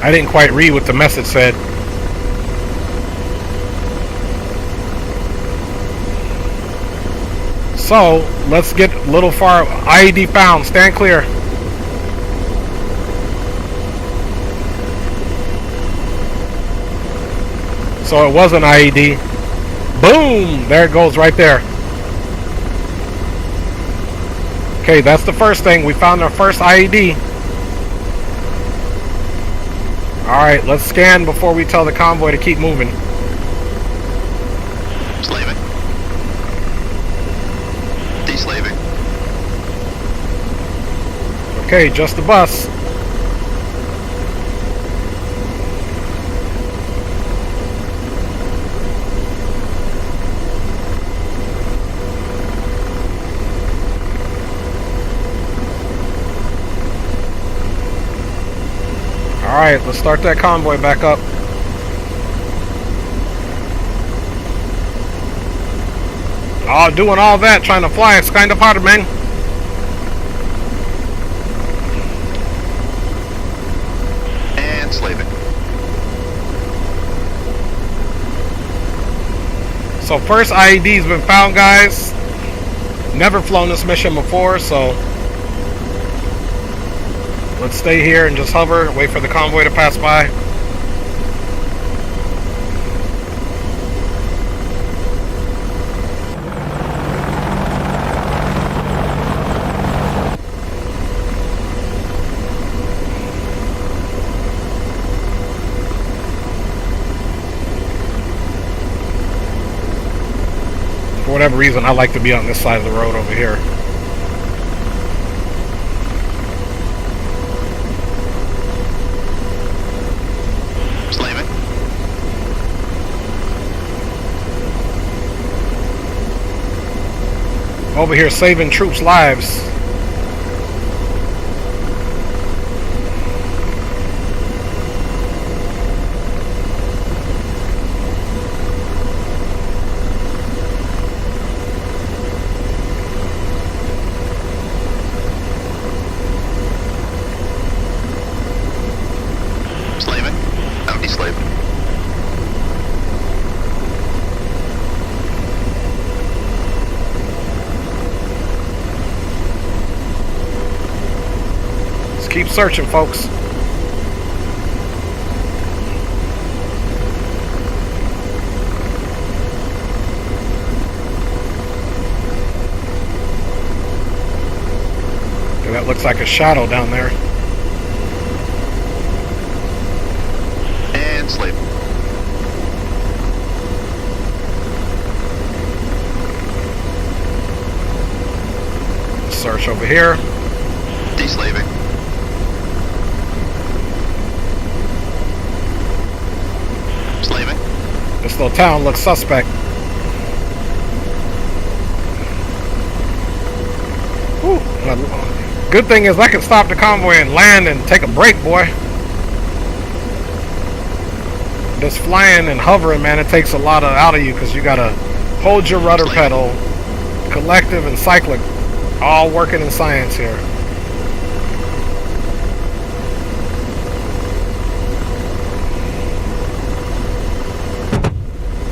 I didn't quite read what the message said. So, let's get a little far. IED found. Stand clear. So it was an IED. Boom! There it goes right there. Okay, that's the first thing. We found our first IED. Alright, let's scan before we tell the convoy to keep moving. Slaving. Deslaving. Okay, just the bus. Alright, let's start that convoy back up. Oh, doing all that, trying to fly, it's kind of hard, man. And slaving. So first IED's been found, guys. Never flown this mission before, so let's stay here and just hover, wait for the convoy to pass by. For whatever reason, I like to be on this side of the road over here. Slaving. Over here saving troops' lives. Slaving. Empty slave. Let's keep searching, folks. Okay, that looks like a shadow down there. And slave. Switch over here. Deslaving. Slaving. This little town looks suspect. Whew. Good thing is I can stop the convoy and land and take a break, boy. This flying and hovering, man, it takes a lot out of you because you gotta hold your rudder pedal, collective and cyclic, all working in science here.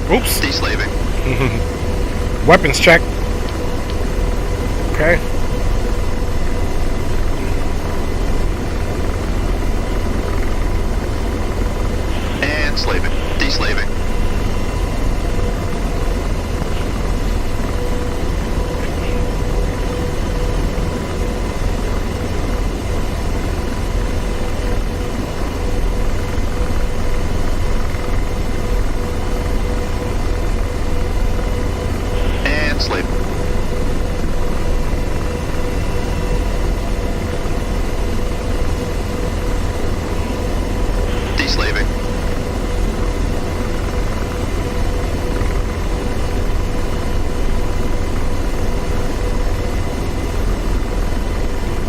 Oops. Deslaving. Weapons check. Okay. And slaving. Deslaving. And slaving. Deslaving.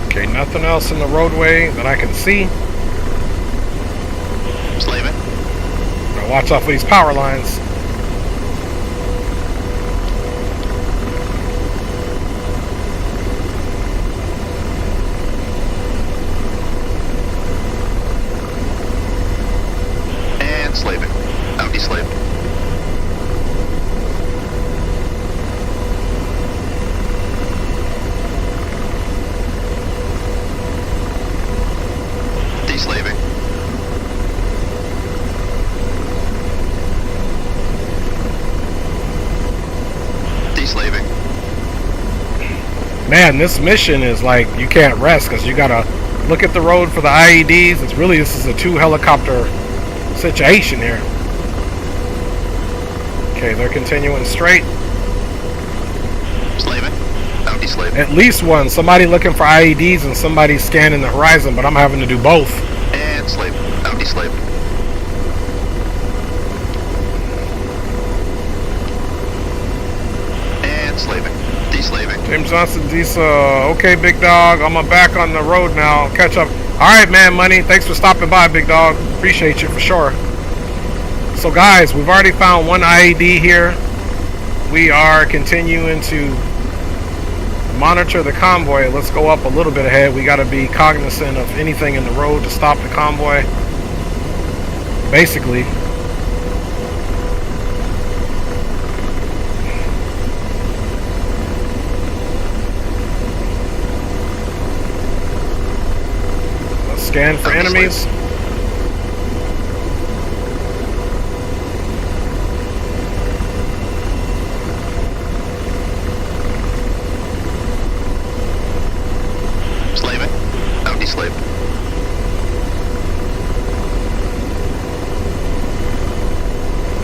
Okay, nothing else in the roadway that I can see. Slaving. Now watch out for these power lines. And slaving. Out deslaved. Deslaving. Deslaving. Man, this mission is like you can't rest because you gotta look at the road for the IEDs. It's really, this is a 2 helicopter situation here. Okay, they're continuing straight. Slaving. Out deslaved. At least one. Somebody looking for IEDs and somebody scanning the horizon, but I'm having to do both. And slaved. Out deslaved. And slaving. Deslaving. James Johnson, Disa. Okay, big dog. I'm back on the road now. Catch up. Alright, man, Money. Thanks for stopping by, big dog. Appreciate you for sure. So, guys, we've already found one IED here. We are continuing to monitor the convoy. Let's go up a little bit ahead. We got to be cognizant of anything in the road to stop the convoy. Basically. Let's scan for enemies. Slaving. Out deslaved.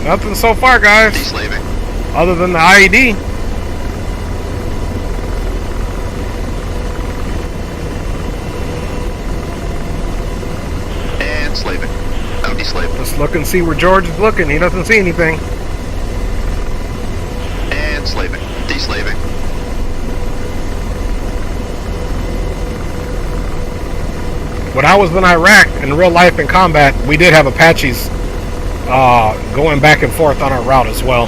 Nothing so far, guys, Deslaving. other than the IED. And slaving. Out deslaved. Let's look and see where George is looking. He doesn't see anything. And slaving. Deslaving. When I was in Iraq, in real life in combat, we did have Apaches going back and forth on our route as well.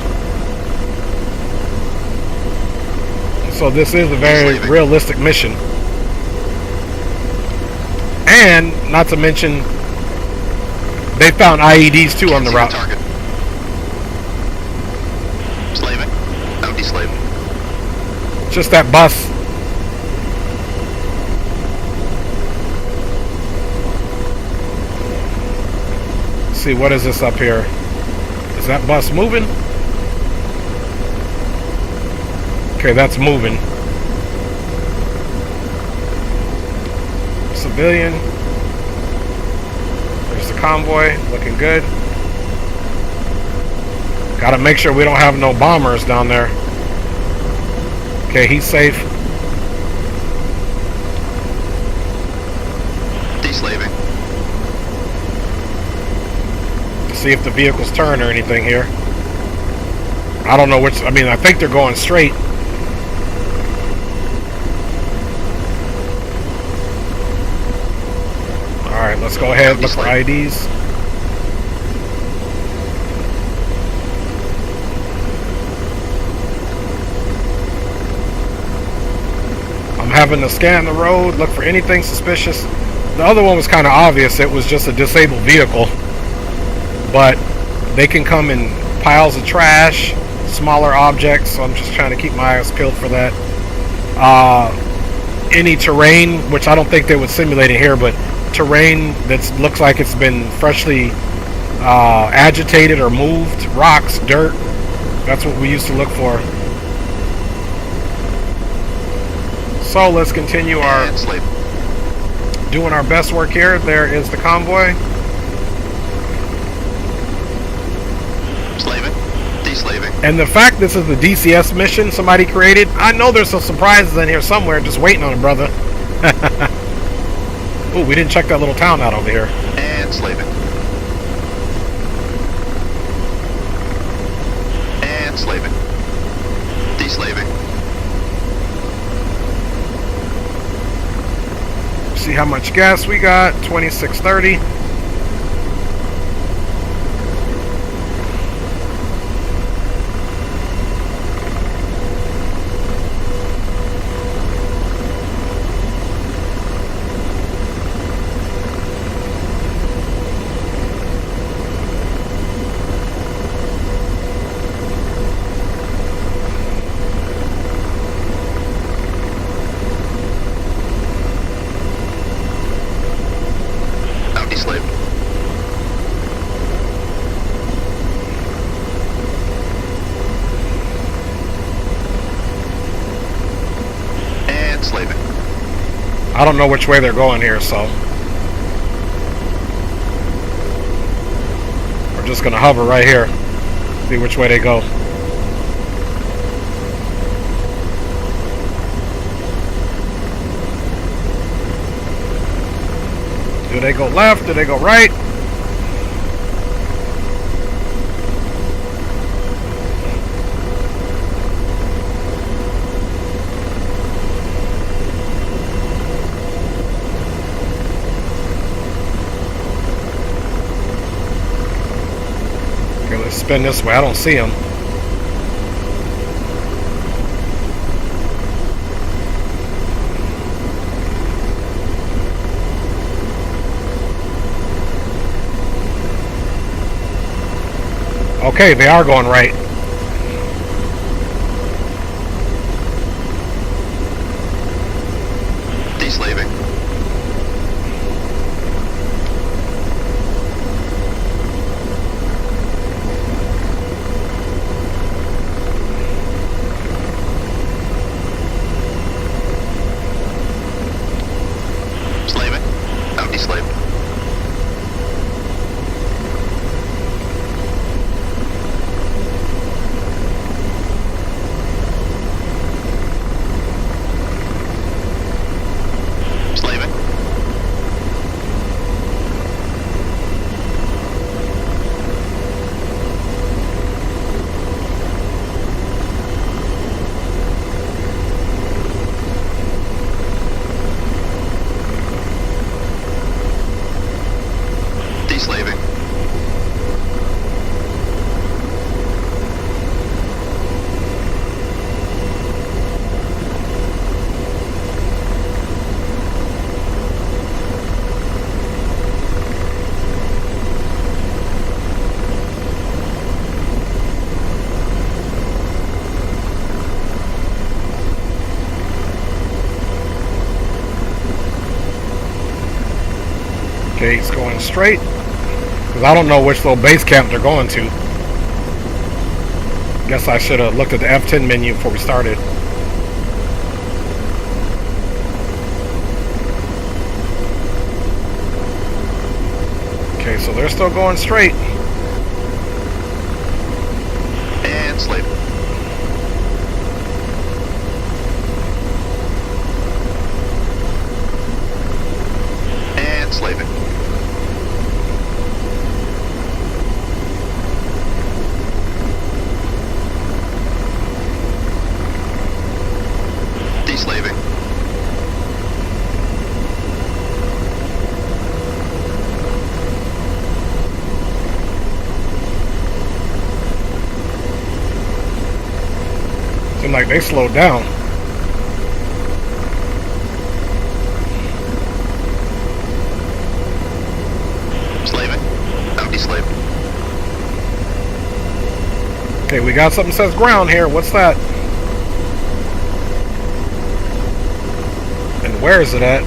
So this is a very realistic mission. And, not to mention, they found IEDs too on the route. Target. Slaving. Out deslaved. Just that bus. Let's see, what is this up here? Is that bus moving? Okay, that's moving. Civilian. There's the convoy, looking good. Gotta make sure we don't have no bombers down there. Okay, he's safe. Deslaving. See if the vehicles turn or anything here. I don't know which. I mean, I think they're going straight. All right, let's go ahead. Look for IDs. I'm having to scan the road, look for anything suspicious. The other one was kind of obvious. It was just a disabled vehicle. But they can come in piles of trash, smaller objects, so I'm just trying to keep my eyes peeled for that. Any terrain, which I don't think they would simulate it here, but terrain that looks like it's been freshly agitated or moved, rocks, dirt, that's what we used to look for. So let's continue our doing our best work here. There is the convoy. And the fact this is the DCS mission somebody created, I know there's some surprises in here somewhere just waiting on it, brother. Ooh, we didn't check that little town out over here. And slaving. And slaving. Deslaving. See how much gas we got. 2630. I don't know which way they're going here, so we're just gonna hover right here, see which way they go. Do they go left? Do they go right? Spin this way. I don't see him. Okay, they are going right. Deslaving. Okay, he's going straight. Because I don't know which little base camp they're going to. Guess I should have looked at the F10 menu before we started. Okay, so they're still going straight. And slave. And slave. Seemed like they slowed down. Slaving. Empty slave. Okay, we got something that says ground here. What's that? And where is it at?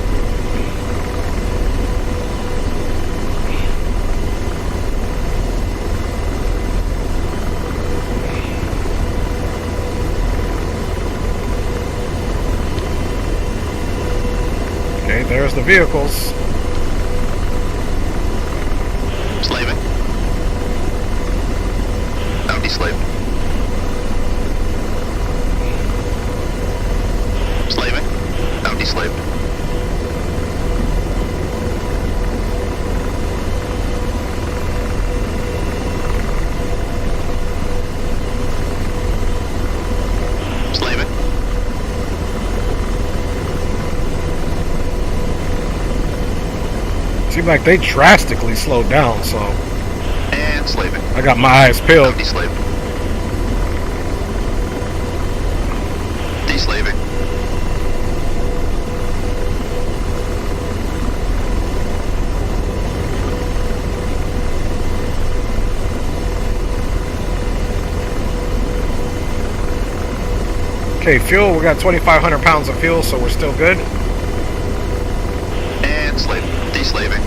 Okay, there's the vehicles. Slaving. Empty slave. Slaving. Empty slave. Slaving. Seems like they drastically slowed down, so And slaving. I got my eyes peeled. Empty slave. Deslaving. Okay, fuel, we got 2,500 pounds of fuel, so we're still good. And slave. Deslaving.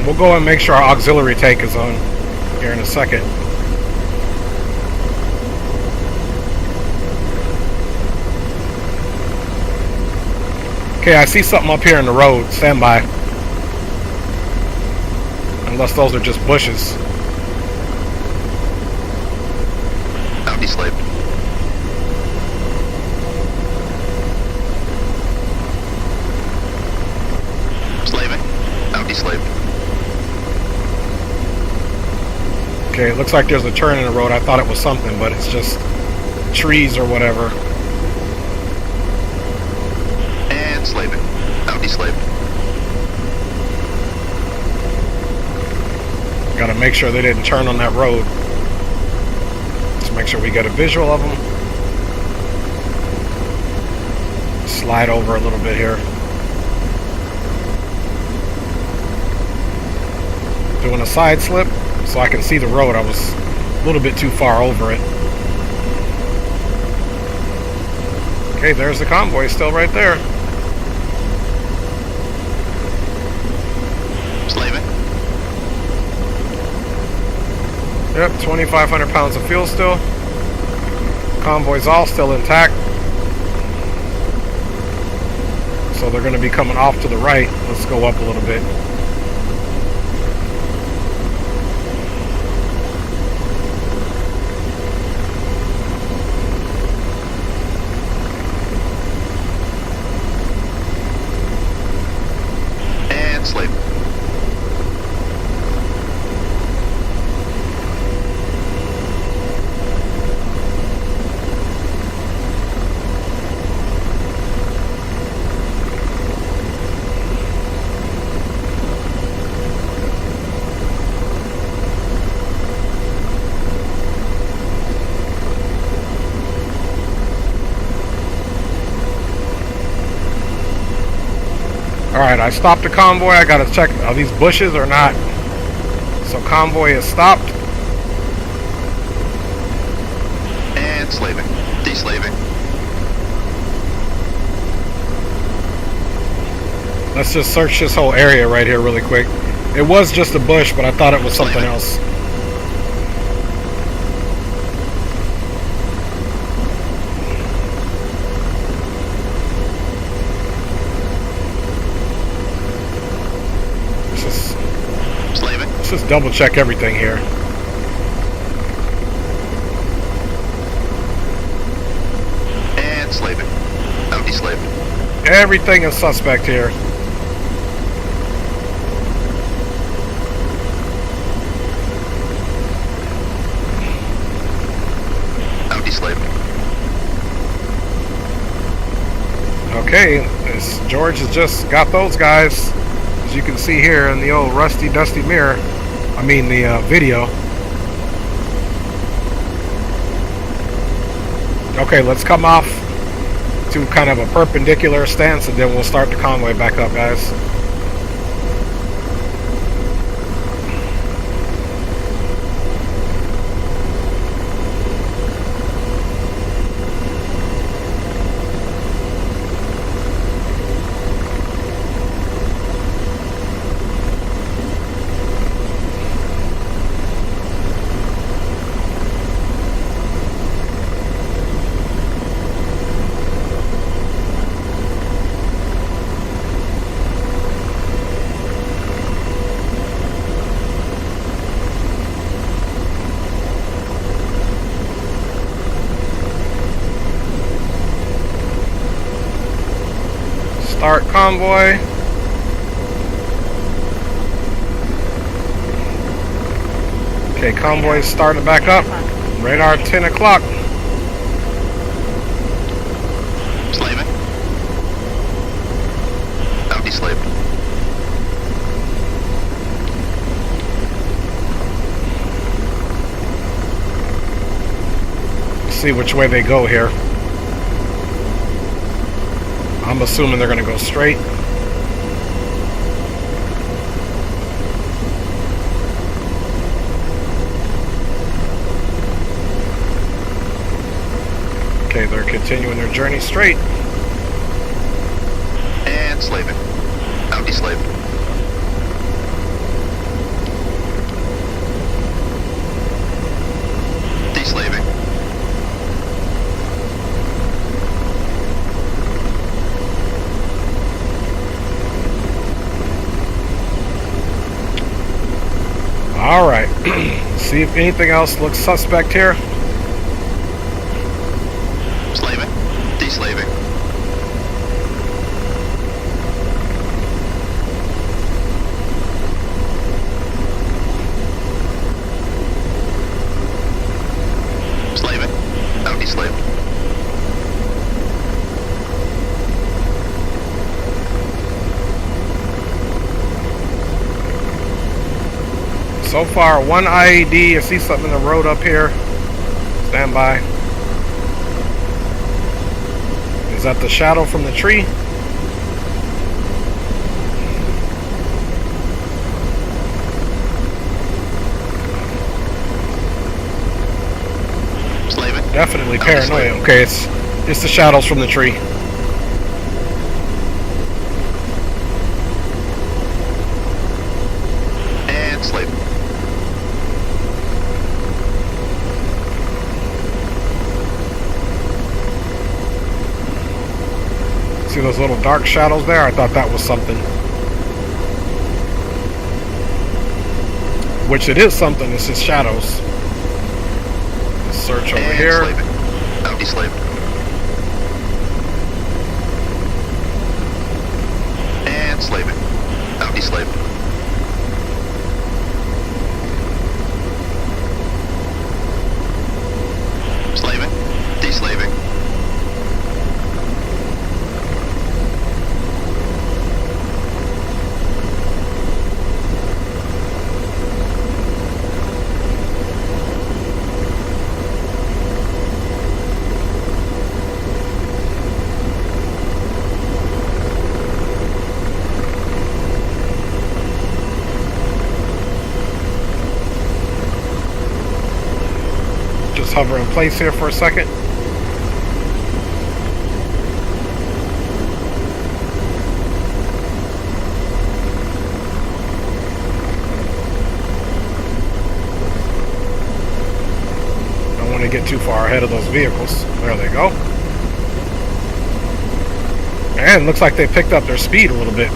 We'll go and make sure our auxiliary tank is on here in a second. Okay, I see something up here in the road. Stand by. Unless those are just bushes. Empty slave. Slaving. Empty slave. Okay, it looks like there's a turn in the road. I thought it was something, but it's just trees or whatever. And slaving. Empty slave. Gotta make sure they didn't turn on that road. Let's make sure we get a visual of them. Slide over a little bit here. Doing a side slip so I can see the road. I was a little bit too far over it. Okay, there's the convoy still right there. Slaving. Yep, 2,500 pounds of fuel still. Convoy's all still intact. So they're going to be coming off to the right. Let's go up a little bit. And slave. Alright, I stopped the convoy. I gotta check, are these bushes or not? So convoy is stopped. And slaving. Deslaving. Let's just search this whole area right here really quick. It was just a bush, but I thought it was something else. Slaving. Let's just double check everything here. And slaving. Empty slave. Everything is suspect here. Empty slave. Okay, George has just got those guys, as you can see here in the old rusty dusty mirror. I mean the video. Okay, let's come off to kind of a perpendicular stance, and then we'll start the convoy back up, guys. Start convoy. Okay, convoy is starting back up. Radar 10 o'clock. Slaving. That'll be slaved. See which way they go here. I'm assuming they're going to go straight. Okay, they're continuing their journey straight. And slaving. That'll be slaved. Deslaving. Alright, see if anything else looks suspect here. Slaving. Deslaving. Slaving. That'll be slaved. So far, one IED. I see something in the road up here. Stand by. Is that the shadow from the tree? Slaving. Definitely That'll be paranoia. slaved. Okay, it's the shadows from the tree. And slaving. See those little dark shadows there? I thought that was something. Which it is something, it's just shadows. Let's search over And here. slaving. That'll be slaved. And slaving. That'll be slaved. Slaving. Deslaving. Just hover in place here for a second. Don't want to get too far ahead of those vehicles. There they go. And looks like they picked up their speed a little bit.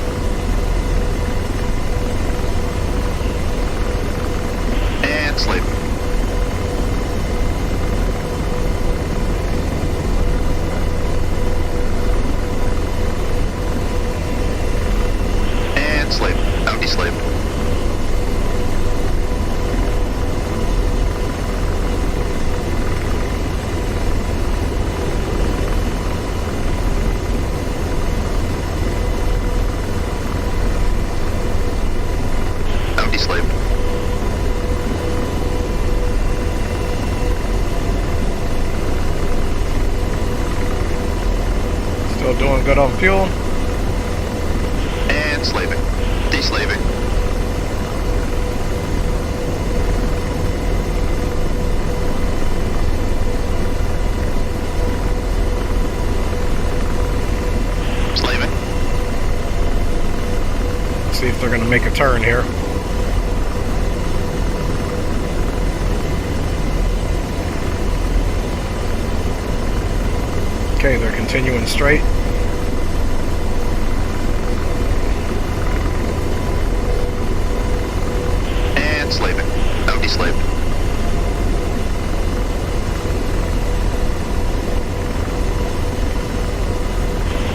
And slaving. And slaving. That'll be slaved. That'll be slaved. Doing good on fuel. And slaving. Deslaving. Slaving. See if they're going to make a turn here. Okay, they're continuing straight. And slaving. Oh, deslaved.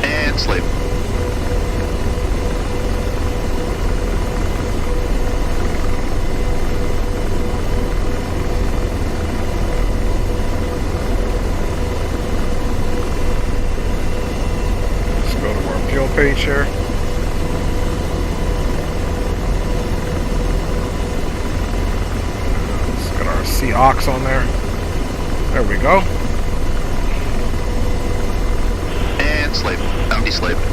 And slaving. Page here. Let's get our Seahawks on there. There we go. And slave. Oh, deslaved.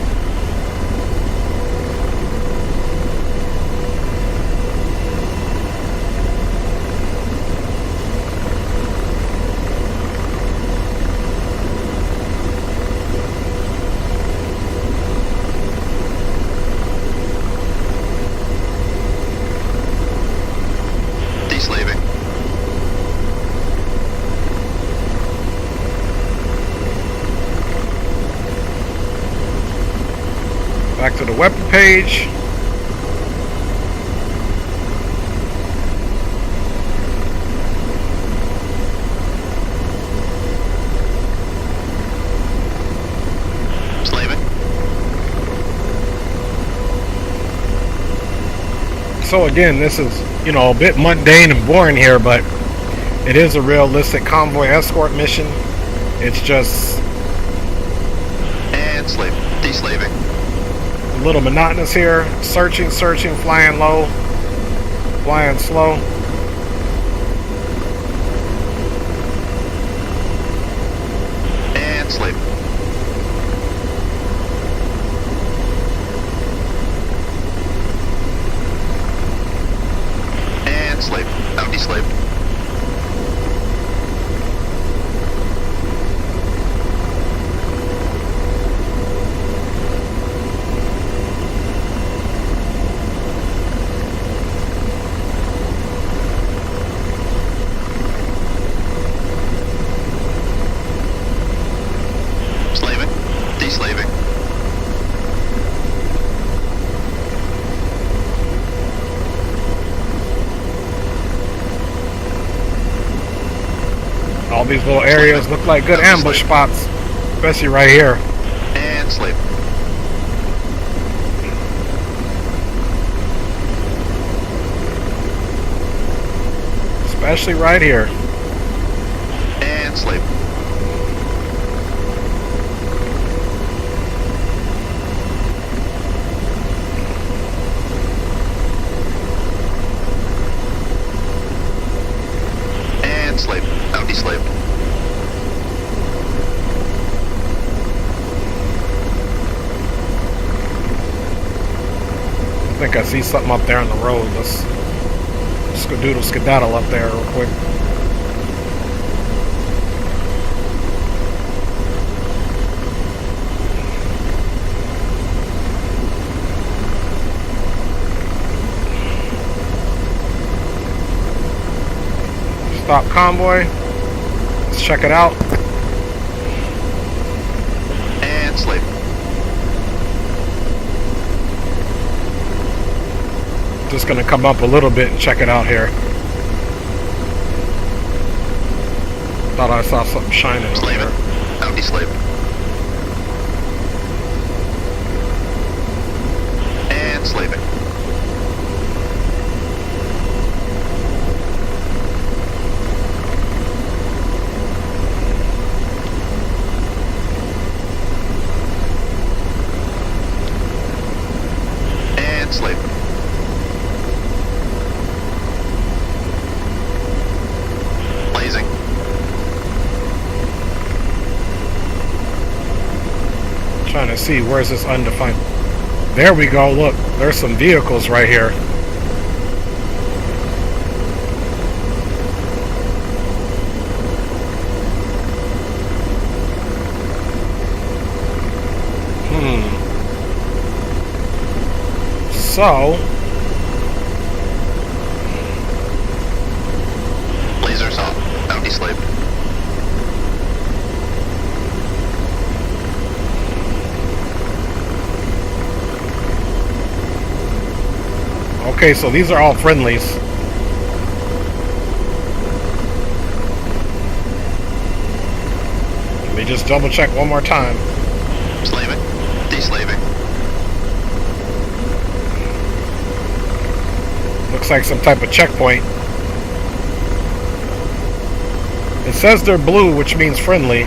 Back to the weapon page. Slaving. So again, this is, you know, a bit mundane and boring here, but it is a realistic convoy escort mission. It's just And slave. Deslaving. a little monotonous here. Searching, flying low, flying slow. And slave. And slave. Oh, deslaved. Slaving. Deslaving. All these little areas look like good ambush spots, especially right here. And slave. Especially right here. And slave. And slave. Oh, deslaved. I think I see something up there on the road. Let's skedaddle up there real quick. Stop convoy. Let's check it out. And slave. Just gonna come up a little bit and check it out here. Thought I saw something shining over Slaving. there. Oh, deslaved. And slaving. And slaving. Blazing. Trying to see, where's this undefined? There we go, look, there's some vehicles right here. So, Lasers off. Bounty slave. okay, so these are all friendlies. Let me just double check one more time. Slaving. Deslaving. Looks like some type of checkpoint. It says they're blue, which means friendly.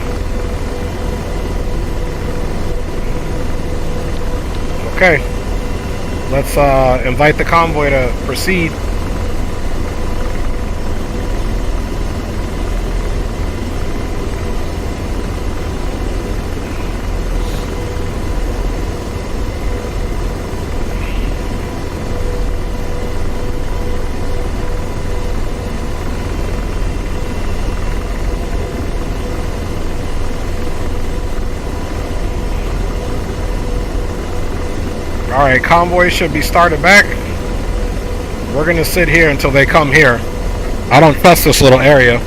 Okay. Let's invite the convoy to proceed. Alright, convoy should be started back. We're gonna sit here until they come here. I don't trust this little area.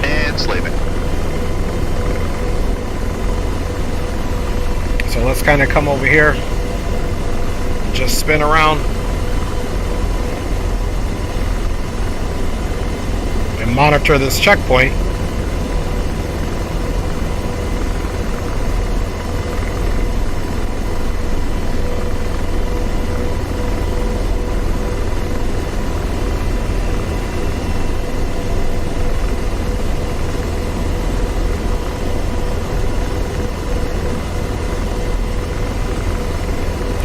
And slaving. So let's kind of come over here. Just spin around. And monitor this checkpoint.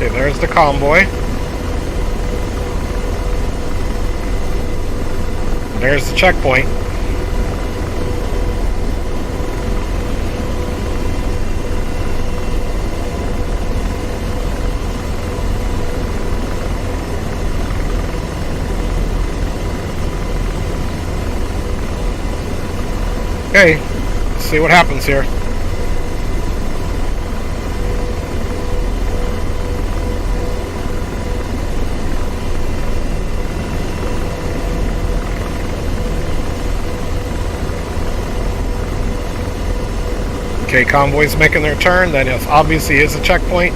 Okay, there's the convoy. There's the checkpoint. Okay, let's see what happens here. Okay, convoy's making their turn. That is obviously is a checkpoint.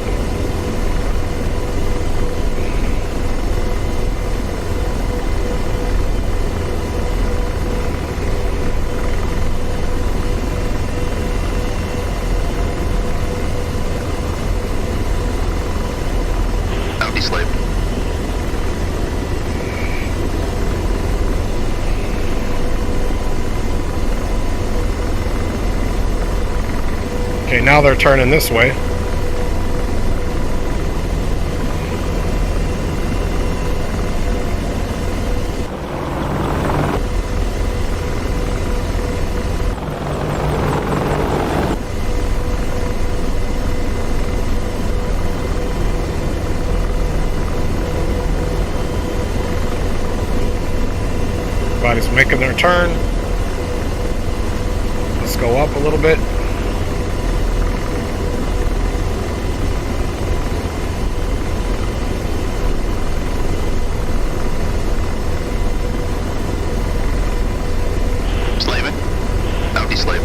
Bounty slave. Okay, now they're turning this way. Everybody's making their turn. Let's go up a little bit. Slaving. Bounty slave.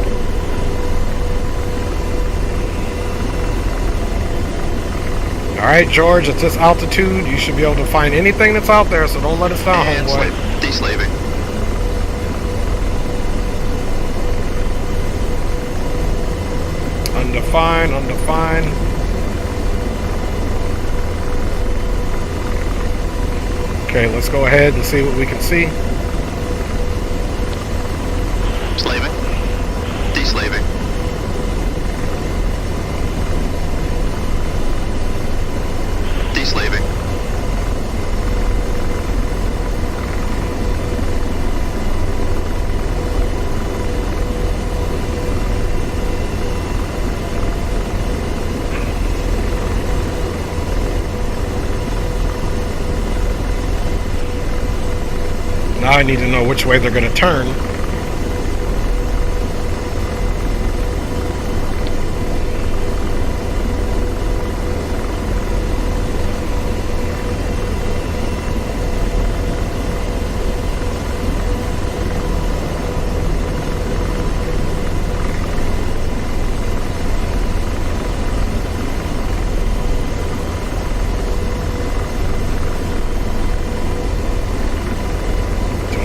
Alright, George, at this altitude, you should be able to find anything that's out there, so don't let us down, And homeboy. slave. Deslaving. Undefined, undefined. Okay, let's go ahead and see what we can see. Slaving. Deslaving. Deslaving. Now I need to know which way they're going to turn.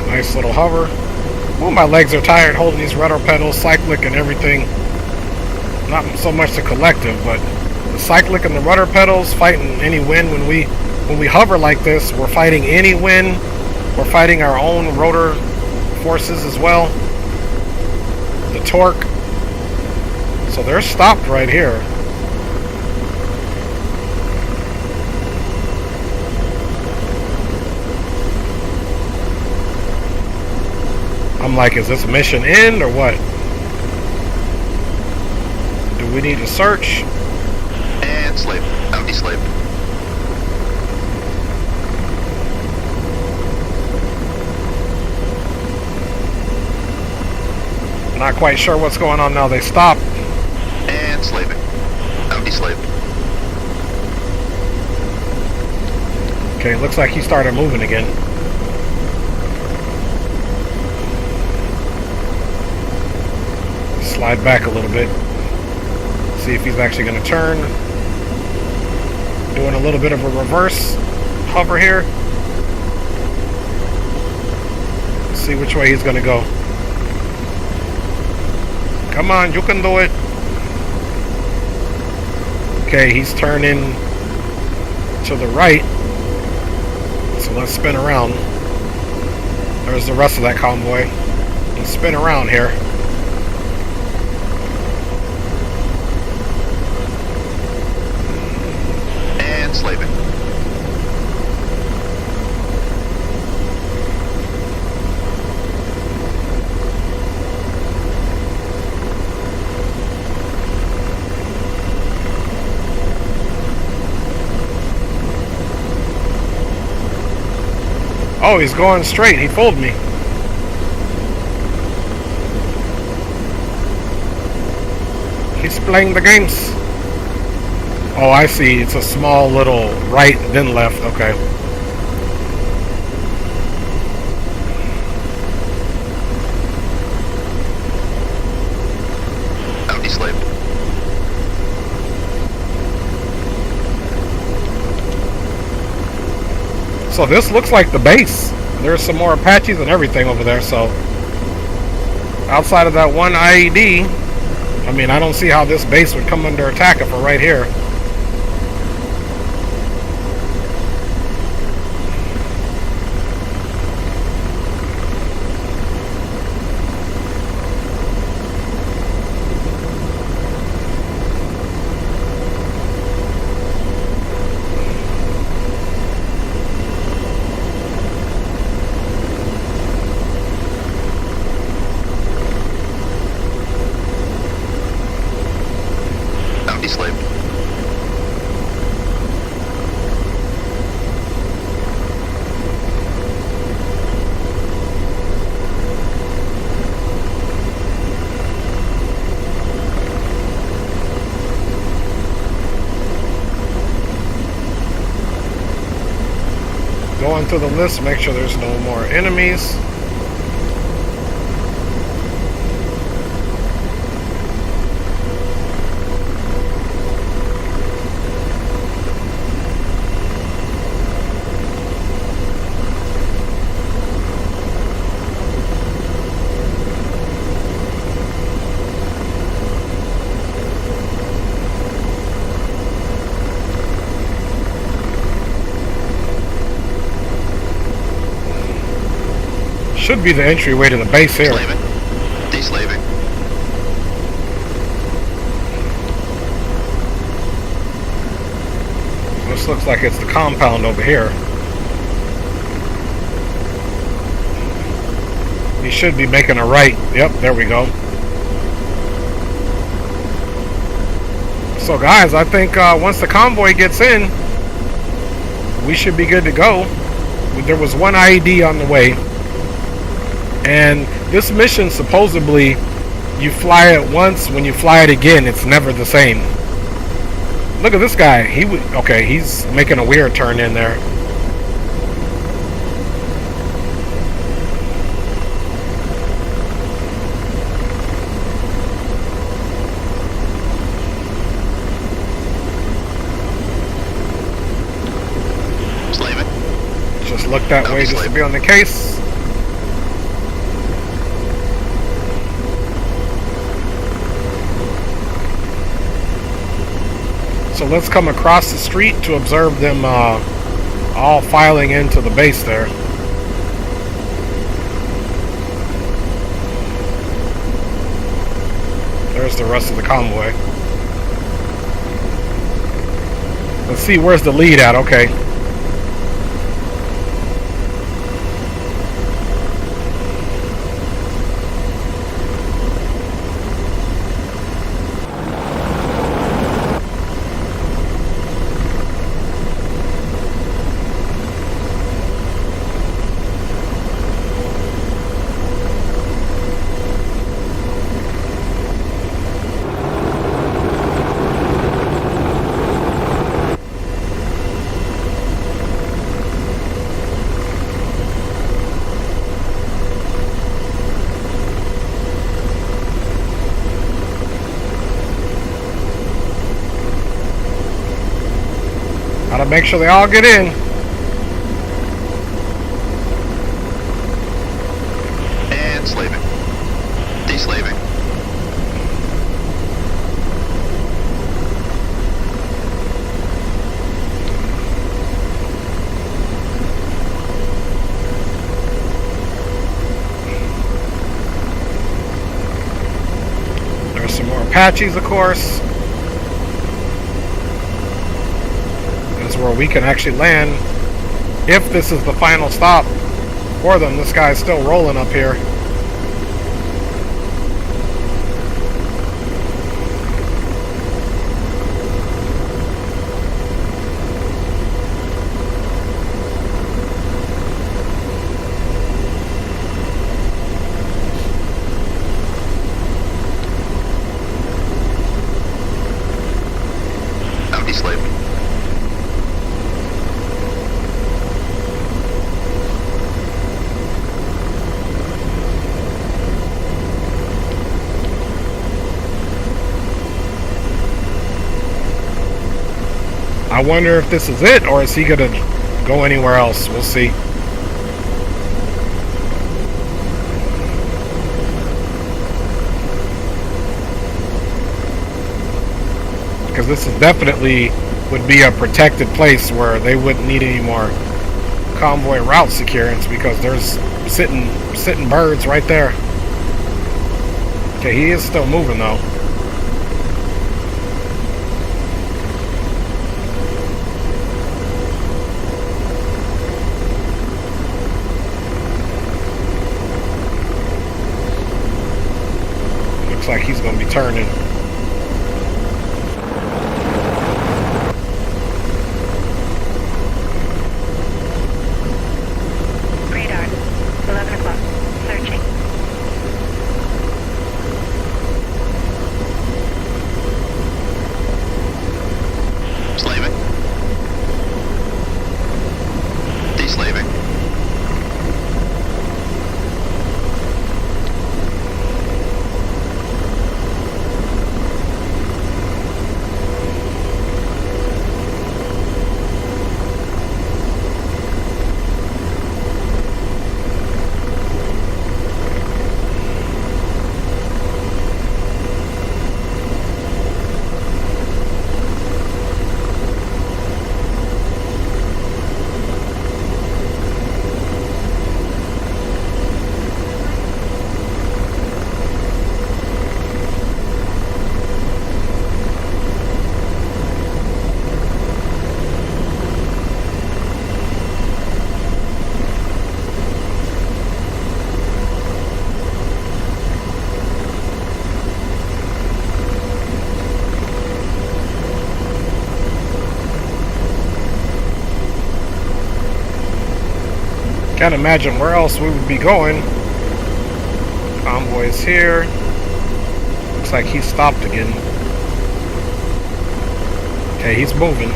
Nice little hover. Ooh, my legs are tired holding these rudder pedals, cyclic and everything. Not so much the collective, but the cyclic and the rudder pedals fighting any wind. When we hover like this, we're fighting any wind. We're fighting our own rotor forces as well. The torque. So they're stopped right here. I'm like, is this mission end or what? Do we need to search? And slave. Audi slave. Not quite sure what's going on now. They stopped. And slaving. Audi slave. Okay, looks like he started moving again. Slide back a little bit. See if he's actually going to turn. Doing a little bit of a reverse hover here. See which way he's going to go. Come on, you can do it. Okay, he's turning to the right. So let's spin around. There's the rest of that convoy. Let's spin around here. Slaving. Oh, he's going straight. He fooled me. He's playing the games. Oh, I see. It's a small little right, then left. Okay. Audi slave. So this looks like the base. There's some more Apaches and everything over there. So outside of that one IED, I mean, I don't see how this base would come under attack if we're right here. Slave. Going through the list, make sure there's no more enemies. Should be the entryway to the base here. Slaving. Deslaving. This looks like it's the compound over here. He should be making a right. Yep, there we go. So guys, I think once the convoy gets in, we should be good to go. There was one IED on the way. And this mission, supposedly, you fly it once. When you fly it again, it's never the same. Look at this guy. Okay, he's making a weird turn in there. Just look that way just to be on the case. So let's come across the street to observe them all filing into the base there. There's the rest of the convoy. Let's see, where's the lead at? Okay. Gotta make sure they all get in. And slaving. Deslaving. There's some more Apaches, of course. Where we can actually land if this is the final stop for them. This guy's still rolling up here. I'm deslaving. I wonder if this is it, or is he gonna go anywhere else? We'll see. Because this is definitely would be a protected place where they wouldn't need any more convoy route securance, because there's sitting birds right there. Okay, he is still moving though. Looks like he's going to be turning. Radar. 11 o'clock. Searching. Slaving. Deslaving. Can't imagine where else we would be going. Convoy's here. Looks like he's stopped again. Okay, he's moving.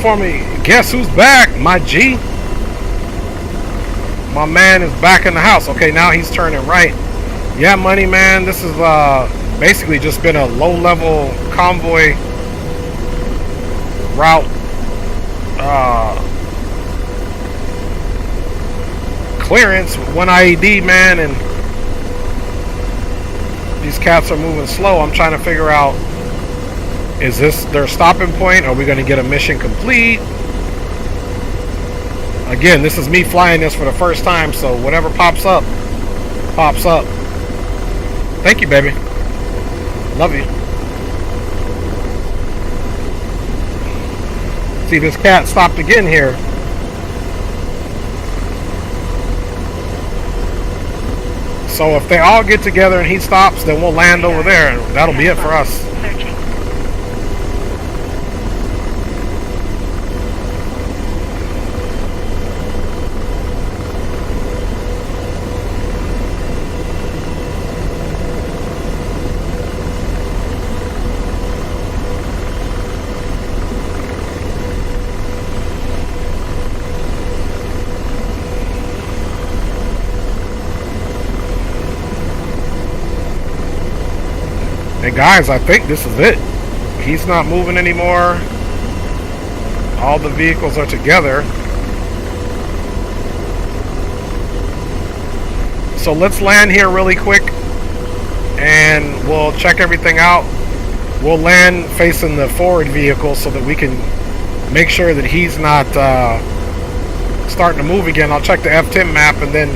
For me, guess who's back? My G. My man is back in the house. Okay, now he's turning right. Yeah, money man. This is basically just been a low-level convoy route. Clearance with 1 IED, man, and these cats are moving slow. I'm trying to figure out, is this their stopping point? Are we going to get a mission complete? Again, this is me flying this for the first time, so whatever pops up, pops up. Thank you, baby. Love you. See, this cat stopped again here. So if they all get together and he stops, then we'll land over there, and that'll be it for us. Searching. Hey guys, I think this is it. He's not moving anymore. All the vehicles are together. So let's land here really quick and we'll check everything out. We'll land facing the forward vehicle so that we can make sure that he's not starting to move again. I'll check the F10 map and then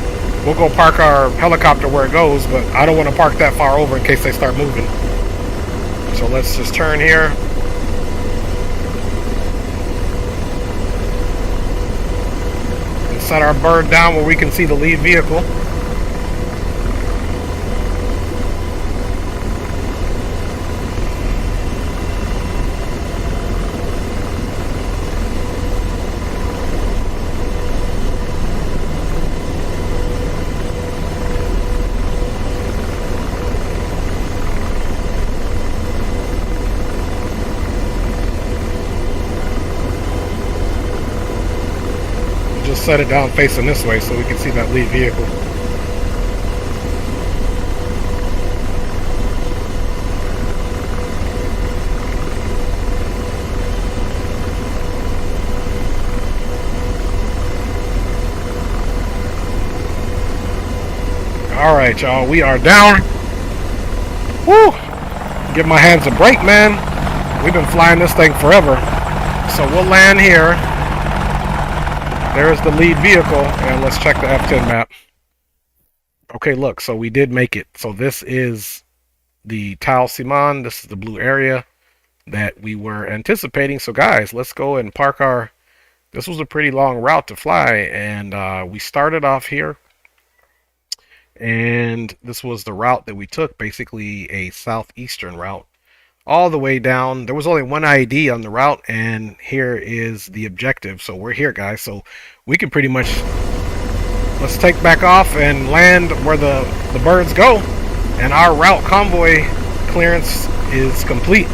we'll go park our helicopter where it goes, but I don't want to park that far over in case they start moving. So let's just turn here. And set our bird down where we can see the lead vehicle. Set it down facing this way so we can see that lead vehicle. Alright, y'all, we are down. Woo! Give my hands a break, man. We've been flying this thing forever. So we'll land here. There's the lead vehicle, and let's check the F10 map. Okay, look, so we did make it. So this is the Tal Siman. This is the blue area that we were anticipating. So guys, let's go and park our... This was a pretty long route to fly, and we started off here. And this was the route that we took, basically a southeastern route. All the way down. There was only 1 ID on the route, and here is the objective. So we're here, guys, so we can pretty much, let's take back off and land where the birds go, and our route convoy clearance is complete.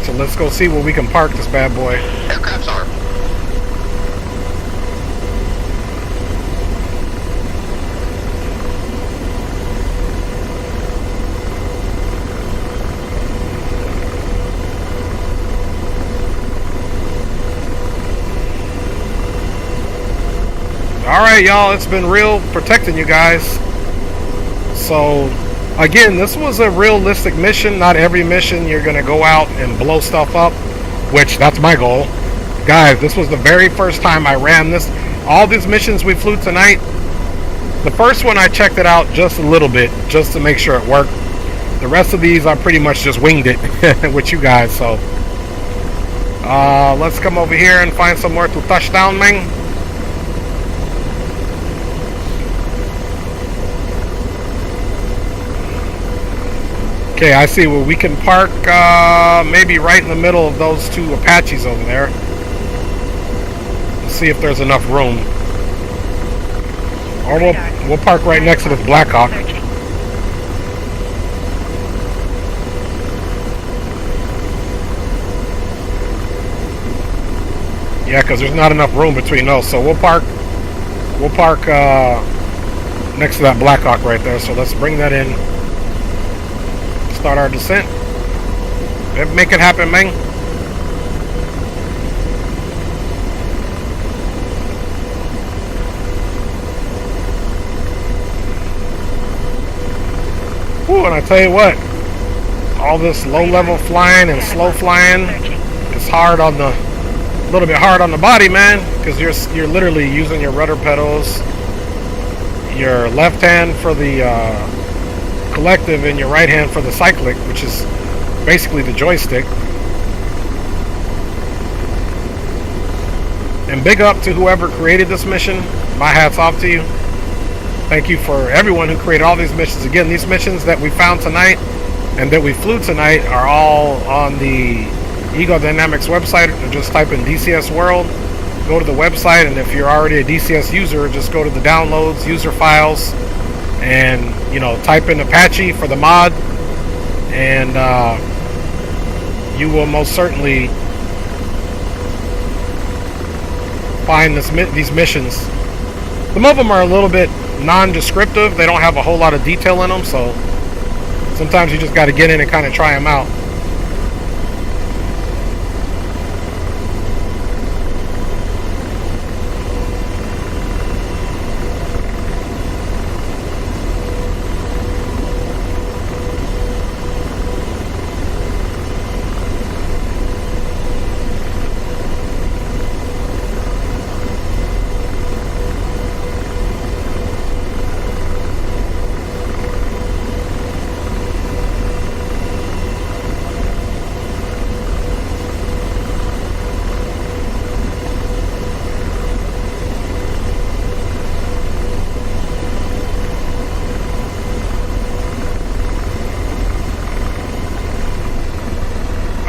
So let's go see where we can park this bad boy. Aircraft's armed. Alright, y'all, it's been real protecting you guys. So, again, this was a realistic mission. Not every mission you're going to go out and blow stuff up, which that's my goal. Guys, this was the very first time I ran this. All these missions we flew tonight, the first one I checked it out just a little bit, just to make sure it worked. The rest of these I pretty much just winged it with you guys. So, let's come over here and find somewhere to touch down, man. Okay, I see where we can park maybe right in the middle of those two Apaches over there. Let's see if there's enough room. Or we'll park right next to this Blackhawk. Yeah, because there's not enough room between those. So we'll park next to that Blackhawk right there. So let's bring that in. Start our descent. Make it happen, man. Ooh, and I tell you what, all this low-level flying and slow flying is hard on the, a little bit hard on the body, man, because you're literally using your rudder pedals, your left hand for the collective and your right hand for the cyclic, which is basically the joystick. And big up to whoever created this mission. My hat's off to you. Thank you for everyone who created all these missions. Again, these missions that we found tonight and that we flew tonight are all on the Ego Dynamics website. Just type in DCS World, go to the website, and if you're already a DCS user, just go to the downloads, user files, and type in Apache for the mod, and you will most certainly find these missions. Some of them are a little bit non-descriptive. They don't have a whole lot of detail in them, so sometimes you just got to get in and kind of try them out.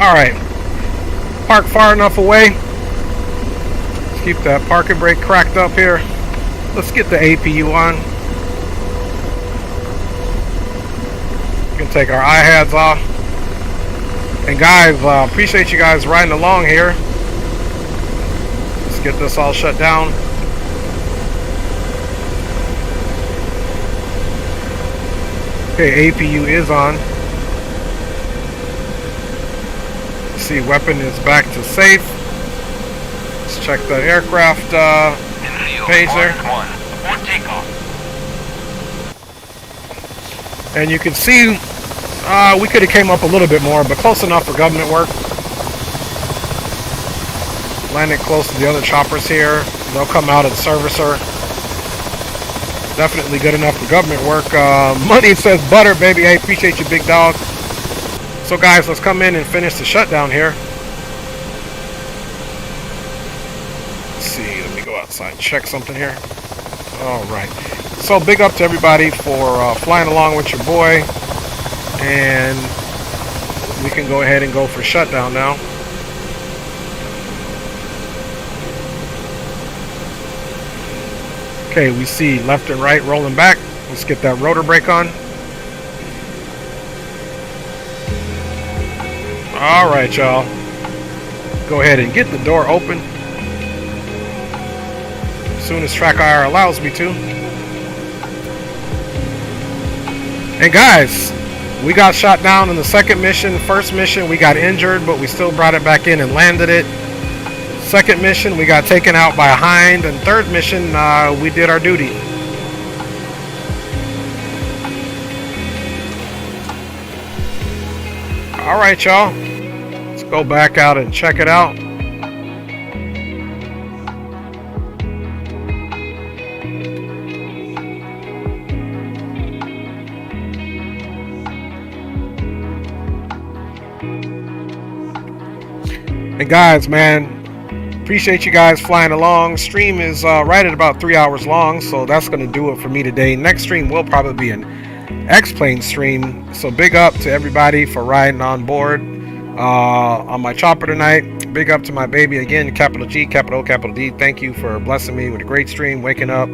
Alright, park far enough away. Let's keep that parking brake cracked up here. Let's get the APU on. We can take our iHads off. And guys, appreciate you guys riding along here. Let's get this all shut down. Okay, APU is on. See, weapon is back to safe. Let's check the aircraft page there. And you can see we could have came up a little bit more, but close enough for government work. Landed close to the other choppers here. They'll come out and service her. Definitely good enough for government work. Money says butter, baby. Hey, appreciate you, big dog. So guys, let's come in and finish the shutdown here. Let's see, let me go outside and check something here. Alright. So big up to everybody for flying along with your boy. And we can go ahead and go for shutdown now. Okay, we see left and right rolling back. Let's get that rotor brake on. Alright, y'all. Go ahead and get the door open as soon as track IR allows me to. And guys, we got shot down in the second mission. First mission, we got injured, but we still brought it back in and landed it. Second mission, we got taken out by a hind. And third mission, we did our duty. Alright, y'all. Let's go back out and check it out. And guys, man, appreciate you guys flying along. Stream is right at about 3 hours long, so that's going to do it for me today. Next stream will probably be an X-Plane stream. So big up to everybody for riding on board on my chopper tonight. Big up to my baby again, capital G, capital O, capital D. Thank you for blessing me with a great stream, waking up.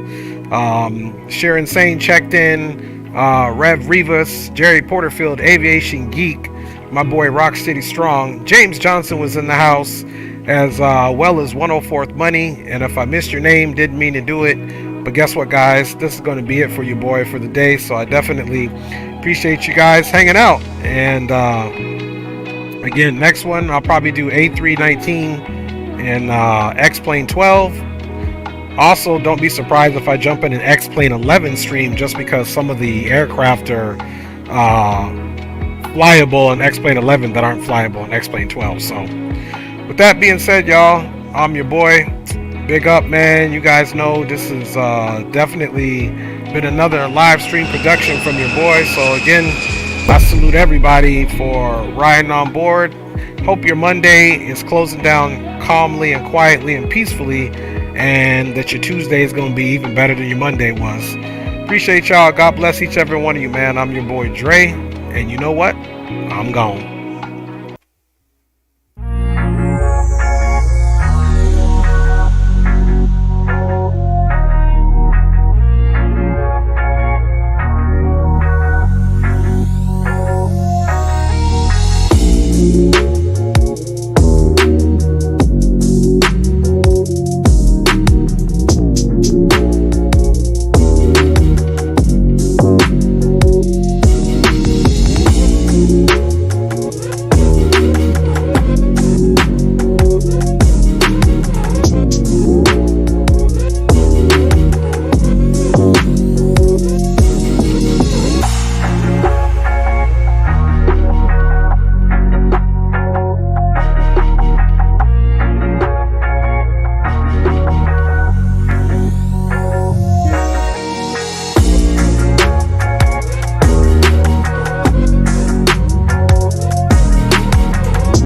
Sharon Sane checked in. Rev Rivas, Jerry Porterfield, Aviation Geek, my boy Rock City Strong. James Johnson was in the house, as well as 104th Money. And if I missed your name, didn't mean to do it. But guess what, guys? This is going to be it for you, boy, for the day. So I definitely appreciate you guys hanging out. And again, next one, I'll probably do A319 and X-Plane 12. Also, don't be surprised if I jump in an X-Plane 11 stream, just because some of the aircraft are flyable in X-Plane 11 that aren't flyable in X-Plane 12. So with that being said, y'all, I'm your boy. Big up, man. You guys know this has definitely been another live stream production from your boy. So again, I salute everybody for riding on board. Hope your Monday is closing down calmly and quietly and peacefully, and that your Tuesday is going to be even better than your Monday was. Appreciate y'all. God bless each every one of you, man. I'm your boy Dre, and you know what? I'm gone.